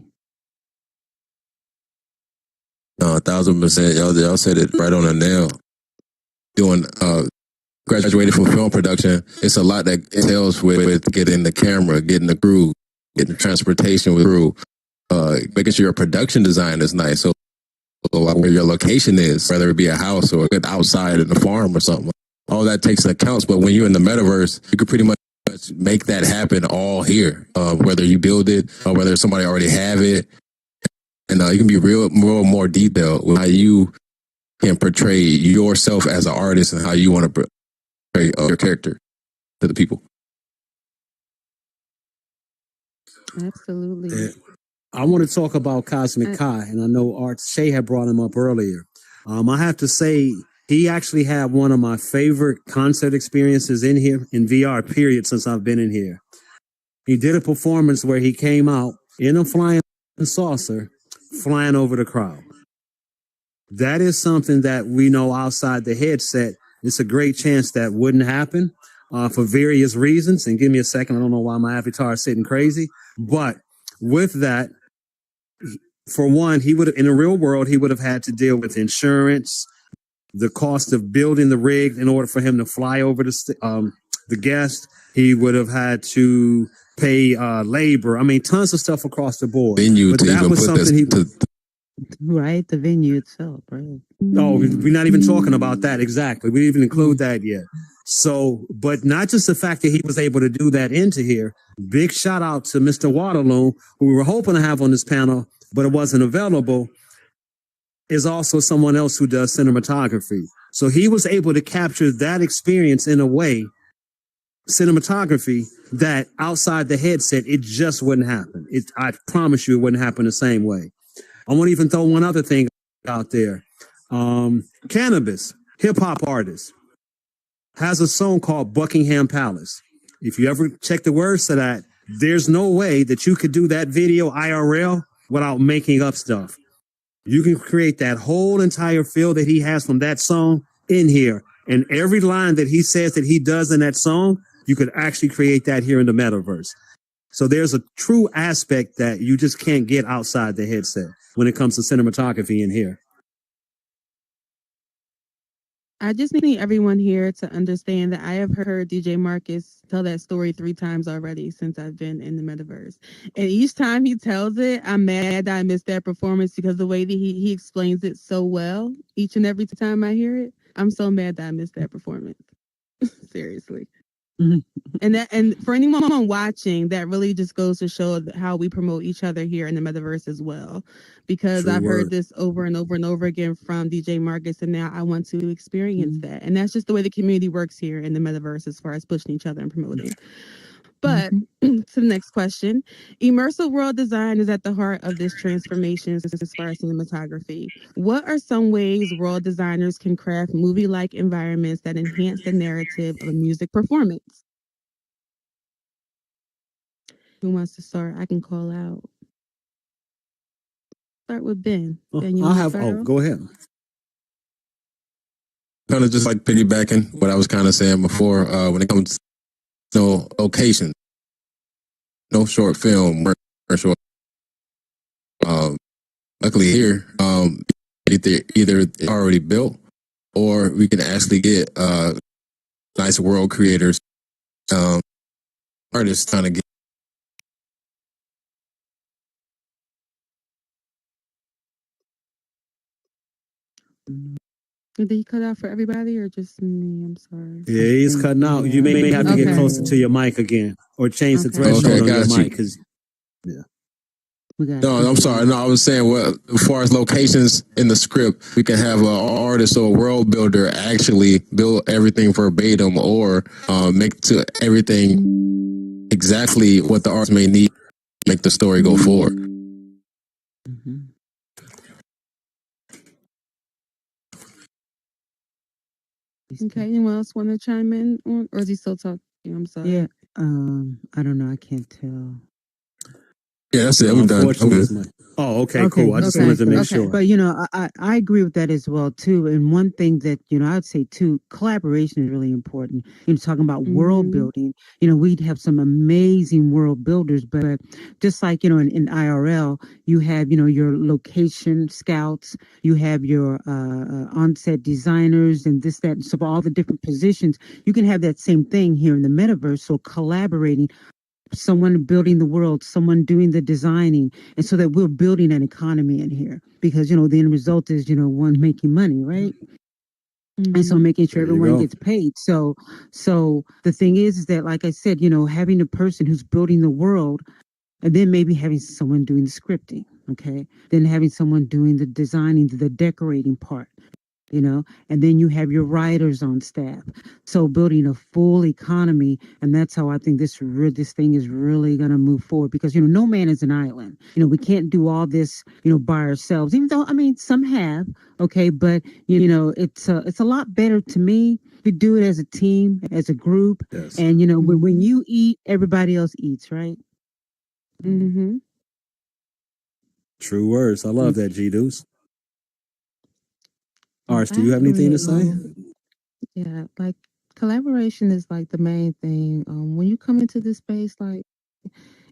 P: 1,000%. Y'all said it right on the nail. Doing graduated from film production. It's a lot that entails with getting the camera, getting the crew, getting the transportation with crew, making sure your production design is nice. So where your location is, whether it be a house or outside in a farm or something, all that takes into account. But when you're in the metaverse, you can pretty much make that happen all here. Whether you build it or whether somebody already have it, and you can be real more detailed with how you can portray yourself as an artist and how you want to portray your character to the people.
F: Absolutely.
E: I want to talk about Cosmic Kai, and I know Art Shay had brought him up earlier. I have to say, he actually had one of my favorite concert experiences in here, in VR, period, since I've been in here. He did a performance where he came out in a flying saucer, flying over the crowd. That is something that we know outside the headset. It's a great chance that wouldn't happen for various reasons. And give me a second. I don't know why my avatar is sitting crazy. But with that, for one, he would have, in the real world, he would have had to deal with insurance, the cost of building the rig in order for him to fly over the guest. He would have had to pay labor. I mean, tons of stuff across the board.
P: Venue
E: but
P: to
E: that
P: even
E: was
P: put
E: something
P: this
K: Right, the venue itself, right?
E: Oh, we're not even talking about that exactly. We didn't even include that yet. So, but not just the fact that he was able to do that into here. Big shout out to Mr. Waterloo, who we were hoping to have on this panel, but it wasn't available, is also someone else who does cinematography. So he was able to capture that experience in a way, cinematography, that outside the headset, it just wouldn't happen. I promise you it wouldn't happen the same way. I want to even throw one other thing out there. Cannabis, hip hop artist, has a song called Buckingham Palace. If you ever check the words to that, there's no way that you could do that video IRL without making up stuff. You can create that whole entire feel that he has from that song in here. And every line that he says that he does in that song, you could actually create that here in the metaverse. So there's a true aspect that you just can't get outside the headset when it comes to cinematography in here.
O: I just need everyone here to understand that I have heard DJ Marcus tell that story 3 times already since I've been in the metaverse. And each time he tells it, I'm mad that I missed that performance because the way that he explains it so well, each and every time I hear it, I'm so mad that I missed that performance. Seriously. And for anyone watching, that really just goes to show how we promote each other here in the metaverse as well. Because
E: True
O: I've heard
E: word.
O: this over and over and over again from DJ Marcus, and now I want to experience that. And that's just the way the community works here in the metaverse as far as pushing each other and promoting. But to the next question, immersive world design is at the heart of this transformation as far as cinematography. What are some ways world designers can craft movie-like environments that enhance the narrative of a music performance? Who wants to start? I can call out. Start with Ben. Ben, you
E: I'll
O: want to
E: have,
O: start off?
E: go ahead.
P: Kind of just like piggybacking what I was kind of saying before when it comes to location, no short film or short. Luckily here, either already built or we can actually get nice world creators, artists trying to get.
O: Did he cut out for everybody or just me? I'm sorry.
E: Yeah, he's cutting out. You may have to get closer to your mic again or change the threshold
P: Okay,
E: on your
P: got you.
E: mic. Yeah.
P: No, I'm sorry. No, I was saying, well, as far as locations in the script, we can have an artist or a world builder actually build everything verbatim or make to everything exactly what the artist may need to make the story go forward.
O: Okay, anyone else want to chime in? Or is he still talking? I'm sorry.
K: Yeah. I don't know. I can't tell.
P: Yeah, that's it. I'm done. I'm
E: Unfortunately,
P: good.
E: it's my. Oh, okay,
K: Okay,
E: cool. I just
K: okay,
E: wanted to make
K: okay.
E: sure.
K: But I agree with that as well too. And one thing that I'd say too, collaboration is really important. Talking about world building. We'd have some amazing world builders, but just like in IRL, you have your location scouts, you have your on-set designers, and this that. So all the different positions, you can have that same thing here in the metaverse. So collaborating, someone building the world, someone doing the designing, and so that we're building an economy in here because the end result is one making money, right? And so making sure
E: There you
K: everyone
E: go.
K: gets paid. So the thing is that, like I said, having a person who's building the world, and then maybe having someone doing the scripting, okay, then having someone doing the designing, the decorating part, and then you have your writers on staff. So building a full economy, and that's how I think this thing is really going to move forward because no man is an island. We can't do all this by ourselves. Even though some have, okay, but it's a lot better to me to do it as a team, as a group,
E: Yes.
K: and when you eat, everybody else eats, right?
E: True words. I love that, G Deuce. Ars, do
F: I
E: you have anything
F: agree.
E: to say?
F: Yeah, like collaboration is like the main thing. When you come into this space, like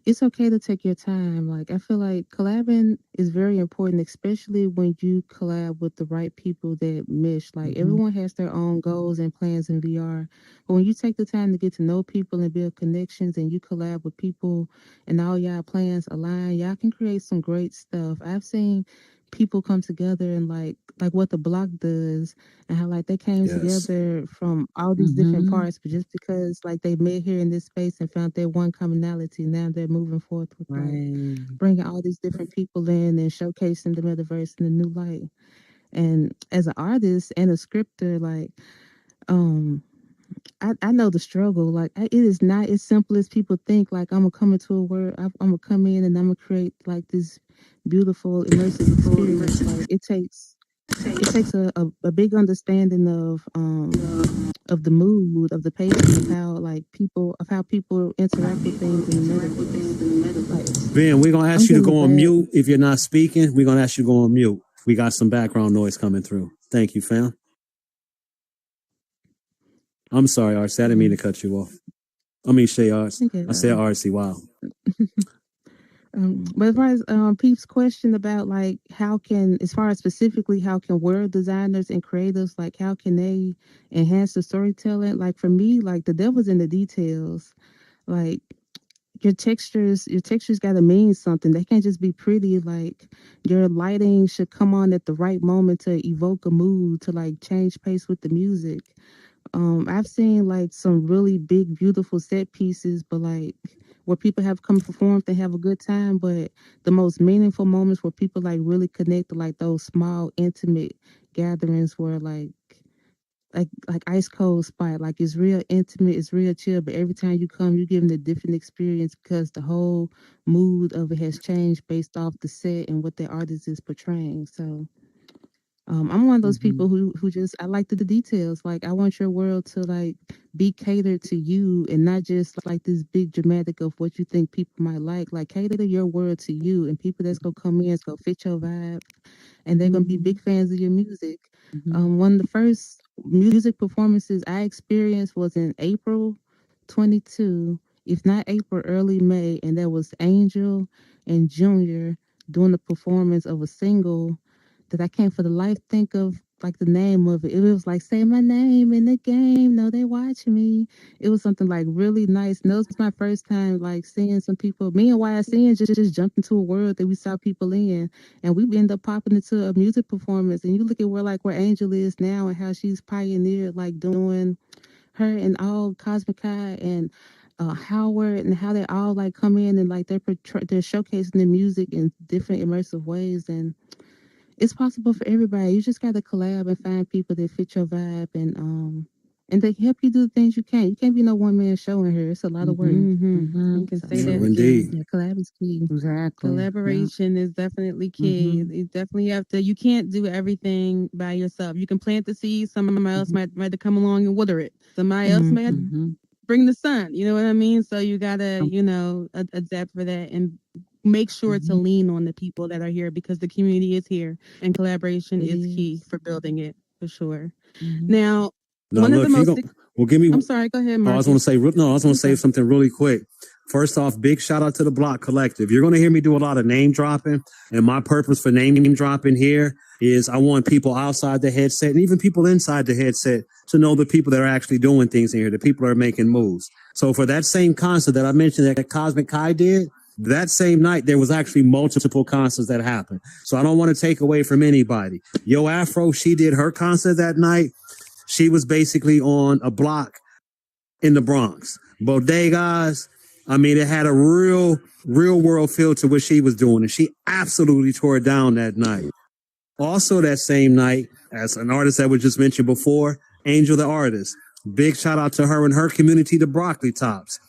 F: it's okay to take your time. Like I feel like collabing is very important, especially when you collab with the right people that mesh. Like everyone has their own goals and plans in VR. But when you take the time to get to know people and build connections and you collab with people and all y'all plans align, y'all can create some great stuff. I've seen people come together and like what the block does and how like they came
E: Yes.
F: together from all these different parts, but just because like they met here in this space and found their one commonality, now they're moving forth with like
K: Right.
F: bringing all these different people in and showcasing the metaverse in a new light. And as an artist and a scripter, like um I know the struggle. Like it is not as simple as people think. Like I'm gonna come into a world, I'm gonna come in and I'm gonna create like this beautiful immersive experience. Like it takes a big understanding of the mood, of the pacing, of how people interact with things in the metaverse. Like
E: Ben, we're gonna
F: I'm
E: ask you to
F: getting a
E: go on
F: bad.
E: mute if you're not speaking. We're gonna ask you to go on mute. We got some background noise coming through. Thank you, fam. I'm sorry, Arcee. I didn't mean to cut you off. I mean Shay Arts.
F: Okay.
E: I said Arcee. Wow.
F: But as far as Pete's question about like how can, as far as specifically how can world designers and creators, like how can they enhance the storytelling? Like for me, like the devil's in the details. Like your textures got to mean something. They can't just be pretty. Like your lighting should come on at the right moment to evoke a mood, to like change pace with the music. I've seen like some really big, beautiful set pieces, but like where people have come perform, they have a good time. But the most meaningful moments where people like really connect, are like those small, intimate gatherings where like ice cold spot, like it's real intimate, it's real chill. But every time you come, you give them a different experience because the whole mood of it has changed based off the set and what the artist is portraying. So I'm one of those people who just I like the details. Like I want your world to like be catered to you and not just like this big dramatic of what you think people might like. Like cater your world to you and people that's gonna come in, it's gonna fit your vibe and they're gonna be big fans of your music. One of the first music performances I experienced was in April 22, if not April, early May, and that was Angel and Junior doing the performance of a single that I can't for the life think of like the name of it. It was like say my name in the game. No, they watching me. It was something like really nice. And that was my first time like seeing some people. Me and YSN just jumped into a world that we saw people in, and we end up popping into a music performance. And you look at where Angel is now and how she's pioneered like doing her and all Cosmic Kai and Howard and how they all like come in and like they're showcasing the music in different immersive ways and it's possible for everybody. You just got to collab and find people that fit your vibe and they help you do the things you can't. You can't be no one man show in here. It's a lot of work.
I: I can say
E: True
I: that again.
E: indeed.
F: Yeah, collab is key.
K: Exactly. Yeah.
I: Collaboration is definitely key. You definitely have to. You can't do everything by yourself. You can plant the seed. Somebody else might come along and water it. Somebody else may bring the sun. You know what I mean? So you gotta adapt for that and
O: make sure to lean on the people that are here because the community is here and collaboration is key for building it for sure. Now,
E: Now,
O: one of
E: look,
O: the
E: you
O: most
E: go. Well, give me.
O: I'm sorry, go ahead,
E: Oh, I
O: Marcus.
E: was going to say. No, I was going to say something really quick. First off, big shout out to the Block Collective. You're going to hear me do a lot of name dropping, and my purpose for name dropping here is I want people outside the headset and even people inside the headset to know the people that are actually doing things in here, the people that are making moves. So for that same concert that I mentioned that Cosmic Kai did, that same night there was actually multiple concerts that happened. So I don't want to take away from anybody. Yo Afro, she did her concert that night. She was basically on a block in the Bronx. Bodegas, I mean, it had a real world feel to what she was doing, and she absolutely tore it down that night. Also, that same night, as an artist that was just mentioned before, Angel the Artist. Big shout out to her and her community, the Broccoli Tops.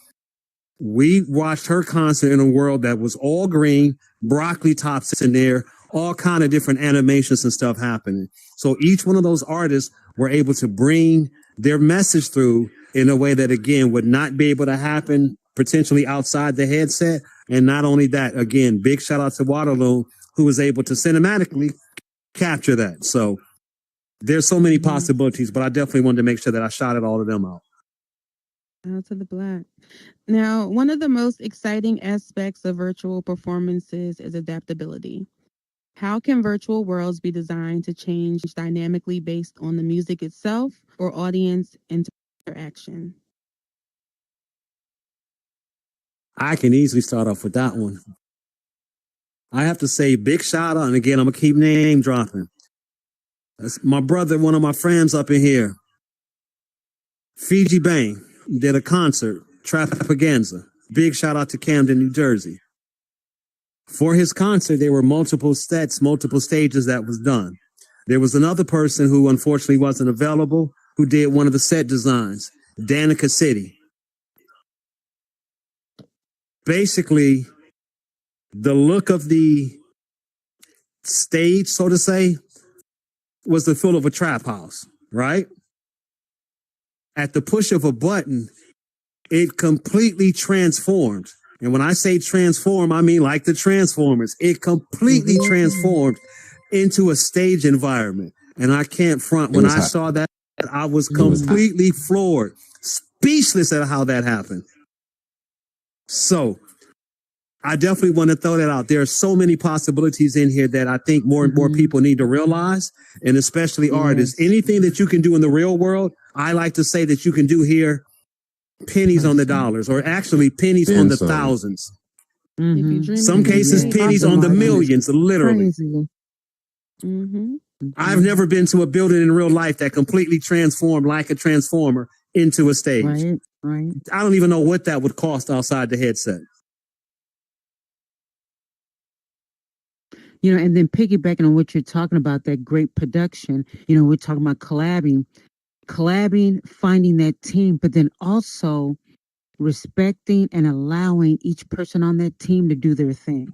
E: We watched her concert in a world that was all green, broccoli tops in there, all kind of different animations and stuff happening. So each one of those artists were able to bring their message through in a way that, again, would not be able to happen potentially outside the headset. And not only that, again, big shout out to Waterloo, who was able to cinematically capture that. So there's so many possibilities, but I definitely wanted to make sure that I shouted all of them out.
O: Out to the Black. Now, one of the most exciting aspects of virtual performances is adaptability. How can virtual worlds be designed to change dynamically based on the music itself or audience interaction?
E: I can easily start off with that one. I have to say big shout out, and again, I'm going to keep name dropping. That's my brother, one of my friends up in here. Fiji Bang did a concert, Trappaganza. Big shout out to Camden, New Jersey. For his concert, there were multiple sets, multiple stages that was done. There was another person who unfortunately wasn't available who did one of the set designs, Danica City. Basically, the look of the stage, so to say, was the feel of a trap house, right? At the push of a button, it completely transformed. And when I say transform, I mean like the Transformers. It completely transformed into a stage environment. And I can't front. When I saw that, I was completely floored, speechless at how that happened. So I definitely want to throw that out. There are so many possibilities in here that I think more and more people need to realize, and especially artists. Anything that you can do in the real world, I like to say that you can do here, pennies on the dollars, or actually pennies on the thousands. Some cases, pennies on the millions, literally. I've never been to a building in real life that completely transformed like a transformer into a stage.
K: Right.
E: I don't even know what that would cost outside the headset.
K: You know, and then piggybacking on what you're talking about, that great production, you know, we're talking about collabing, finding that team, but then also respecting and allowing each person on that team to do their thing.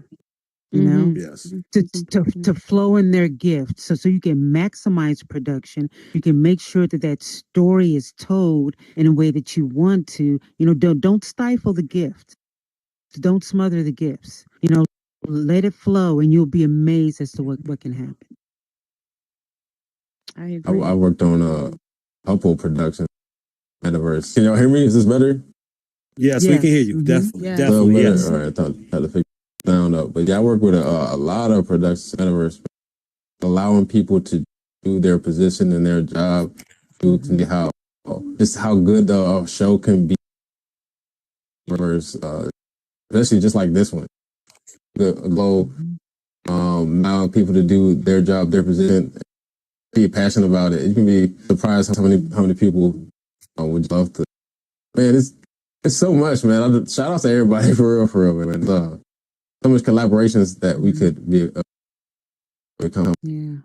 K: You know,
E: Yes.
K: To flow in their gift, so you can maximize production. You can make sure that that story is told in a way that you want to. You know, don't stifle the gift. Don't smother the gifts. You know, let it flow, and you'll be amazed as to what can happen.
O: I agree.
P: I worked on a couple productions, Metaverse. Can y'all hear me? Is this better?
E: Yes, we can hear you. Definitely, definitely. Yes.
P: All right, I had to figure the sound up, but yeah, I work with a lot of productions, Metaverse, allowing people to do their position and their job, to see how good the show can be. Especially just like this one, allowing people to do their job, their position, be passionate about it. You can be surprised how many people would love to. Man, it's so much, man. Shout out to everybody for real, man. So much collaborations that we could become.
K: Yeah,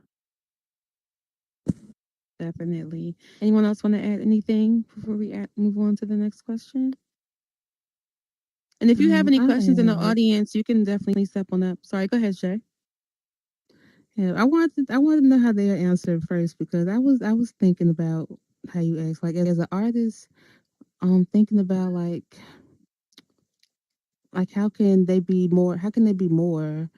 O: Definitely. Anyone else want to add anything before we move on to the next question? And if you have any questions in the audience, you can definitely step on up. Sorry, go ahead, Shay.
I: Yeah, I wanted to know how they answered first because I was thinking about how you asked, like as an artist, thinking about like like how can they be more? How can they be more?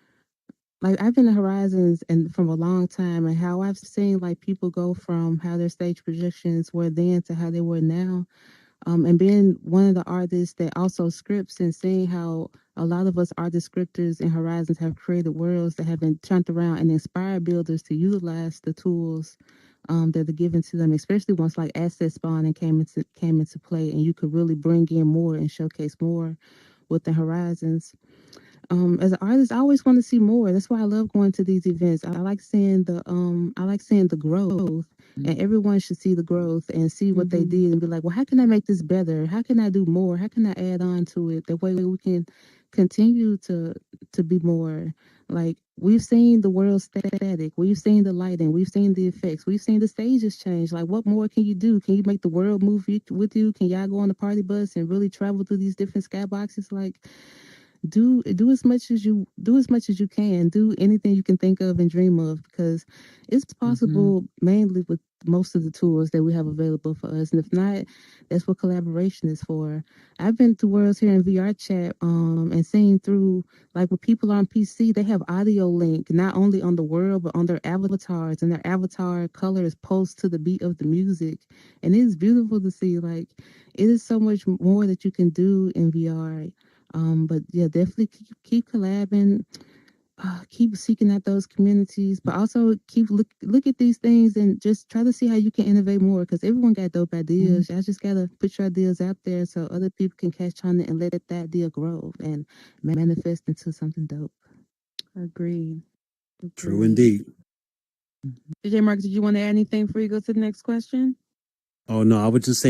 I: Like I've been to Horizons and from a long time, and how I've seen like people go from how their stage projections were then to how they were now. And being one of the artists that also scripts and seeing how a lot of us artist scripters in Horizons have created worlds that have been turned around and inspired builders to utilize the tools that are given to them, especially once like asset spawn and came into play, and you could really bring in more and showcase more within Horizons. As an artist, I always want to see more. That's why I love going to these events. I like seeing the growth, and everyone should see the growth and see what they did and be like, well, how can I make this better? How can I do more? How can I add on to it? That way we can continue to be more. Like we've seen the world static, we've seen the lighting, we've seen the effects, we've seen the stages change. Like what more can you do? Can you make the world move with you? Can y'all go on the party bus and really travel through these different skyboxes? Like do as much as you can, do anything you can think of and dream of, because it's possible mainly with most of the tools that we have available for us. And if not, that's what collaboration is for. I've been to worlds here in VR chat and seen through, like with people on PC, they have audio link not only on the world but on their avatars, and their avatar color is posed to the beat of the music, and it is beautiful to see. Like it is so much more that you can do in VR. But yeah, definitely keep collabing, keep seeking out those communities, but also keep look at these things and just try to see how you can innovate more. Because everyone got dope ideas. Y'all just gotta put your ideas out there so other people can catch on it and let that idea grow and manifest into something dope. Agreed.
E: True indeed.
I: DJ Mark, did you want to add anything before you go to the next question?
E: Oh no, I would just say,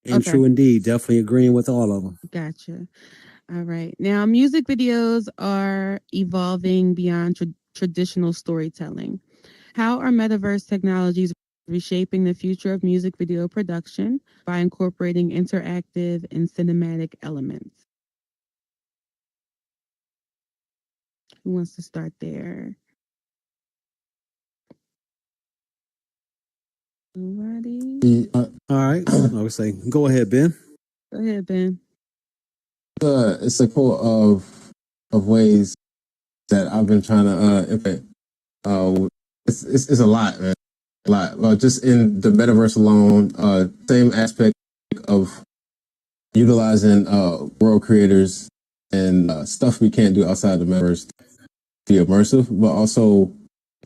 E: and true indeed, definitely agreeing with all of them.
I: Gotcha. All right. Now, music videos are evolving beyond traditional storytelling. How are metaverse technologies reshaping the future of music video production by incorporating interactive and cinematic elements? Who wants to start there? Nobody?
E: All right. I would say, go ahead, Ben.
I: Go ahead, Ben.
P: It's a quote of ways that I've been trying to implement. It's a lot, man. A lot. Just in the metaverse alone, same aspect of utilizing world creators and stuff we can't do outside the metaverse to be immersive, but also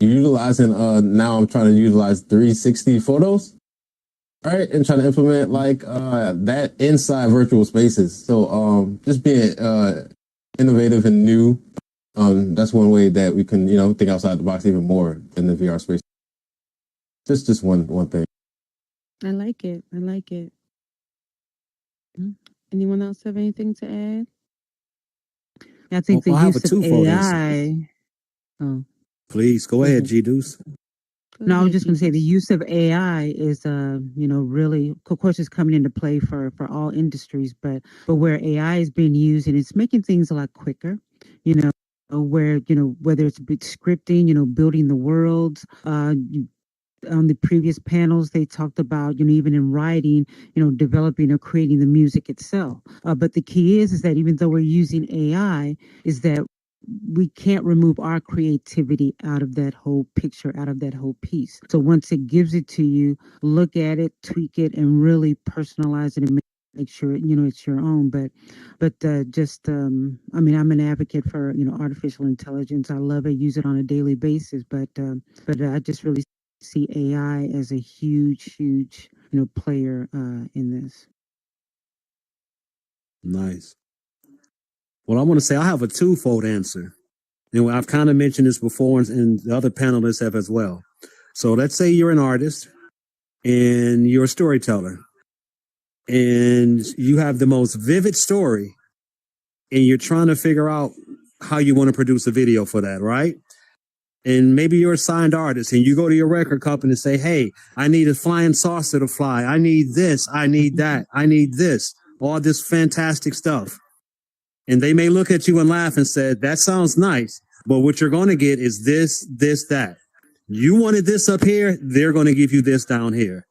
P: utilizing now I'm trying to utilize 360 photos, right? And trying to implement like that inside virtual spaces. So just being innovative and new. That's one way that we can, think outside the box even more in the VR space. Just one thing.
I: I like it. I like it. Anyone else have anything to add?
K: I think the use of AI.
E: Oh, please go ahead, G Deuce.
K: No, I was just going to say the use of AI is, really, of course, it's coming into play for all industries, but where AI is being used and it's making things a lot quicker, where, whether it's scripting, building the worlds, on the previous panels, they talked about, even in writing, developing or creating the music itself. But the key is that even though we're using AI, is that we can't remove our creativity out of that whole picture, out of that whole piece. So once it gives it to you, look at it, tweak it, and really personalize it and make sure it's your own. But I'm an advocate for artificial intelligence. I love it, use it on a daily basis. But I just really see AI as a huge player in this.
E: Nice. Well, I want to say I have a twofold answer. And I've kind of mentioned this before, and the other panelists have as well. So let's say you're an artist and you're a storyteller and you have the most vivid story and you're trying to figure out how you want to produce a video for that, right? And maybe you're a signed artist and you go to your record company and say, hey, I need a flying saucer to fly. I need this. I need that. I need this. All this fantastic stuff. And they may look at you and laugh and say, that sounds nice, but what you're going to get is this, that. You wanted this up here, they're going to give you this down here.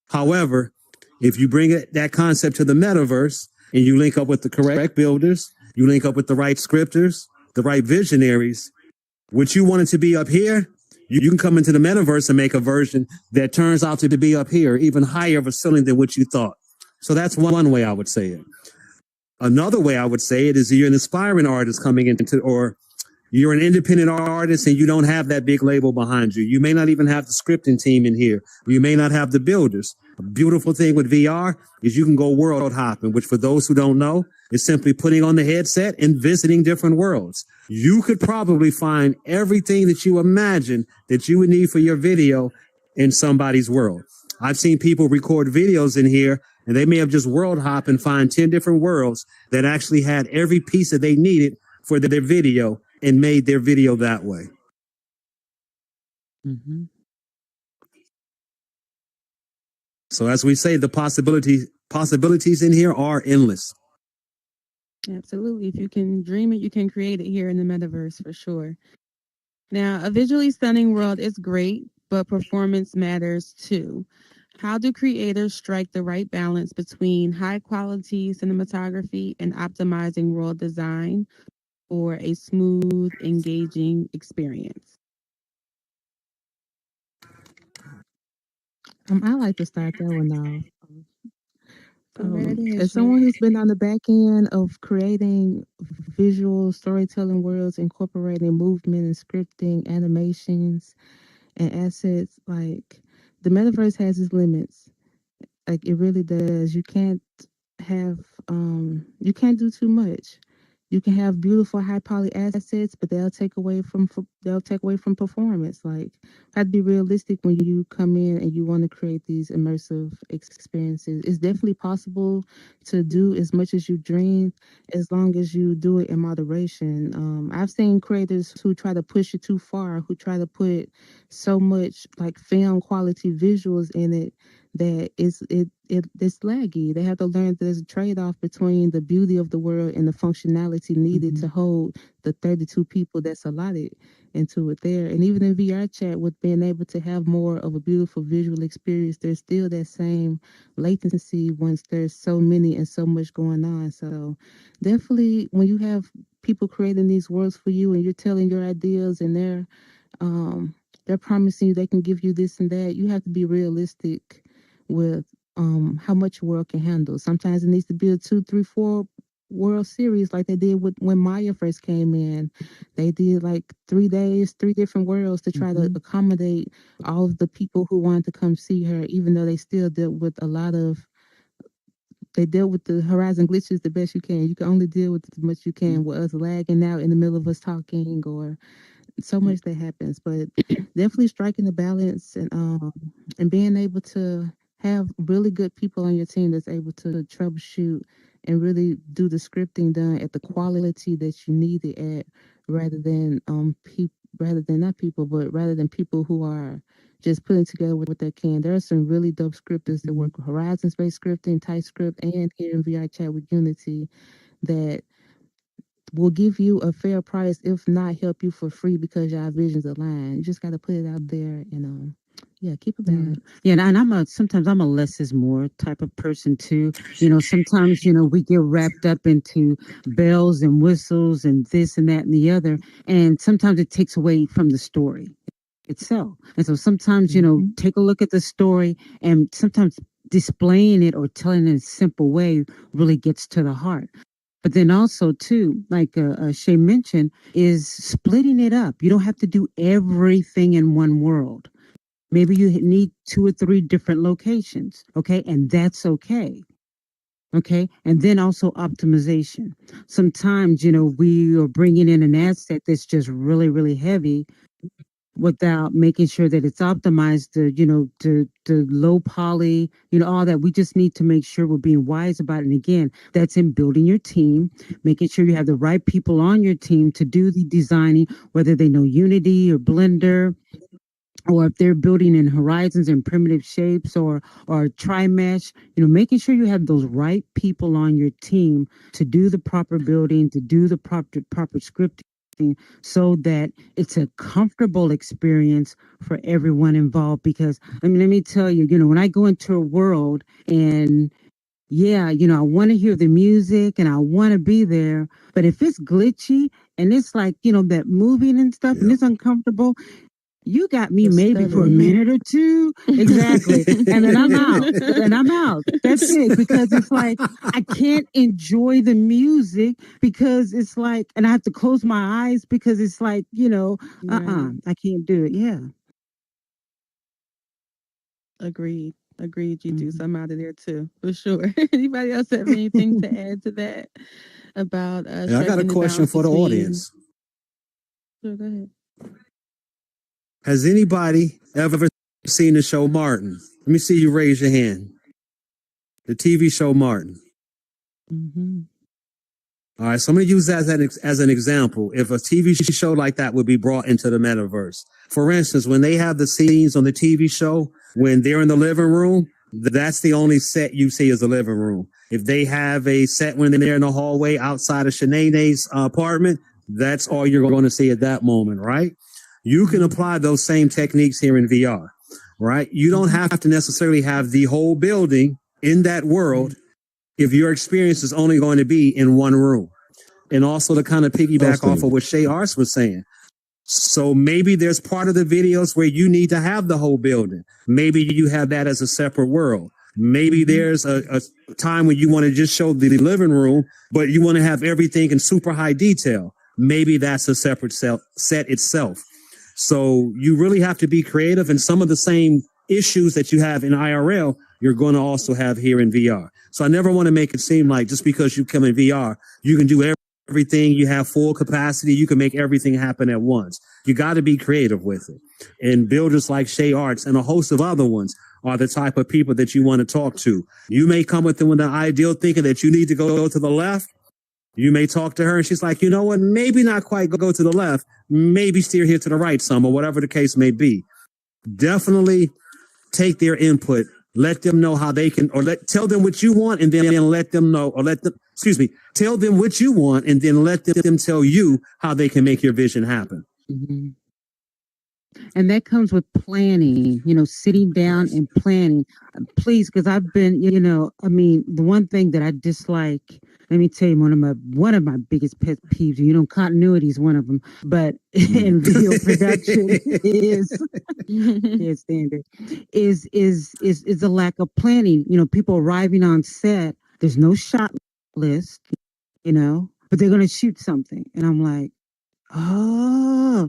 E: However, if you bring that concept to the metaverse and you link up with the correct builders you link up with the right scripters, the right visionaries, what you wanted to be up here, you can come into the metaverse and make a version that turns out to be up here, even higher of a ceiling than what you thought. So that's one way I would say it. Another way I would say it is you're an aspiring artist coming into, or you're an independent artist and you don't have that big label behind you. You may not even have the scripting team in here. You may not have the builders. A beautiful thing with VR is you can go world hopping, which for those who don't know is simply putting on the headset and visiting different worlds. You could probably find everything that you imagine that you would need for your video in somebody's world. I've seen people record videos in here and they may have just world hop and find 10 different worlds that actually had every piece that they needed for their video and made their video that way.
I: Mm-hmm.
E: So as we say, the possibilities in here are endless.
F: Absolutely. If you can dream it, you can create it here in the metaverse for sure. Now, a visually stunning world is great, but performance matters too. How do creators strike the right balance between high quality cinematography and optimizing world design for a smooth, engaging experience?
I: I like to start that one off.
F: Already
I: As someone who's been on the back end of creating visual storytelling worlds, incorporating movement and scripting, animations, and assets, like the metaverse has its limits. Like it really does. Have you can't do too much. You can have beautiful high poly assets, but they'll take away from performance. Like, have to be realistic when you come in and you want to create these immersive experiences. It's definitely possible to do as much as you dream, as long as you do it in moderation. I've seen creators who try to push it too far, who try to put so much like film quality visuals in it that it's laggy. They have to learn that there's a trade-off between the beauty of the world and the functionality needed to hold the 32 people that's allotted into it there. And even in VR chat, with being able to have more of a beautiful visual experience, there's still that same latency once there's so many and so much going on. So definitely when you have people creating these worlds for you and you're telling your ideas and they're promising you they can give you this and that, you have to be realistic with how much world can handle. Sometimes it needs to be a 2, 3, 4 World Series like they did with when Maya first came in. They did like 3 days, 3 different worlds to try to accommodate all of the people who wanted to come see her, even though they still dealt with they dealt with the horizon glitches the best you can. You can only deal with as much you can with us lagging out in the middle of us talking or so much that happens, but definitely striking the balance and being able to have really good people on your team that's able to troubleshoot and really do the scripting done at the quality that you need it at, rather than rather than people who are just putting together what they can. There are some really dope scripters that work with Horizon Space Scripting, TypeScript, and here in VR Chat with Unity that will give you a fair price, if not help you for free because your visions align. You just got to put it out there and keep it balanced.
K: Yeah, and sometimes I'm a less is more type of person too. Sometimes we get wrapped up into bells and whistles and this and that and the other, and sometimes it takes away from the story itself. And so sometimes take a look at the story, and sometimes displaying it or telling it in a simple way really gets to the heart. But then also too, like Shay mentioned, is splitting it up. You don't have to do everything in one world. Maybe you need 2 or 3 different locations. Okay. And that's okay. Okay. And then also optimization. Sometimes, we are bringing in an asset that's just really, really heavy without making sure that it's optimized to low poly, all that. We just need to make sure we're being wise about it. And again, that's in building your team, making sure you have the right people on your team to do the designing, whether they know Unity or Blender, or if they're building in horizons and primitive shapes or tri-mesh, making sure you have those right people on your team to do the proper building, to do the proper scripting, so that it's a comfortable experience for everyone involved. Because let me tell you, when I go into a world and yeah, I want to hear the music and I want to be there. But if it's glitchy and it's like, that moving and stuff and it's uncomfortable, you got me maybe for a minute or two. Exactly. And then I'm out. And I'm out. That's it. Because it's like, I can't enjoy the music because it's like, and I have to close my eyes because it's like, I can't do it. Yeah.
O: Agreed. Agreed, you do. So I'm out of there too, for sure. Anybody else have anything to add to that about
E: I got a question for the audience.
O: Sure, go ahead.
E: Has anybody ever seen the show Martin? Let me see you raise your hand. The TV show Martin.
O: Mm-hmm.
E: All right, so I'm going to use that as an example. If a TV show like that would be brought into the metaverse, for instance, when they have the scenes on the TV show, when they're in the living room, that's the only set you see as the living room. If they have a set when they're in the hallway outside of Shanae's apartment, that's all you're going to see at that moment, right? You can apply those same techniques here in VR, right? You don't have to necessarily have the whole building in that world if your experience is only going to be in one room. And also to kind of piggyback off of what Shay Arts was saying. So maybe there's part of the videos where you need to have the whole building. Maybe you have that as a separate world. Maybe there's a time when you want to just show the living room, but you want to have everything in super high detail. Maybe that's a separate set itself. So you really have to be creative, and some of the same issues that you have in IRL, you're going to also have here in VR. So I never want to make it seem like just because you come in VR, you can do everything, you have full capacity, you can make everything happen at once. You got to be creative with it. And builders like Shay Arts and a host of other ones are the type of people that you want to talk to. You may come with them with the ideal thinking that you need to go to the left. You may talk to her and she's like, you know what, maybe not quite go to the left, maybe steer here to the right some, or whatever the case may be. Definitely take their input, let them know how they can, or tell them what you want, and then let them know, or tell them what you want, and then let them tell you how they can make your vision happen.
K: Mm-hmm. And that comes with planning, sitting down and planning. Please, because I've been, the one thing that I dislike, let me tell you, one of my biggest pet peeves, continuity is one of them, but in video production is standard, is the lack of planning. People arriving on set, there's no shot list, but they're going to shoot something. And I'm like, oh,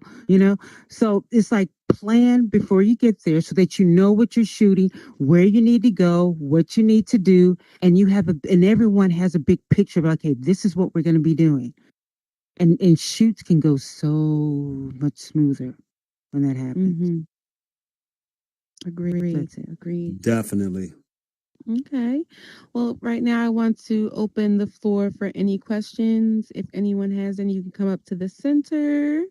K: so it's like plan before you get there so that you know what you're shooting, where you need to go, what you need to do. And and everyone has a big picture of, okay, this is what we're going to be doing. And shoots can go so much smoother when that happens.
O: Mm-hmm. Agreed. Agreed.
E: Definitely.
O: Okay. Well, right now I want to open the floor for any questions. If anyone has any, you can come up to the center.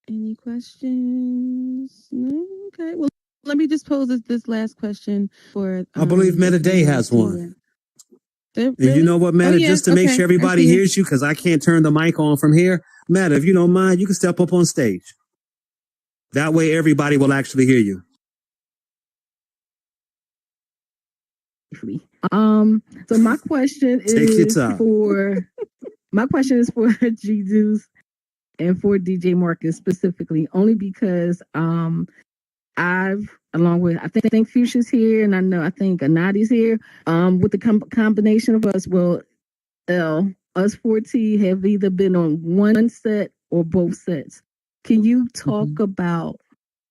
O: Any questions? No? Okay. Well, let me just pose this last question for.
E: I believe Meta Day has one.
O: Really?
E: You know what, Meta? Just to make sure everybody hears you, because I can't turn the mic on from here. Meta, if you don't mind, you can step up on stage. That way, everybody will actually hear you.
Q: So my question is for G Deuce and for DJ Marcus specifically, only because I've, along with, I think Fuchsia's here, and I think Anadi's here. With the combination of us, us 4T have either been on one set or both sets. Can you talk about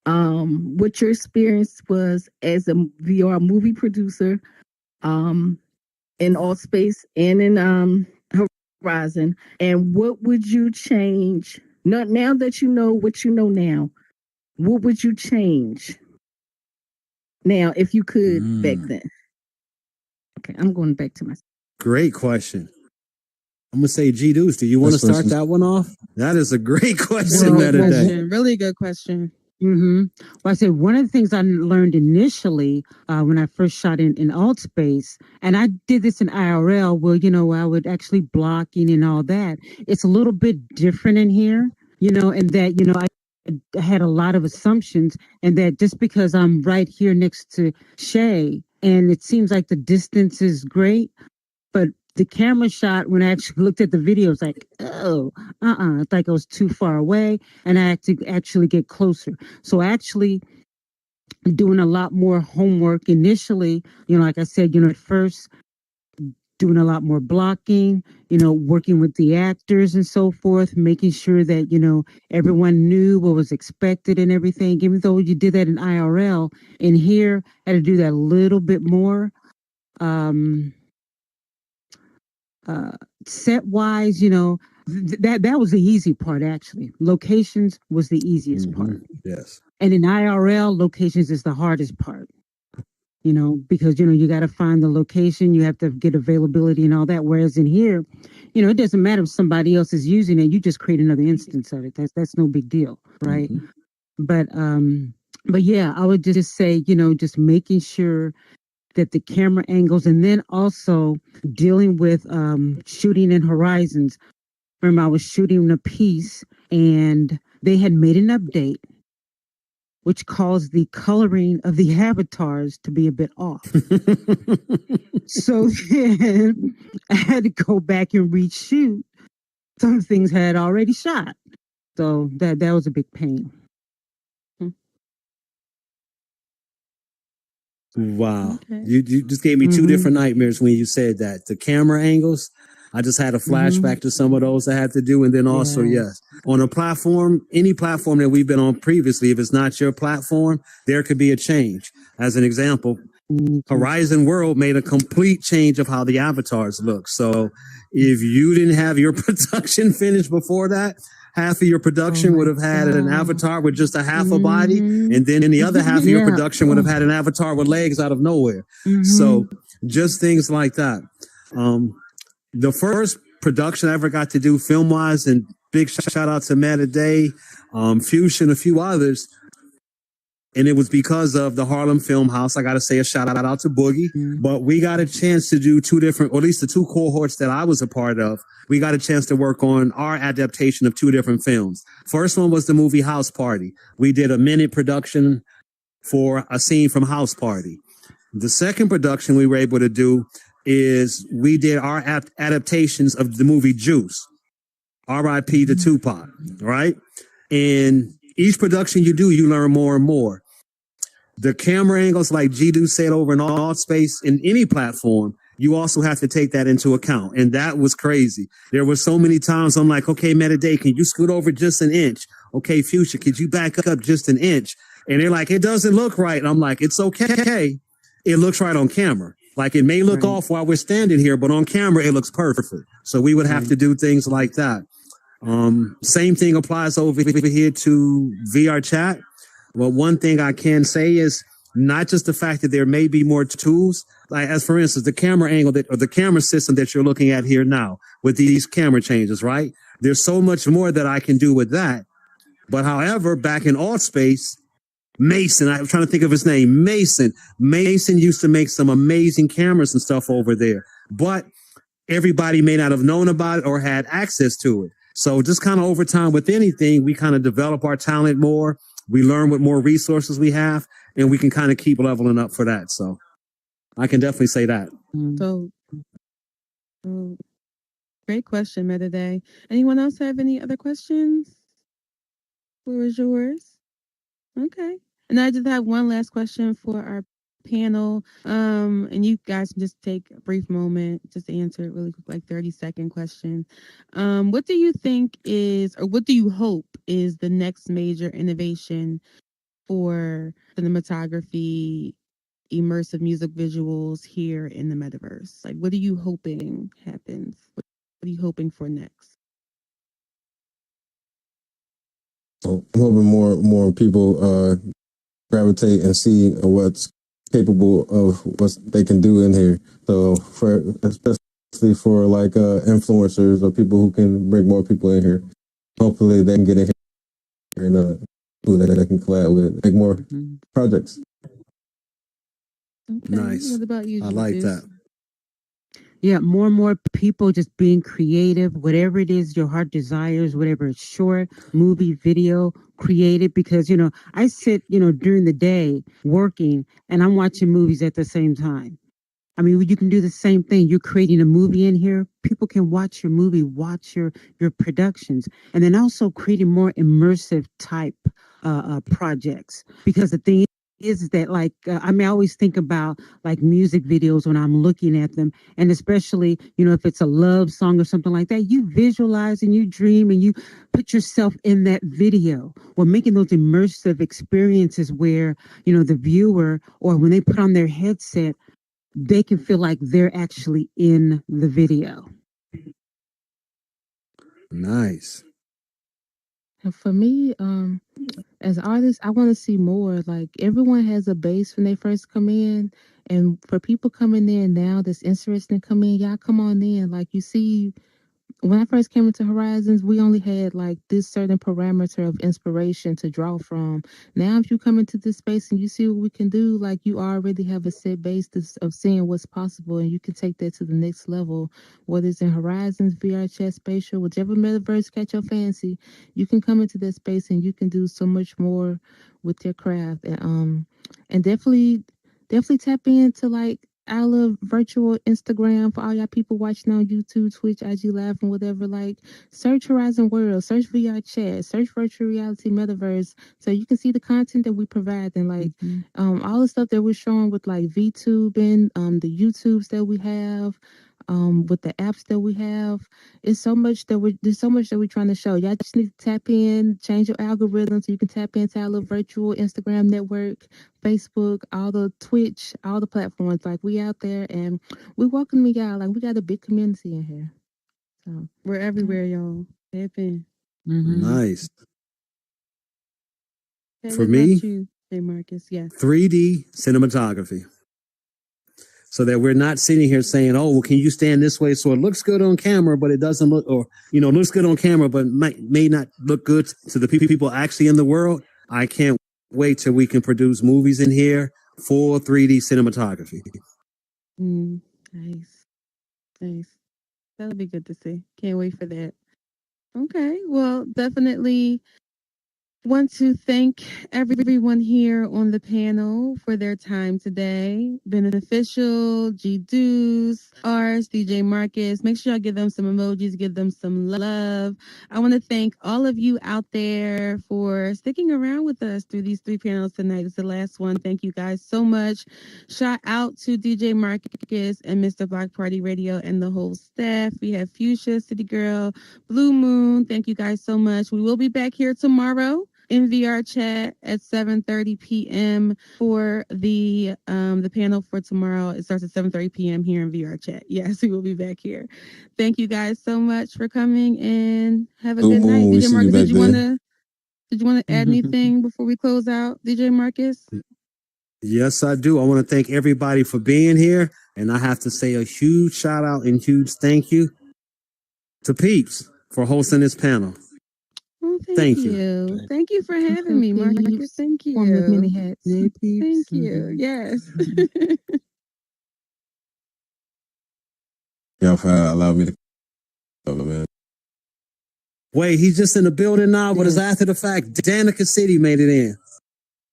Q: what your experience was as a VR movie producer, in Alt Space and in Horizon, and what would you change? Not now that you know what you know now, what would you change now if you could back then? Okay, I'm going back to my.
E: Great question. I'm gonna say, G Deuce, do you want to start that one off? That is a great question.
O: Really good question.
K: Mm-hmm. Well, I said one of the things I learned initially when I first shot in Alt Space, and I did this in IRL, I would actually blocking and all that. It's a little bit different in here, and that, I had a lot of assumptions, and that just because I'm right here next to Shay and it seems like the distance is great, but the camera shot when I actually looked at the video, it's like, oh, it's like it was too far away, and I had to actually get closer. So actually doing a lot more homework initially, like I said, at first doing a lot more blocking, working with the actors and so forth, making sure that, everyone knew what was expected and everything, even though you did that in IRL. And here, I had to do that a little bit more. Set wise, that was the easy part, actually. Locations was the easiest part.
E: Yes.
K: And in IRL, locations is the hardest part. Because, you got to find the location, you have to get availability and all that. Whereas in here, it doesn't matter if somebody else is using it, you just create another instance of it. That's no big deal. Right. But yeah, I would just say, just making sure that the camera angles, and then also dealing with shooting in Horizons. Remember, I was shooting a piece and they had made an update which caused the coloring of the avatars to be a bit off. So then I had to go back and reshoot some things I had already shot. So that was a big pain.
E: Wow. Okay. You just gave me two different nightmares when you said that. The camera angles, I just had a flashback to some of those I had to do. And then also, yes, on a platform, any platform that we've been on previously, if it's not your platform, there could be a change. As an example, Horizon World made a complete change of how the avatars look. So if you didn't have your production finished before that, half of your production would have had an avatar with just a half a body, and then the other half of your production would have had an avatar with legs out of nowhere. So just things like that. The first production I ever got to do film wise, and big shout out to Meta Day, Fuchsia, and a few others. And it was because of the Harlem Film House. I got to say a shout out to Boogie. But we got a chance to do two different, or at least the two cohorts that I was a part of. We got a chance to work on our adaptation of two different films. First one was the movie House Party. We did a minute production for a scene from House Party. The second production we were able to do is we did our adaptations of the movie Juice. R.I.P. to Tupac, right? And each production you do, you learn more and more. The camera angles, like G-Do said, over in all space, in any platform, you also have to take that into account. And that was crazy. There were so many times I'm like, okay, Metaday, can you scoot over just an inch? Okay, Fuchsia, could you back up just an inch? And they're like, it doesn't look right. And I'm like, it's okay. It looks right on camera. Like, it may look off while we're standing here, but on camera, it looks perfect. So we would have to do things like that. Same thing applies over here to VR chat. Well, one thing I can say is not just the fact that there may be more tools, like as for instance, the camera angle or the camera system that you're looking at here now with these camera changes, right? There's so much more that I can do with that. But however, back in alt space, Mason, I'm trying to think of his name, Mason used to make some amazing cameras and stuff over there, but everybody may not have known about it or had access to it. So just kind of over time with anything, we kind of develop our talent more. We learn what more resources we have, and we can kind of keep leveling up for that. So I can definitely say that.
O: So, great question, Metaday. Anyone else have any other questions? What was yours? Okay. And I just have one last question for our panel. And you guys can just take a brief moment just to answer it really quick, like 30-second question. What do you think is, or what do you hope is the next major innovation for cinematography, immersive music visuals here in the metaverse? Like, what are you hoping happens? What are you hoping for next?
P: So I'm hoping more people gravitate and see what's capable of what they can do in here. So especially for like influencers or people who can bring more people in here, hopefully they can get in here and who they can collab with, make more projects.
O: Okay.
E: Nice.
O: What about you?
E: I like that.
K: Yeah, more and more people just being creative, whatever it is your heart desires, whatever it's short, movie, video, create it. Because, I sit, during the day working and I'm watching movies at the same time. I mean, you can do the same thing. You're creating a movie in here. People can watch your movie, watch your productions, and then also creating more immersive type projects. Because the thing is that, like, I always think about like music videos when I'm looking at them, and especially, if it's a love song or something like that, you visualize and you dream and you put yourself in that video. Well, making those immersive experiences where, the viewer, or when they put on their headset, they can feel like they're actually in the video.
E: Nice.
Q: And for me, as artists, I want to see more. Like everyone has a base when they first come in, and for people coming in now that's interested in coming in, y'all come on in. Like you see, when I first came into Horizons, we only had like this certain parameter of inspiration to draw from. Now, if you come into this space and you see what we can do, like you already have a set base of seeing what's possible, and you can take that to the next level. Whether it's in Horizons, VR, chat, spatial, whichever metaverse catch your fancy, you can come into that space and you can do so much more with your craft. And definitely tap into like our little virtual Instagram for all y'all people watching on YouTube, Twitch, IG Live, and whatever. Like, search Horizon World, search VR Chat, search Virtual Reality Metaverse, so you can see the content that we provide and like all the stuff that we're showing with like VTubing, the YouTubes that we have. With the apps that we have, there's so much that we're trying to show. Y'all just need to tap in, change your algorithm so you can tap into our little virtual Instagram network, Facebook, all the Twitch, all the platforms. Like we out there and we welcome y'all. Like we got a big community in here. So
O: We're everywhere, y'all. Tap in.
E: Nice.
O: Okay,
E: For
O: what
E: me,
O: about you, J. Marcus? Yes.
E: 3D cinematography. So that we're not sitting here saying, "Oh, well, can you stand this way so it looks good on camera, but it doesn't look, or looks good on camera, but may not look good to the people actually in the world." I can't wait till we can produce movies in here for 3D cinematography.
O: Nice. That'll be good to see. Can't wait for that. Okay, well, definitely want to thank everyone here on the panel for their time today. Beneficial, G Deuce, Ars, DJ Marcus. Make sure y'all give them some emojis, give them some love. I want to thank all of you out there for sticking around with us through these 3 panels tonight. It's the last one. Thank you guys so much. Shout out to DJ Marcus and Mr. Block Party Radio and the whole staff. We have Fuchsia, City Girl, Blue Moon. Thank you guys so much. We will be back here tomorrow in VR chat at 7:30 p.m. for the panel for tomorrow. It starts at 7:30 p.m. here in VR chat. Yes, we will be back here. Thank you guys so much for coming and have a good night. DJ Marcus, did you want to add anything before we close out, DJ Marcus?
E: Yes, I do. I want to thank everybody for being here, and I have to say a huge shout out and huge thank you to Peeps for hosting this panel.
O: Well,
E: thank you.
O: Thank you for having me, Marcus. Thank you.
Q: One with many hats.
O: Thank you. Yes.
P: Y'all for allowing me to cover, man.
E: Wait, he's just in the building now, but it's after the fact. Danica City made it in.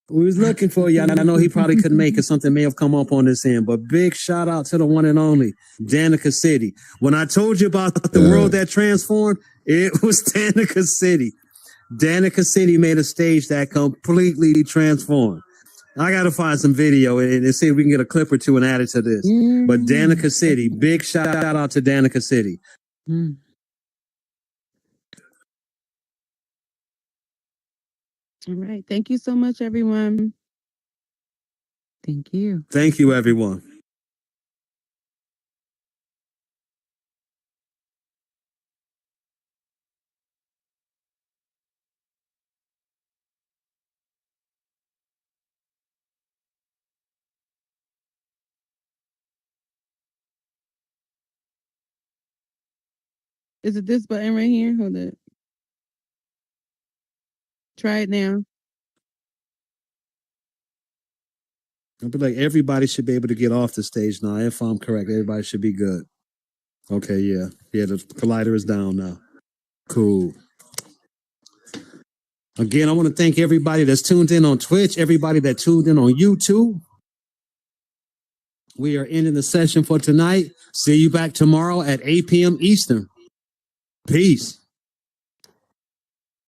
E: We was looking for you. I know he probably couldn't make it. Something may have come up on this end, but big shout out to the one and only Danica City. When I told you about the world that transformed, it was Danica City. Danica City made a stage that completely transformed. I got to find some video and see if we can get a clip or two and add it to this. But Danica City, big shout out to Danica City.
O: All right. Thank you so much, everyone.
K: Thank you.
E: Thank you, everyone.
O: Is it this button right here? Hold it. Try it now.
E: I feel like everybody should be able to get off the stage now. If I'm correct, everybody should be good. Okay, yeah. Yeah, the collider is down now. Cool. Again, I want to thank everybody that's tuned in on Twitch, everybody that tuned in on YouTube. We are ending the session for tonight. See you back tomorrow at 8 p.m. Eastern. Peace.